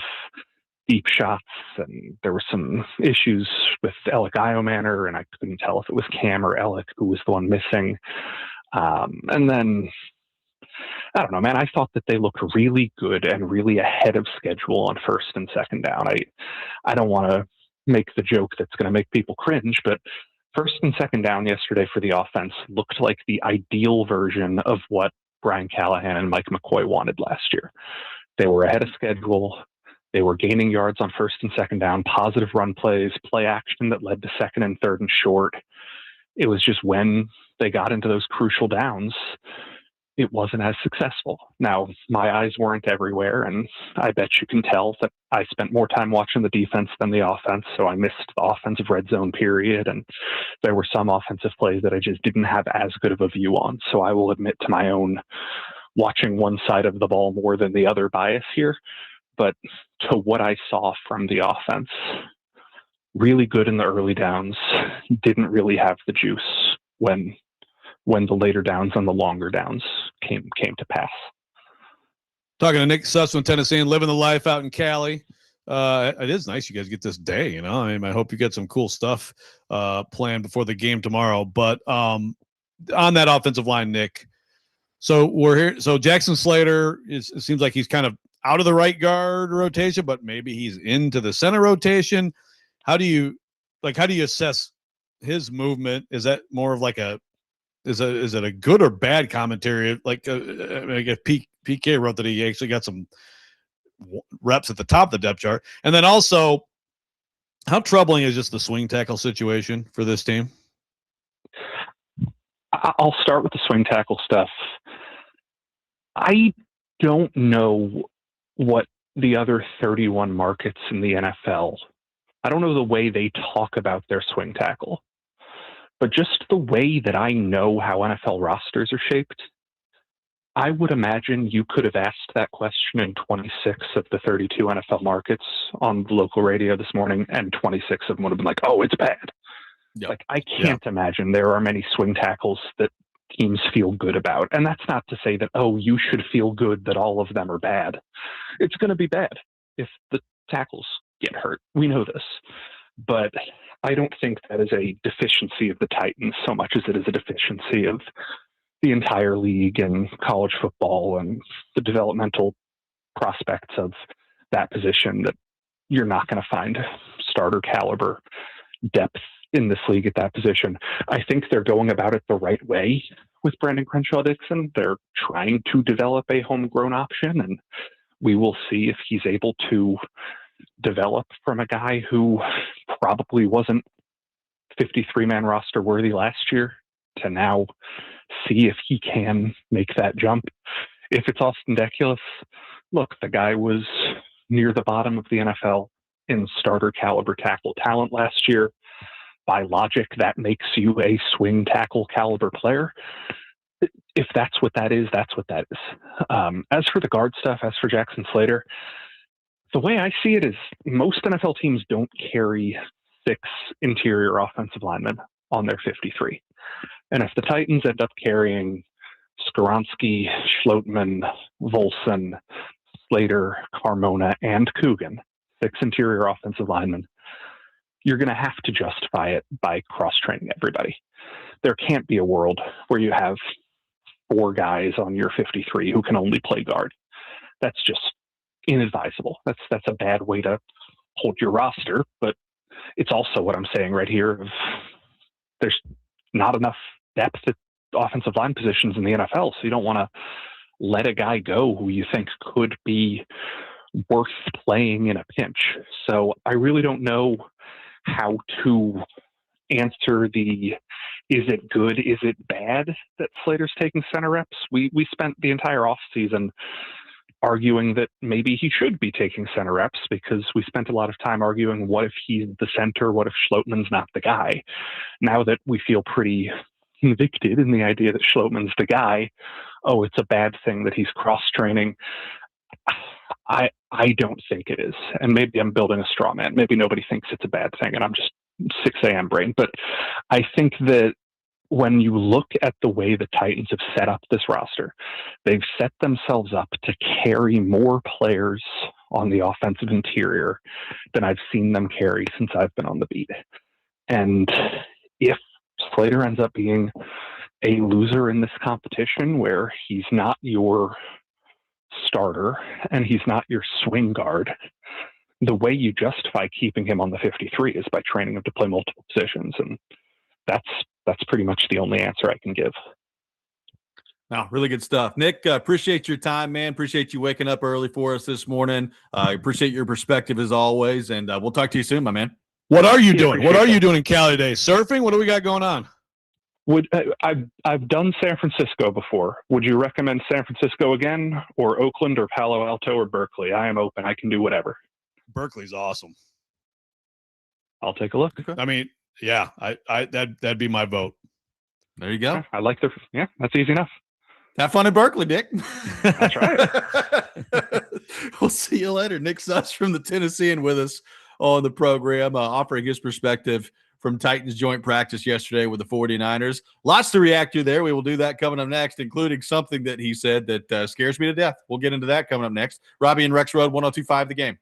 [SPEAKER 9] deep shots, and there were some issues with Alec Iomanner, and I couldn't tell if it was Cam or Alec who was the one missing. And then I don't know, man. I thought that they looked really good and really ahead of schedule on first and second down. I don't want to make the joke that's going to make people cringe, but first and second down yesterday for the offense looked like the ideal version of what Brian Callahan and Mike McCoy wanted last year. They were ahead of schedule. They were gaining yards on first and second down, positive run plays, play action that led to second and third and short. It was just when they got into those crucial downs, it wasn't as successful. Now, my eyes weren't everywhere, and I bet you can tell that I spent more time watching the defense than the offense, so I missed the offensive red zone period, and there were some offensive plays that I just didn't have as good of a view on. So I will admit to my own watching one side of the ball more than the other bias here. But to what I saw from the offense, really good in the early downs, didn't really have the juice when the later downs and the longer downs came to pass.
[SPEAKER 2] Talking to Nick Sussman, Tennessean, living the life out in Cali. It is nice you guys get this day, I mean, I hope you get some cool stuff planned before the game tomorrow. But on that offensive line, Nick, so we're here. So Jackson Slater, it seems like he's kind of out of the right guard rotation, but maybe he's into the center rotation. How do you assess his movement? Is that more of like is it a good or bad commentary? Like, I guess PK wrote that he actually got some reps at the top of the depth chart. And then also, how troubling is just the swing tackle situation for this team?
[SPEAKER 9] I'll start with the swing tackle stuff. I don't know what the other 31 markets in the NFL, I don't know the way they talk about their swing tackle. But just the way that I know how NFL rosters are shaped, I would imagine you could have asked that question in 26 of the 32 NFL markets on the local radio this morning, and 26 of them would have been like, oh, it's bad.
[SPEAKER 8] Yep.
[SPEAKER 9] Like, I can't imagine there are many swing tackles that teams feel good about. And that's not to say that, oh, you should feel good that all of them are bad. It's going to be bad if the tackles get hurt. We know this. But I don't think that is a deficiency of the Titans so much as it is a deficiency of the entire league and college football and the developmental prospects of that position, that you're not going to find starter caliber depth in this league at that position. I think they're going about it the right way with Brandon Crenshaw-Dixon. They're trying to develop a homegrown option, and we will see if he's able to develop from a guy who probably wasn't 53-man roster worthy last year to now see if he can make that jump. If it's Austin Deculus, look, the guy was near the bottom of the NFL in starter caliber tackle talent last year. By logic, that makes you a swing tackle caliber player. If that's what that is, that's what that is. As for the guard stuff, as for Jackson Slater, the way I see it is most NFL teams don't carry 6 interior offensive linemen on their 53. And if the Titans end up carrying Skoronski, Schlotman, Volson, Slater, Carmona, and Coogan, 6 interior offensive linemen, you're going to have to justify it by cross-training everybody. There can't be a world where you have 4 guys on your 53 who can only play guard. That's just inadvisable. That's a bad way to hold your roster, but it's also what I'm saying right here. There's not enough depth at offensive line positions in the NFL, so you don't want to let a guy go who you think could be worth playing in a pinch. So I really don't know how to answer the is it good, is it bad that Slater's taking center reps. We spent the entire offseason arguing that maybe he should be taking center reps because we spent a lot of time arguing what if he's the center, what if Schlotman's not the guy. Now that we feel pretty convicted in the idea that Schlotman's the guy, oh, it's a bad thing that he's cross-training. I don't think it is. And maybe I'm building a straw man. Maybe nobody thinks it's a bad thing and I'm just 6 a.m. brain. But I think that when you look at the way the Titans have set up this roster, they've set themselves up to carry more players on the offensive interior than I've seen them carry since I've been on the beat. And if Slater ends up being a loser in this competition where he's not your starter and he's not your swing guard, the way you justify keeping him on the 53 is by training him to play multiple positions. And that's pretty much the only answer I can give.
[SPEAKER 1] Wow, really good stuff. Nick, appreciate your time, man. Appreciate you waking up early for us this morning. Appreciate your perspective as always. And we'll talk to you soon, my man.
[SPEAKER 2] What are you doing? What are you doing in Cali today? Surfing? What do we got going on?
[SPEAKER 9] I've done San Francisco before. Would you recommend San Francisco again, or Oakland, or Palo Alto, or Berkeley? I am open. I can do whatever.
[SPEAKER 2] Berkeley's awesome.
[SPEAKER 9] I'll take a look.
[SPEAKER 2] I mean, yeah, that'd be my vote.
[SPEAKER 1] There you go.
[SPEAKER 9] I like that's easy enough.
[SPEAKER 1] Have fun in Berkeley, Nick.
[SPEAKER 9] That's right.
[SPEAKER 1] We'll see you later. Nick Suss from the Tennessean with us on the program, offering his perspective from Titans joint practice yesterday with the 49ers. Lots to react to there. We will do that coming up next, including something that he said that scares me to death. We'll get into that coming up next. Robby and Rexrode, 102.5 The Game.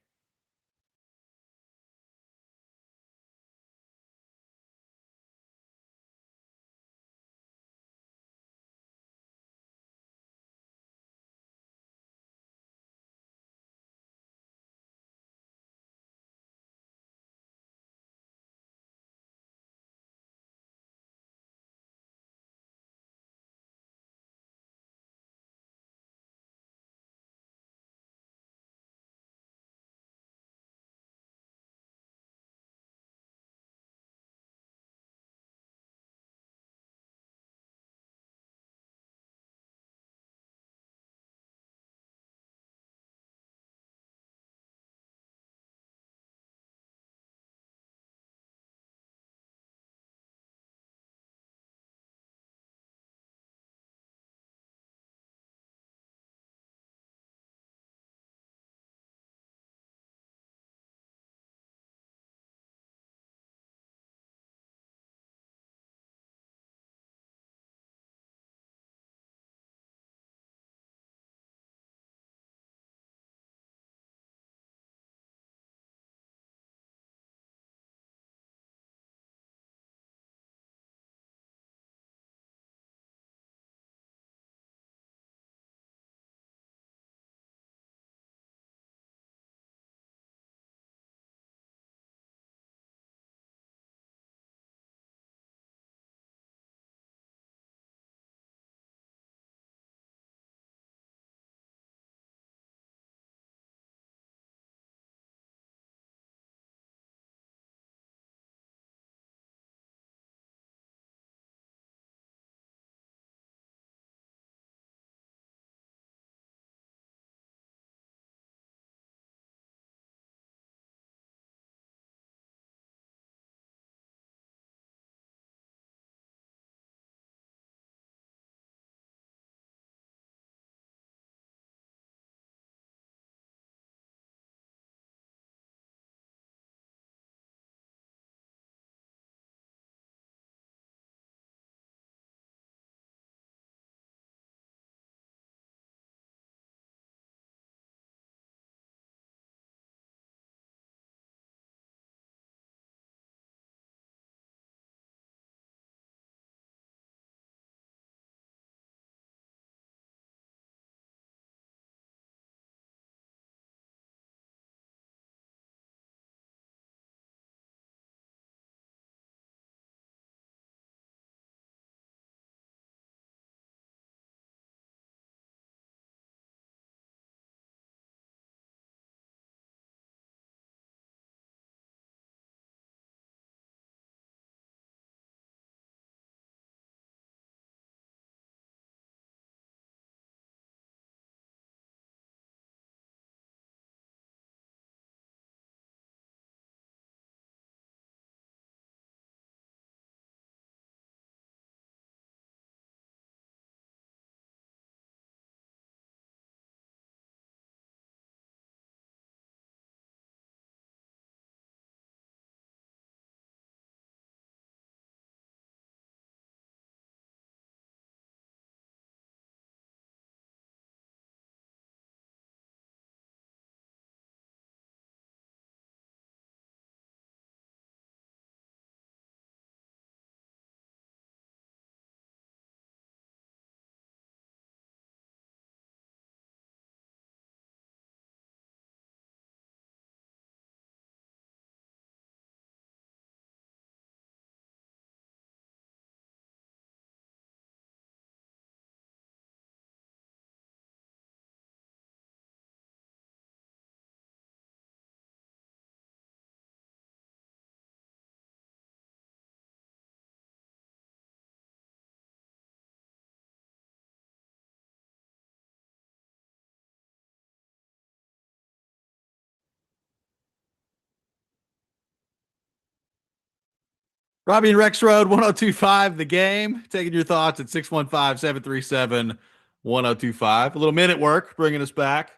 [SPEAKER 1] Robby and Rexrode, 1025 The Game. Taking your thoughts at 615-737-1025. A little minute work bringing us back.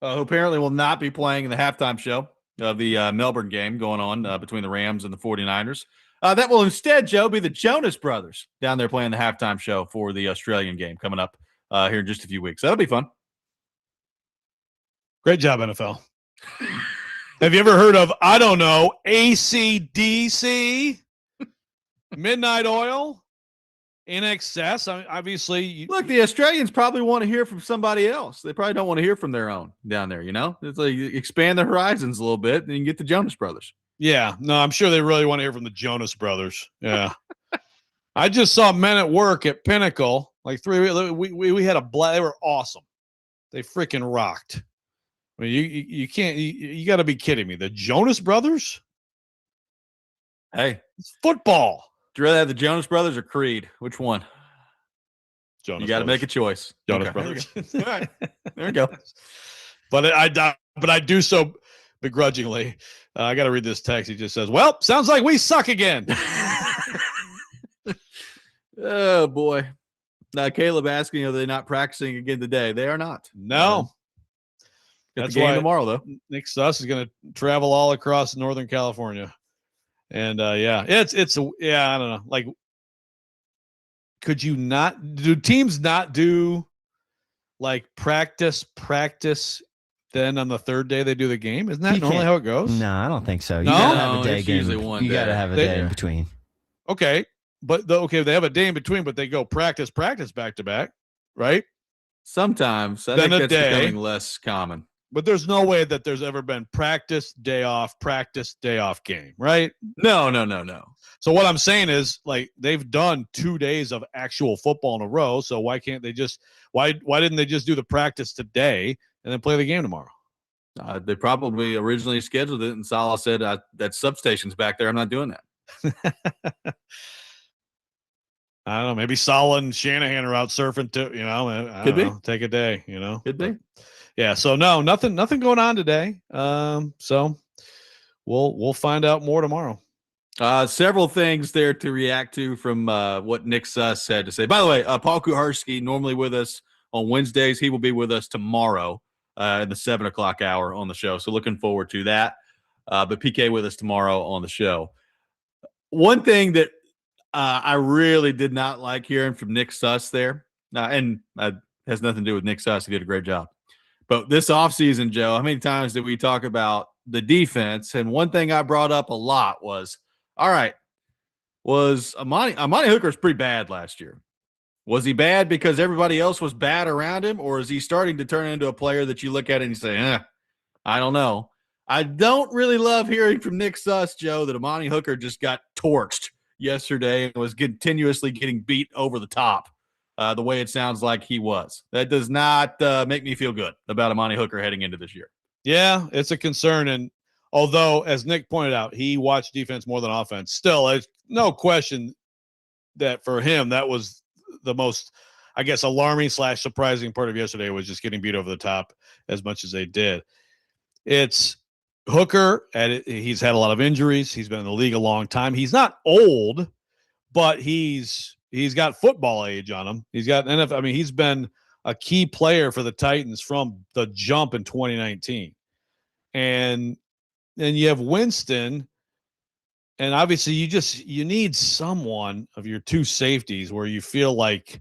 [SPEAKER 1] Who apparently will not be playing in the halftime show of the Melbourne game going on between the Rams and the 49ers. That will instead, Joe, be the Jonas Brothers down there playing the halftime show for the Australian game coming up here in just a few weeks. That'll be fun.
[SPEAKER 2] Great job, NFL. Have you ever heard of, I don't know, AC/DC? Midnight Oil? In Excess? I mean, obviously.
[SPEAKER 1] Look, the Australians probably want to hear from somebody else. They probably don't want to hear from their own down there, you know? It's like you expand the horizons a little bit, and you can get the Jonas Brothers.
[SPEAKER 2] Yeah. No, I'm sure they really want to hear from the Jonas Brothers. Yeah. I just saw Men at Work at Pinnacle. Like we had a blast. They were awesome. They freaking rocked. I mean, you can't, you got to be kidding me. The Jonas Brothers?
[SPEAKER 1] Hey.
[SPEAKER 2] It's football.
[SPEAKER 1] Would you rather have the Jonas Brothers or Creed? Which one?
[SPEAKER 2] Jonas
[SPEAKER 1] you got to make a choice.
[SPEAKER 2] Jonas
[SPEAKER 1] Okay.
[SPEAKER 2] Brothers.
[SPEAKER 1] All right. There we go.
[SPEAKER 2] But I do so begrudgingly. I got to read this text. He just says, well, sounds like we suck again.
[SPEAKER 1] Oh, boy. Now, Caleb asking, are they not practicing again today? They are not.
[SPEAKER 2] No.
[SPEAKER 1] Got
[SPEAKER 2] That's
[SPEAKER 1] the game
[SPEAKER 2] why
[SPEAKER 1] tomorrow, though.
[SPEAKER 2] Nick Suss is going to travel all across Northern California. And, it's I don't know. Like, could you not, do teams not do, like, practice, then on the third day they do the game? Isn't that normally how it goes?
[SPEAKER 3] No, I don't think so. You
[SPEAKER 2] No?
[SPEAKER 3] gotta have a
[SPEAKER 1] No,
[SPEAKER 3] day
[SPEAKER 1] it's
[SPEAKER 3] game.
[SPEAKER 1] usually one
[SPEAKER 3] You got to
[SPEAKER 1] day.
[SPEAKER 3] have a
[SPEAKER 2] They-
[SPEAKER 3] day in between.
[SPEAKER 2] Okay. But, they have a day in between, but they go practice back to back, right?
[SPEAKER 1] Sometimes. I
[SPEAKER 2] Then
[SPEAKER 1] think
[SPEAKER 2] a
[SPEAKER 1] that's
[SPEAKER 2] day.
[SPEAKER 1] becoming less common.
[SPEAKER 2] But there's no way that there's ever been practice, day off game, right?
[SPEAKER 1] No.
[SPEAKER 2] So what I'm saying is, like, they've done 2 days of actual football in a row. So why can't they just why didn't they just do the practice today and then play the game tomorrow?
[SPEAKER 1] They probably originally scheduled it, and Salah said, that substation's back there. I'm not doing that.
[SPEAKER 2] I don't know. Maybe Salah and Shanahan are out surfing too. You know, I
[SPEAKER 1] Could
[SPEAKER 2] don't
[SPEAKER 1] be.
[SPEAKER 2] know, take a day. You know,
[SPEAKER 1] Could be.
[SPEAKER 2] Yeah. So no, nothing going on today. So we'll find out more tomorrow.
[SPEAKER 1] Several things there to react to from what Nick Suss had to say. By the way, Paul Kuharski, normally with us on Wednesdays. He will be with us tomorrow in the 7 o'clock hour on the show. So looking forward to that. But PK with us tomorrow on the show. One thing that I really did not like hearing from Nick Suss there, and has nothing to do with Nick Suss. He did a great job. But this offseason, Joe, how many times did we talk about the defense? And one thing I brought up a lot was, all right, was Amani Hooker's pretty bad last year. Was he bad because everybody else was bad around him, or is he starting to turn into a player that you look at and you say, I don't know. I don't really love hearing from Nick Suss, Joe, that Amani Hooker just got torched yesterday and was continuously getting beat over the top the way it sounds like he was. That does not make me feel good about Amani Hooker heading into this year.
[SPEAKER 2] Yeah, it's a concern. And although, as Nick pointed out, he watched defense more than offense, still, there's no question that for him, that was the most, I guess, alarming / surprising part of yesterday was just getting beat over the top as much as they did. It's Hooker, he's had a lot of injuries. He's been in the league a long time. He's not old, but he's got football age on him. He's got NFL. I mean, he's been a key player for the Titans from the jump in 2019. And then you have Winston, and obviously you need someone of your two safeties where you feel like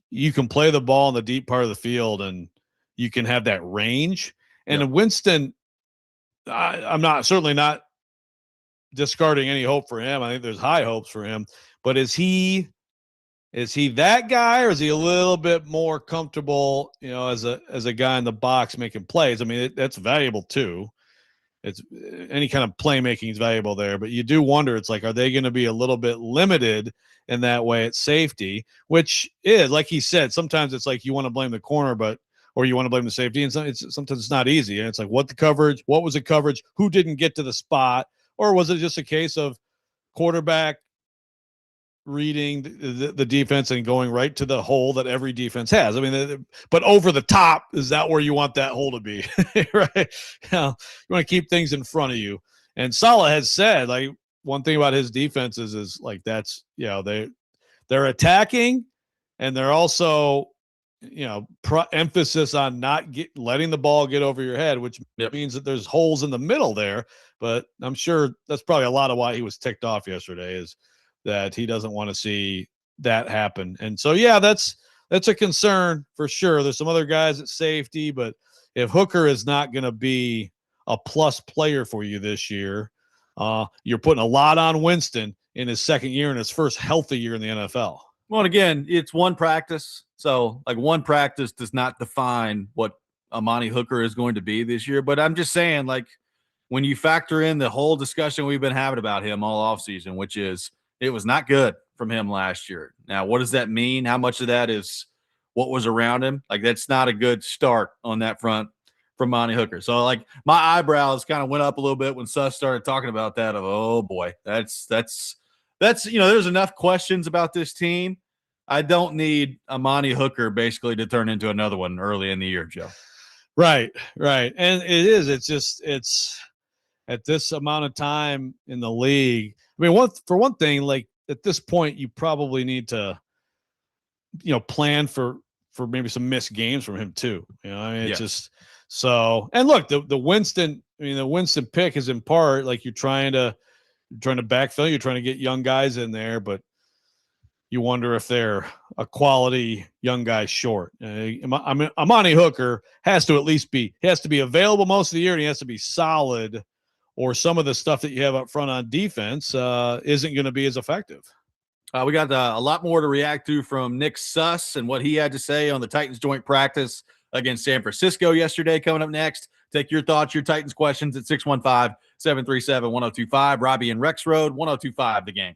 [SPEAKER 2] you can play the ball in the deep part of the field and you can have that range. And Winston, I'm certainly not discarding any hope for him. I think there's high hopes for him, but is he that guy, or is he a little bit more comfortable, as a guy in the box making plays? I mean, that's valuable too. It's any kind of playmaking is valuable there, but you do wonder, it's like, are they going to be a little bit limited in that way at safety, which is, like he said, sometimes it's like you want to blame the corner, or you want to blame the safety, and sometimes it's not easy. And it's like, what was the coverage? Who didn't get to the spot? Or was it just a case of quarterback reading the defense and going right to the hole that every defense has? I mean, but over the top, is that where you want that hole to be? Right? You want to keep things in front of you. And Salah has said, like, one thing about his defenses is like that's they're attacking, and they're also emphasis on not letting the ball get over your head, which means that there's holes in the middle there. But I'm sure that's probably a lot of why he was ticked off yesterday, is that he doesn't want to see that happen. And so, that's a concern for sure. There's some other guys at safety, but if Hooker is not going to be a plus player for you this year, you're putting a lot on Winston in his second year and his first healthy year in the NFL.
[SPEAKER 1] Well, and again, it's one practice. So, like, one practice does not define what Amani Hooker is going to be this year. But I'm just saying, like, when you factor in the whole discussion we've been having about him all offseason, which is it was not good from him last year. Now, what does that mean? How much of that is what was around him? Like, that's not a good start on that front from Amani Hooker. So, like, my eyebrows kind of went up a little bit when Suss started talking about that. Of, oh boy, that's there's enough questions about this team. I don't need Amani Hooker basically to turn into another one early in the year, Joe.
[SPEAKER 2] Right. And it's at this amount of time in the league. I mean, for one thing, like at this point, you probably need to, plan for maybe some missed games from him too. I mean, it's just so. And look, the Winston pick is in part like you're trying to backfill. You're trying to get young guys in there, but you wonder if they're a quality young guy short. Amani Hooker has to be available most of the year, and he has to be solid, or some of the stuff that you have up front on defense isn't going to be as effective.
[SPEAKER 1] We got a lot more to react to from Nick Suss and what he had to say on the Titans joint practice against San Francisco yesterday. Coming up next, take your thoughts, your Titans questions at 615-737-1025. Robby and Rexrode, 1025 The Game.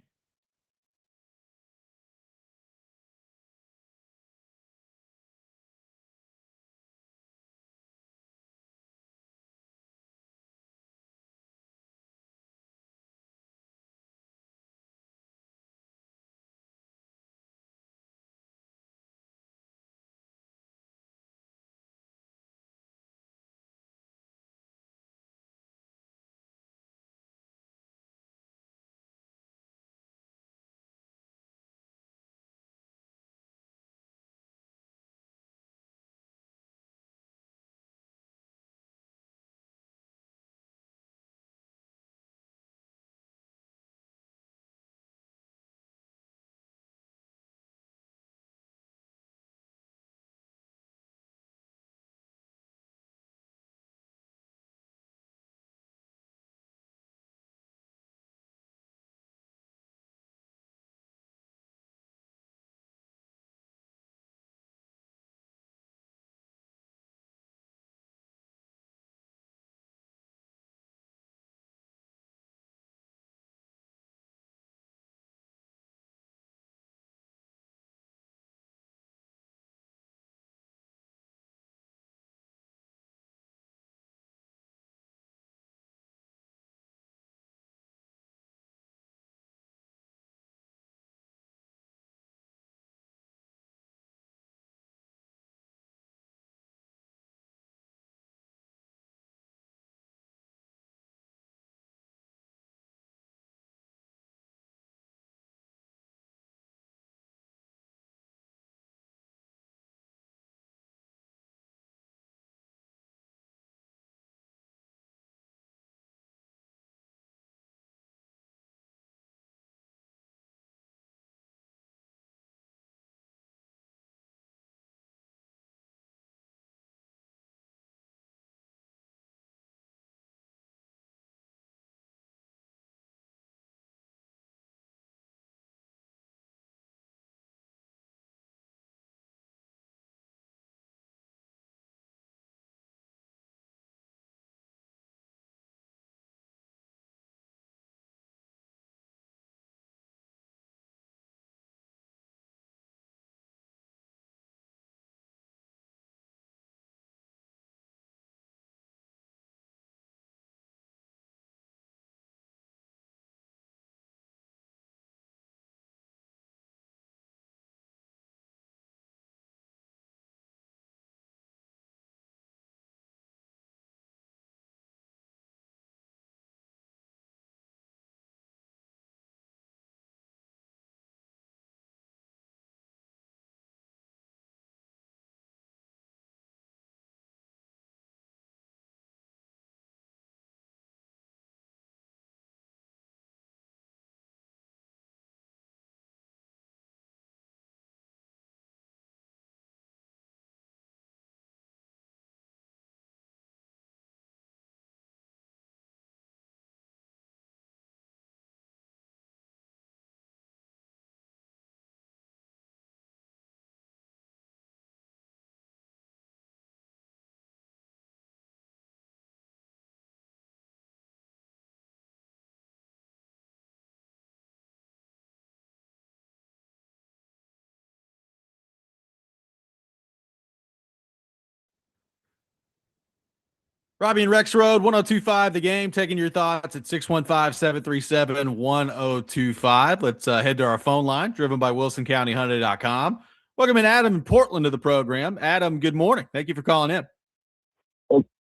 [SPEAKER 1] Robby and Rexrode, 1025 The Game, taking your thoughts at 615-737-1025. Let's head to our phone line, driven by WilsonCountyHyundai.com. Welcome in Adam in Portland to the program. Adam, good morning. Thank you for calling in.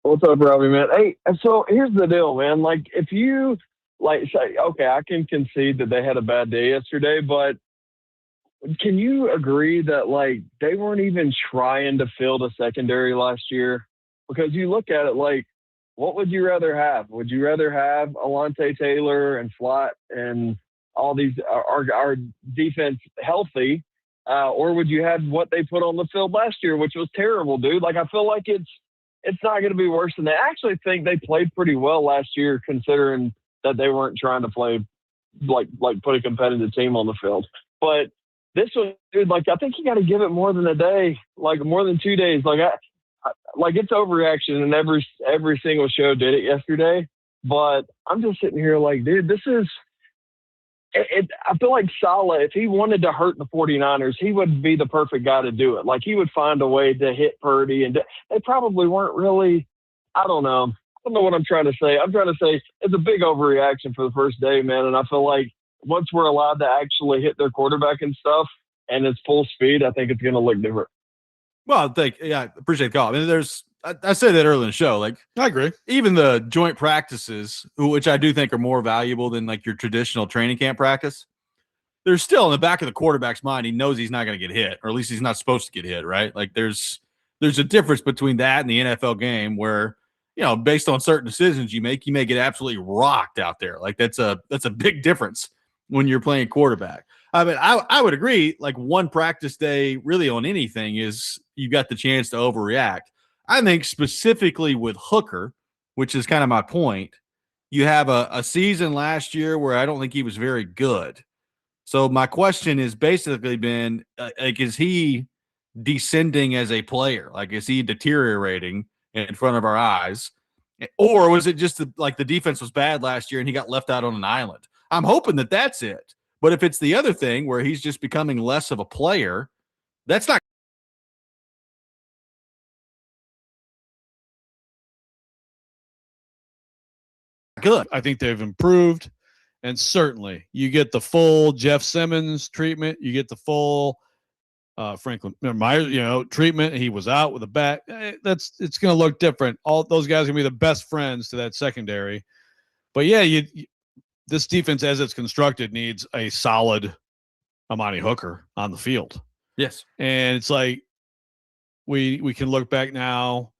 [SPEAKER 10] What's up, Robby, man? Hey, so here's the deal, man. Like, if you, say, okay, I can concede that they had a bad day yesterday, but can you agree that, they weren't even trying to field a secondary last year? Because you look at it what would you rather have? Would you rather have Alontae Taylor and Flott and all these our defense healthy, or would you have what they put on the field last year, which was terrible, dude? I feel like it's not going to be worse than that. I actually think they played pretty well last year, considering that they weren't trying to play put a competitive team on the field. But this one, dude, I think you got to give it more than a day, more than 2 days. It's overreaction, and every single show did it yesterday. But I'm just sitting here dude, this is it. I feel like Saleh, if he wanted to hurt the 49ers, he would be the perfect guy to do it. He would find a way to hit Purdy, and they probably weren't really. I don't know what I'm trying to say. I'm trying to say it's a big overreaction for the first day, man. And I feel like once we're allowed to actually hit their quarterback and stuff, and it's full speed, I think it's going to look different.
[SPEAKER 1] Well, I appreciate the call. I mean, I said that earlier in the show. I agree. Even the joint practices, which I do think are more valuable than your traditional training camp practice, there's still in the back of the quarterback's mind, he knows he's not going to get hit, or at least he's not supposed to get hit, right? There's a difference between that and the NFL game where, based on certain decisions you may get absolutely rocked out there. That's a big difference when you're playing quarterback. I mean, I would agree, one practice day really on anything is you got the chance to overreact. I think specifically with Hooker, which is kind of my point, you have a season last year where I don't think he was very good. So my question is basically been, is he descending as a player? Is he deteriorating in front of our eyes? Or was it just the defense was bad last year and he got left out on an island? I'm hoping that that's it. But if it's the other thing where he's just becoming less of a player, that's not good.
[SPEAKER 2] I think they've improved, and certainly you get the full Jeff Simmons treatment. You get the full Franklin Myers, treatment. He was out with a back. It's going to look different. All those guys are going to be the best friends to that secondary. But yeah, this defense, as it's constructed, needs a solid Amani Hooker on the field.
[SPEAKER 1] Yes.
[SPEAKER 2] And it's we can look back now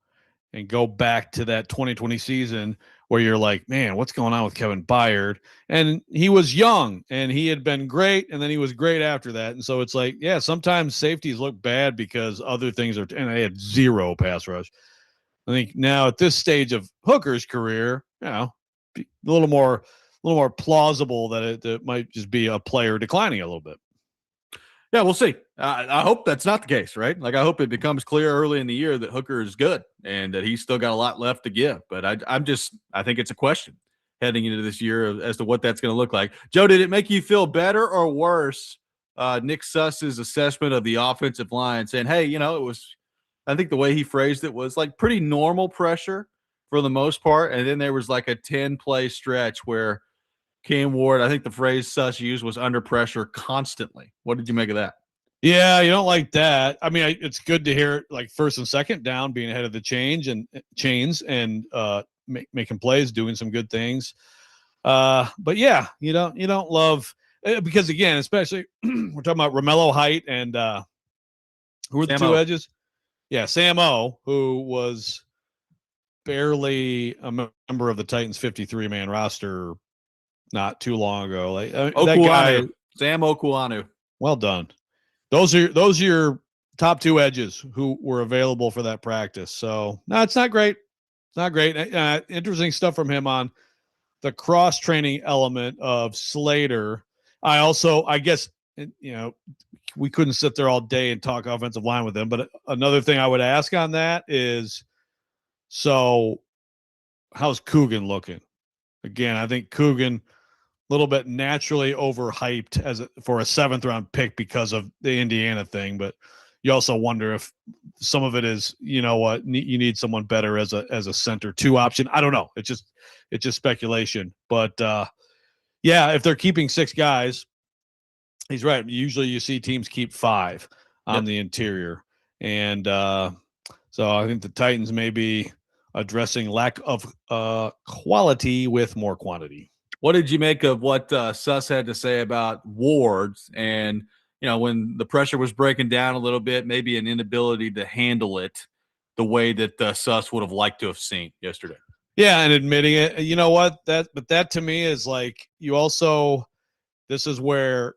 [SPEAKER 2] and go back to that 2020 season where you're like, man, what's going on with Kevin Byard? And he was young and he had been great, and then he was great after that. And so it's sometimes safeties look bad because other things and they had zero pass rush. I think now at this stage of Hooker's career, a little more plausible that it might just be a player declining a little bit.
[SPEAKER 1] Yeah, we'll see. I hope that's not the case, right? I hope it becomes clear early in the year that Hooker is good and that he's still got a lot left to give. But I think it's a question heading into this year as to what that's going to look like. Joe, did it make you feel better or worse, Nick Suss's assessment of the offensive line, saying, hey, it was, I think the way he phrased it was pretty normal pressure for the most part. And then there was a 10-play stretch where Cam Ward, I think the phrase Suss used was under pressure constantly. What did you make of that?
[SPEAKER 2] Yeah, you don't like that. I mean, it's good to hear first and second down being ahead of the chains and making plays, doing some good things. But yeah, you don't love because again, especially we're talking about Romello Height and who were the two edges? Yeah, Sam O, who was barely a member of the Titans 53-man roster not too long ago. That guy,
[SPEAKER 1] Sam Okuanu.
[SPEAKER 2] Well done. Those are your top two edges who were available for that practice. So no, it's not great. It's not great. Interesting stuff from him on the cross training element of Slater. I guess we couldn't sit there all day and talk offensive line with him. But another thing I would ask on that is, so how's Coogan looking? Again, I think Coogan a little bit naturally overhyped for a 7th round pick because of the Indiana thing. But you also wonder if some of it is, you know what, you need someone better as a center 2 option. I don't know. It's just speculation. But yeah, if they're keeping 6 guys, he's right. Usually you see teams keep 5 on the interior. And so I think the Titans may be addressing lack of quality with more quantity.
[SPEAKER 1] What did you make of what Suss had to say about Ward's and, when the pressure was breaking down a little bit, maybe an inability to handle it the way that Suss would have liked to have seen yesterday?
[SPEAKER 2] Yeah, and admitting it. You know what? But that to me is like, this is where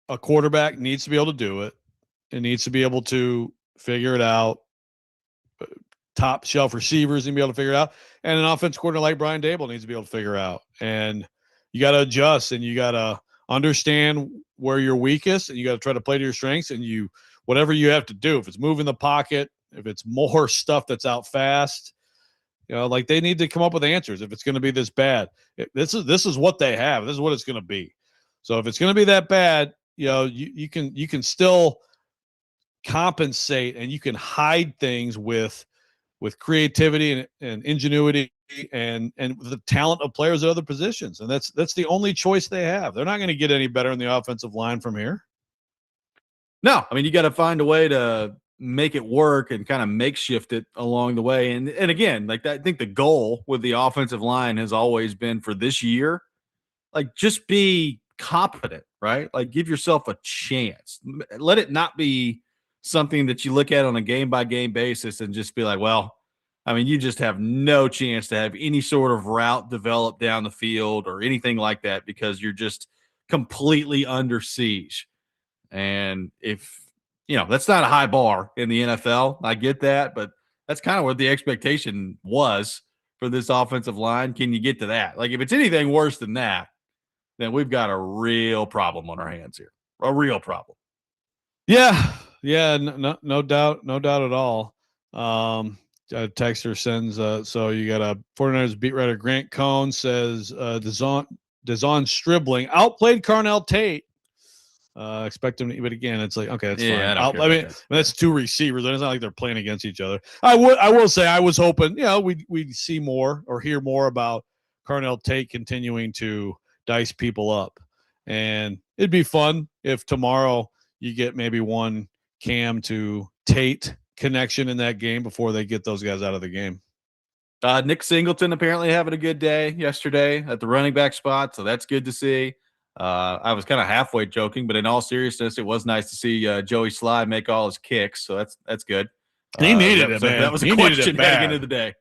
[SPEAKER 2] a quarterback needs to be able to do it. It needs to be able to figure it out. Top shelf receivers need to be able to figure it out. And an offense coordinator like Brian Daboll needs to be able to figure it out. And you got to adjust, and you got to understand where you're weakest, and you got to try to play to your strengths, and whatever you have to do. If it's moving the pocket, if it's more stuff that's out fast, like they need to come up with answers. If it's going to be this bad, this is what they have. This is what it's going to be. So if it's going to be that bad, you can still compensate, and you can hide things with creativity and ingenuity and the talent of players at other positions. And that's the only choice they have. They're not going to get any better in the offensive line from here.
[SPEAKER 1] No, I mean, you got to find a way to make it work and kind of makeshift it along the way. And again, like that, I think the goal with the offensive line has always been for this year, like just be competent, right? Like give yourself a chance. Let it not be something that you look at on a game-by-game basis and just be like, well, I mean, you just have no chance to have any sort of route developed down the field or anything like that because you're just completely under siege. And if, that's not a high bar in the NFL, I get that, but that's kind of what the expectation was for this offensive line. Can you get to that? Like if it's anything worse than that, then we've got a real problem on our hands here, a real problem.
[SPEAKER 2] Yeah, no doubt at all. A texter sends, so you got a 49ers beat writer Grant Cohn says Dazon Stribling outplayed Carnell Tate. Expect him to, but again, it's like, okay, that's fine. I mean, that's 2 receivers. It's not like they're playing against each other. I will say I was hoping, we'd see more or hear more about Carnell Tate continuing to dice people up. And it'd be fun if tomorrow you get maybe one Cam to Tate connection in that game before they get those guys out of the game.
[SPEAKER 1] Nick Singleton apparently having a good day yesterday at the running back spot, so that's good to see. I was kind of halfway joking, but in all seriousness, it was nice to see Joey Sly make all his kicks, so that's good.
[SPEAKER 2] He needed it, man.
[SPEAKER 1] That was a question heading into the day.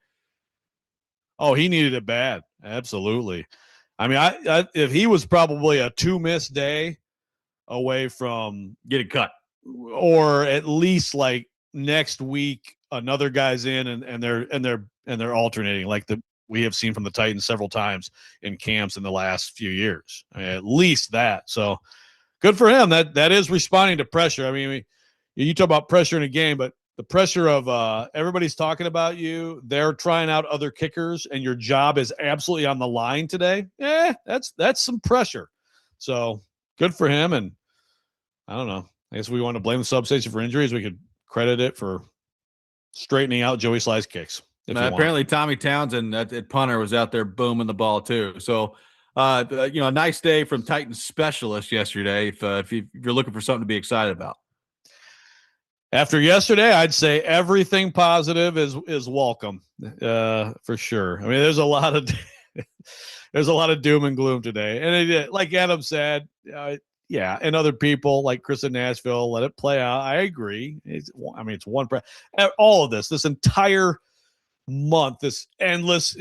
[SPEAKER 2] Oh, he needed it bad. Absolutely. I mean, I if he was probably a 2-miss day away from
[SPEAKER 1] getting cut,
[SPEAKER 2] or at least like next week another guy's in and they're alternating like we have seen from the Titans several times in camps in the last few years. I mean, at least that. So good for him. That is responding to pressure. I mean, you talk about pressure in a game, but the pressure of everybody's talking about you. They're trying out other kickers, and your job is absolutely on the line today. That's some pressure. So good for him. And I don't know. I guess we want to blame the substation for injuries. We could credit it for straightening out Joey Sly's kicks.
[SPEAKER 1] Apparently Tommy Townsend at punter was out there booming the ball too. So, a nice day from Titans specialist yesterday. If you're looking for something to be excited about.
[SPEAKER 2] After yesterday, I'd say everything positive is welcome, for sure. I mean, there's a lot of doom and gloom today, and like Adam said, and other people like Chris in Nashville, let it play out. I agree. It's one. All of this entire month, this endless,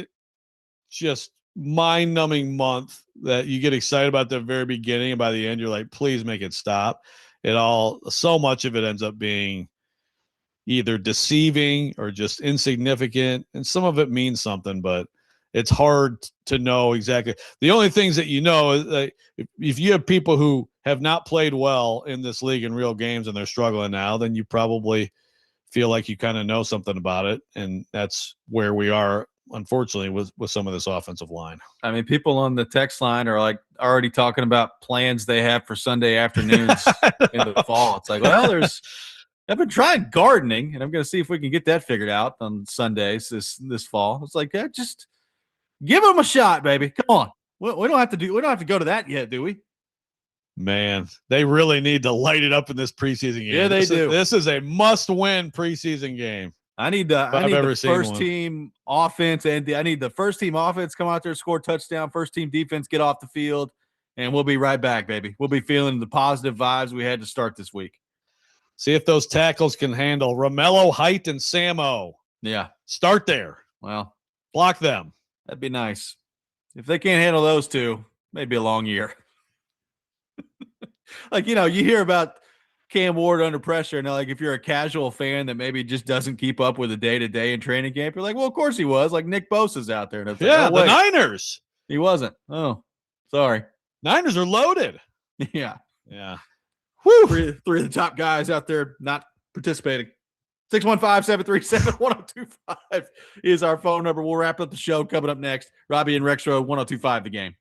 [SPEAKER 2] just mind-numbing month that you get excited about at the very beginning, and by the end, you're like, please make it stop. So much of it ends up being either deceiving or just insignificant, and some of it means something, but it's hard to know exactly. The only things that is that if you have people who have not played well in this league in real games and they're struggling now, then you probably feel like you kind of know something about it, and that's where we are, unfortunately, with some of this offensive line.
[SPEAKER 1] I mean, people on the text line are like already talking about plans they have for Sunday afternoons in the fall. It's like, well, I've been trying gardening, and I'm going to see if we can get that figured out on Sundays this fall. It's like, just give them a shot, baby. Come on. We don't have to go to that yet, do we?
[SPEAKER 2] Man, they really need to light it up in this preseason game.
[SPEAKER 1] Yeah, they do.
[SPEAKER 2] This is a must-win preseason game.
[SPEAKER 1] I need the first team offense, and I need the first team offense come out there, score touchdown. First team defense get off the field, and we'll be right back, baby. We'll be feeling the positive vibes we had to start this week.
[SPEAKER 2] See if those tackles can handle Romello, Height, and Samo.
[SPEAKER 1] Yeah,
[SPEAKER 2] start there.
[SPEAKER 1] Well,
[SPEAKER 2] block them.
[SPEAKER 1] That'd be nice. If they can't handle those two, maybe a long year. Like, you hear about Cam Ward under pressure, and like if you're a casual fan that maybe just doesn't keep up with the day-to-day in training camp, you're like, well, of course he was. Like Nick Bosa's out there. And it's
[SPEAKER 2] yeah,
[SPEAKER 1] like,
[SPEAKER 2] the Niners.
[SPEAKER 1] He wasn't. Oh, sorry.
[SPEAKER 2] Niners are loaded.
[SPEAKER 1] Yeah.
[SPEAKER 2] Yeah.
[SPEAKER 1] Whew. Three of the top guys out there not participating. 615-737-1025 is our phone number. We'll wrap up the show coming up next. Robby and Rexrode, 1025 The Game.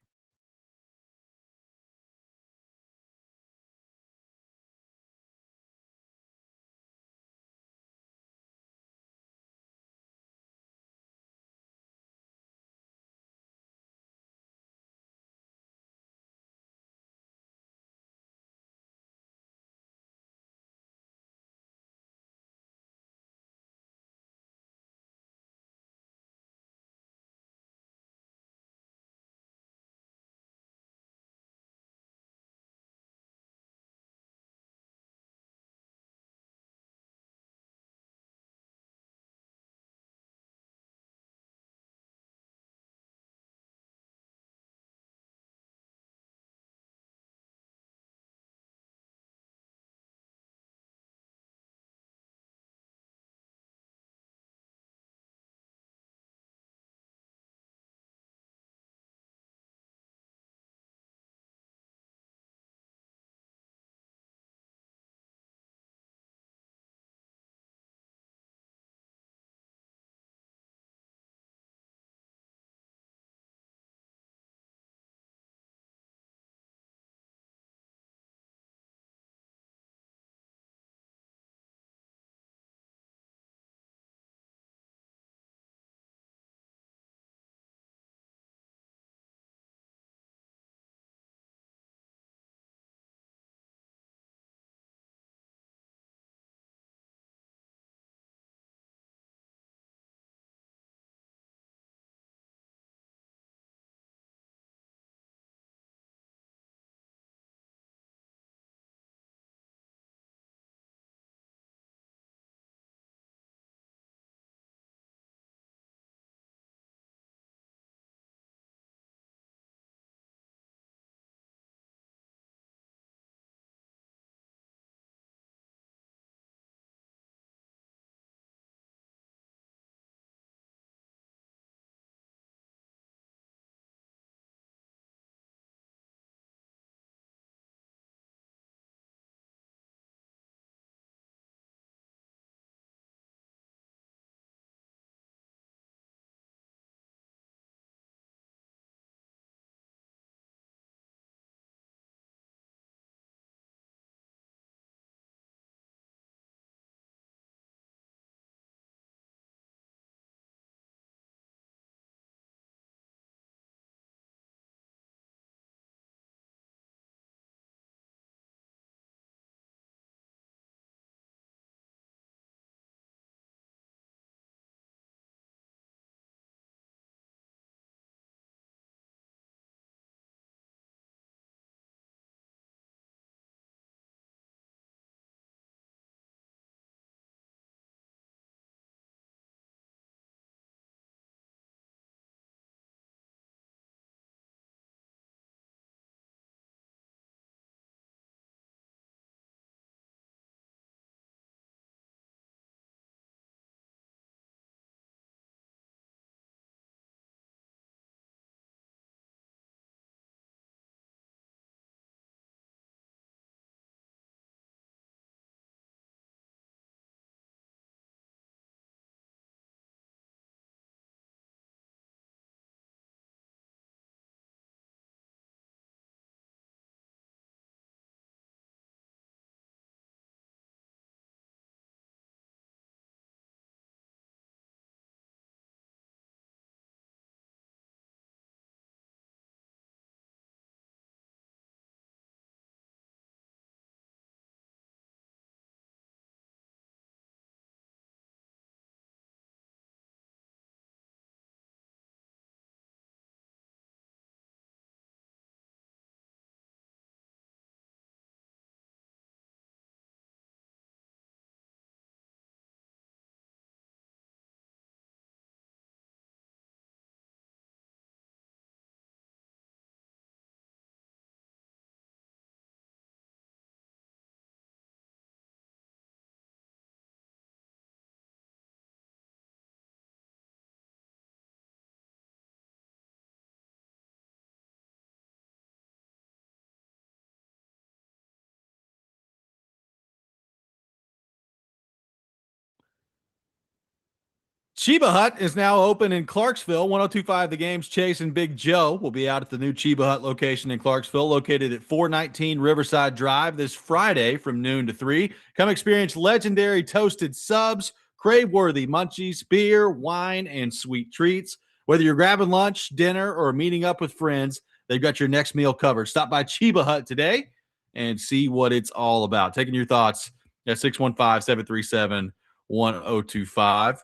[SPEAKER 1] Chiba Hut is now open in Clarksville. 102.5 The Game's Chase and Big Joe will be out at the new Chiba Hut location in Clarksville, located at 419 Riverside Drive this Friday from noon to 3. Come experience legendary toasted subs, crave-worthy munchies, beer, wine, and sweet treats. Whether you're grabbing lunch, dinner, or meeting up with friends, they've got your next meal covered. Stop by Chiba Hut today and see what it's all about. Taking your thoughts at 615-737-1025.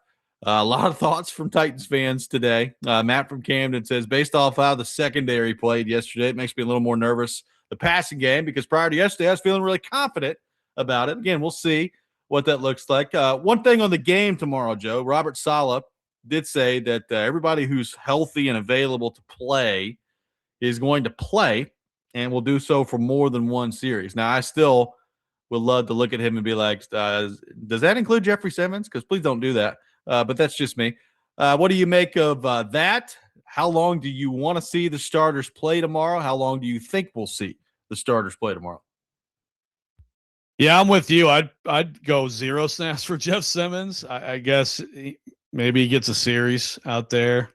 [SPEAKER 1] A lot of thoughts from Titans fans today. Matt from Camden says, based off how the secondary played yesterday, it makes me a little more nervous the passing game because prior to yesterday, I was feeling really confident about it. Again, we'll see what that looks like. One thing on the game tomorrow, Joe, Robert Saleh did say that everybody who's healthy and available to play is going to play and will do so for more than one series. Now, I still would love to look at him and be like, does that include Jeffrey Simmons? Because please don't do that. But that's just me. What do you make of that? How long do you want to see the starters play tomorrow? How long do you think we'll see the starters play tomorrow?
[SPEAKER 2] Yeah, I'm with you. I'd go 0 snaps for Jeff Simmons. I guess maybe he gets a series out there.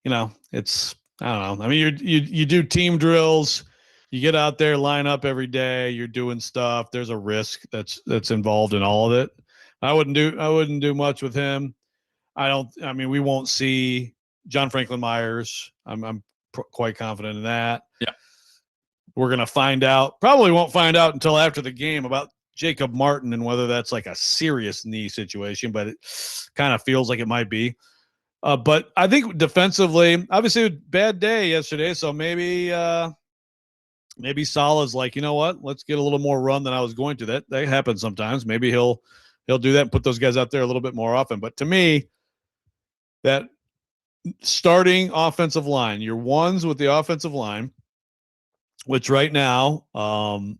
[SPEAKER 2] You know, it's I don't know. I mean, you do team drills. You get out there, line up every day. You're doing stuff. There's a risk that's involved in all of it. I wouldn't do much with him. I mean, we won't see John Franklin Myers. I'm quite confident in that.
[SPEAKER 1] Yeah.
[SPEAKER 2] We're going to find out. Probably won't find out until after the game about Jacob Martin and whether that's like a serious knee situation, but it kind of feels like it might be. But I think defensively, obviously a bad day yesterday. So maybe Salah's like, you know what, let's get a little more run than I was going to. That happens sometimes. Maybe he'll do that and put those guys out there a little bit more often. But to me, that starting offensive line, your ones with the offensive line, which right now I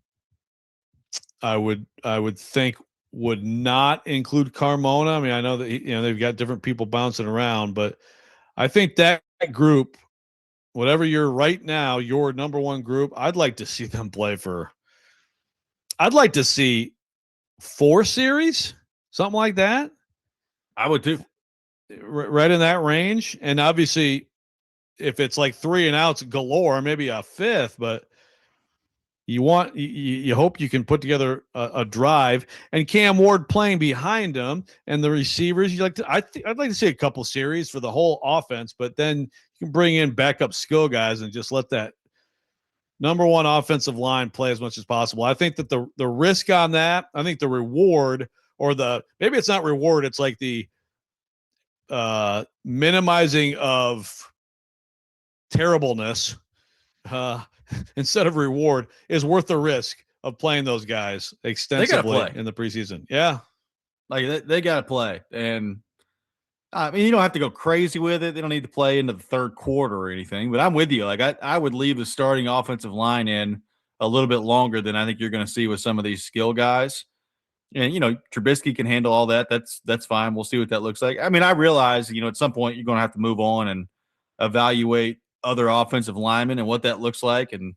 [SPEAKER 2] would think would not include Carmona. I mean, I know that they've got different people bouncing around, but I think that group, whatever you're right now, your number one group, I'd like to see them play for. I'd like to see 4 series. Something like that.
[SPEAKER 1] I would too.
[SPEAKER 2] Right in that range. And obviously, if it's like 3 and outs galore, maybe a 5th, but you hope you can put together a drive. And Cam Ward playing behind him and the receivers. I'd like to see a couple series for the whole offense, but then you can bring in backup skill guys and just let that number one offensive line play as much as possible. I think that the risk on that, I think the reward. Or maybe it's not reward, it's like the minimizing of terribleness instead of reward is worth the risk of playing those guys extensively in the preseason. Yeah.
[SPEAKER 1] Like they got to play. And I mean, you don't have to go crazy with it. They don't need to play into the third quarter or anything, but I'm with you. Like I would leave the starting offensive line in a little bit longer than I think you're going to see with some of these skill guys. And, Trubisky can handle all that. That's fine. We'll see what that looks like. I mean, I realize, at some point you're going to have to move on and evaluate other offensive linemen and what that looks like. And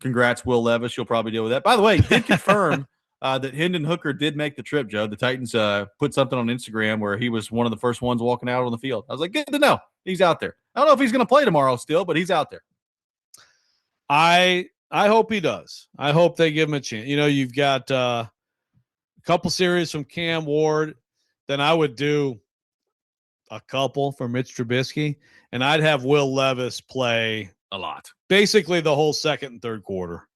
[SPEAKER 1] congrats, Will Levis. You'll probably deal with that. By the way, did confirm that Hendon Hooker did make the trip, Joe. The Titans put something on Instagram where he was one of the first ones walking out on the field. I was like, good to know. He's out there. I don't know if he's going to play tomorrow still, but he's out there.
[SPEAKER 2] I hope he does. I hope they give him a chance. You've got couple series from Cam Ward, then I would do a couple for Mitch Trubisky, and I'd have Will Levis play
[SPEAKER 1] a lot,
[SPEAKER 2] basically the whole second and third quarter.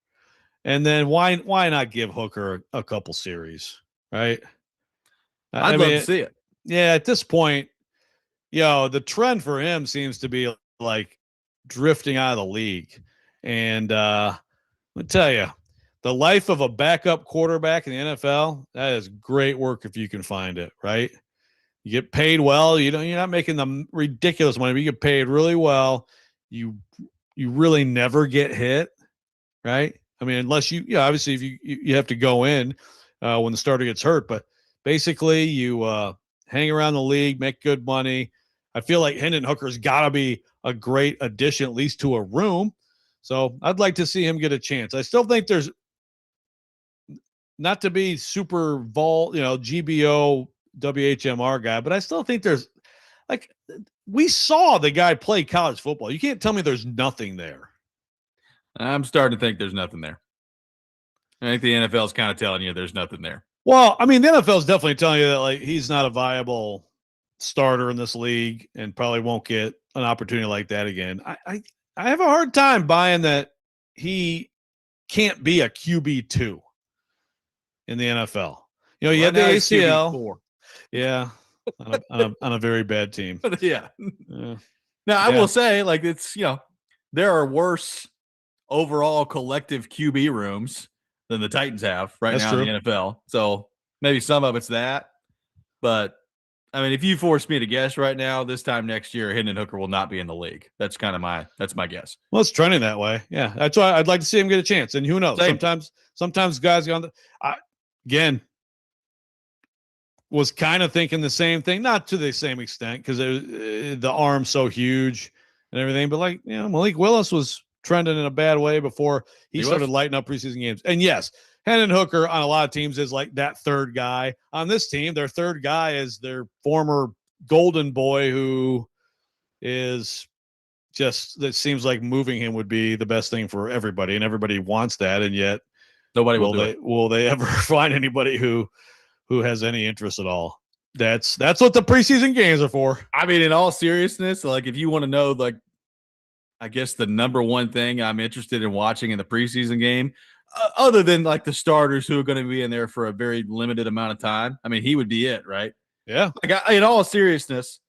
[SPEAKER 2] And then why not give Hooker a couple series, right?
[SPEAKER 1] I'd love to see it.
[SPEAKER 2] Yeah, at this point, the trend for him seems to be like drifting out of the league. And let me tell you, the life of a backup quarterback in the NFL, that is great work if you can find it, right? You get paid well. You're not making the ridiculous money, but you get paid really well. You really never get hit, right? I mean, unless obviously if you have to go in when the starter gets hurt, but basically you hang around the league, make good money. I feel like Hendon Hooker's got to be a great addition, at least to a room. So I'd like to see him get a chance. I still think there's, not to be super GBO, WHMR guy, but I still think there's Like, we saw the guy play college football. You can't tell me there's nothing there.
[SPEAKER 1] I'm starting to think there's nothing there. I think the NFL is kind of telling you there's nothing there.
[SPEAKER 2] Well, I mean, the NFL is definitely telling you that like he's not a viable starter in this league and probably won't get an opportunity like that again. I have a hard time buying that he can't be a QB2 in the NFL. You know, you had the ACL. Yeah. on a very bad team.
[SPEAKER 1] Yeah. Now, I will say, like, it's, you know, there are worse overall collective QB rooms than the Titans have now in the NFL. So maybe some of it's that. But, I mean, if you force me to guess right now, this time next year, Hendon Hooker will not be in the league. That's kind of my guess.
[SPEAKER 2] Well, it's trending that way. Yeah. That's why I'd like to see him get a chance. And who knows?
[SPEAKER 1] Same.
[SPEAKER 2] Sometimes guys go on again, was kind of thinking the same thing, not to the same extent because the arm's so huge and everything, but like, you know, Malik Willis was trending in a bad way before he started lighting up preseason games. And yes, Hendon Hooker on a lot of teams is like that third guy. On this team, their third guy is their former golden boy who is just, that seems like moving him would be the best thing for everybody, and everybody wants that, and yet
[SPEAKER 1] nobody
[SPEAKER 2] will they ever find anybody who has any interest at all? That's what the preseason games are for.
[SPEAKER 1] I mean, in all seriousness, like if you want to know, like, I guess the number one thing I'm interested in watching in the preseason game, other than like the starters who are going to be in there for a very limited amount of time, I mean, he would be it, right?
[SPEAKER 2] Yeah.
[SPEAKER 1] Like, in all seriousness,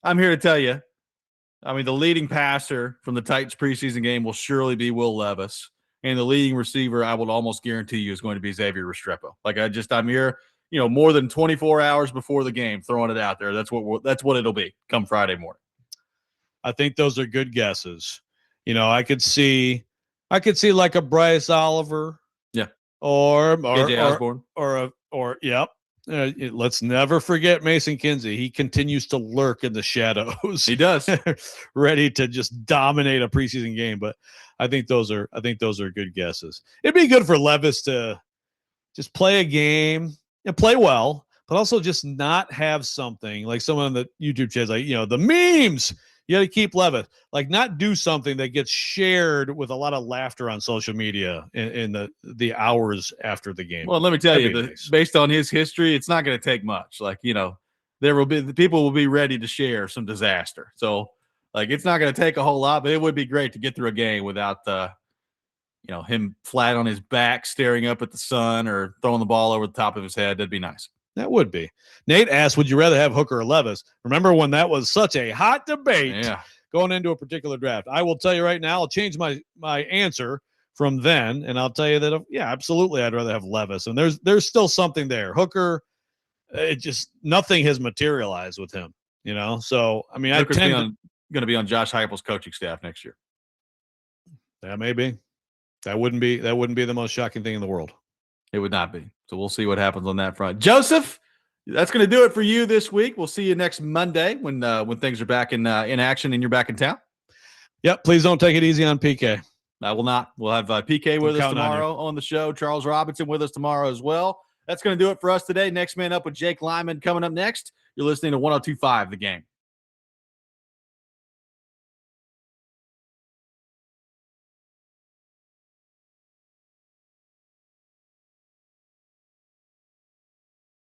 [SPEAKER 1] I'm here to tell you, I mean, the leading passer from the Titans preseason game will surely be Will Levis, and the leading receiver, I would almost guarantee you, is going to be Xavier Restrepo. Like, I'm here, you know, more than 24 hours before the game, throwing it out there. That's what it'll be come Friday morning.
[SPEAKER 2] I think those are good guesses. You know, I could see like a Bryce Oliver, or
[SPEAKER 1] KJ Osborne,
[SPEAKER 2] or yep. Let's never forget Mason Kinsey. He continues to lurk in the shadows.
[SPEAKER 1] He does,
[SPEAKER 2] ready to just dominate a preseason game. But I think those are good guesses. It'd be good for Levis to just play a game and play well, but also just not have something like someone on the YouTube chat, like, you know, the memes. You got to keep Levis, like, not do something that gets shared with a lot of laughter on social media in the hours after the game.
[SPEAKER 1] Well, let me tell you, based on his history, it's not going to take much. Like, you know, the people will be ready to share some disaster. So, like, it's not going to take a whole lot, but it would be great to get through a game without you know, him flat on his back staring up at the sun or throwing the ball over the top of his head. That'd be nice.
[SPEAKER 2] That would be. Nate asked, would you rather have Hooker or Levis? Remember when that was such a hot debate going into a particular draft? I will tell you right now, I'll change my answer from then, and I'll tell you that, yeah, absolutely, I'd rather have Levis. And there's still something there. Hooker, it just, nothing has materialized with him, you know? So, I mean,
[SPEAKER 1] Hooker's going to be on Josh Heupel's coaching staff next year.
[SPEAKER 2] That may be. That wouldn't be the most shocking thing in the world.
[SPEAKER 1] It would not be. So we'll see what happens on that front. Joseph, that's going to do it for you this week. We'll see you next Monday when things are back in action and you're back in town.
[SPEAKER 2] Yep. Please don't take it easy on PK.
[SPEAKER 1] I will not. We'll have PK with us tomorrow on the show. Charles Robinson with us tomorrow as well. That's going to do it for us today. Next Man Up with Jake Lyman coming up next. You're listening to 102.5 The Game.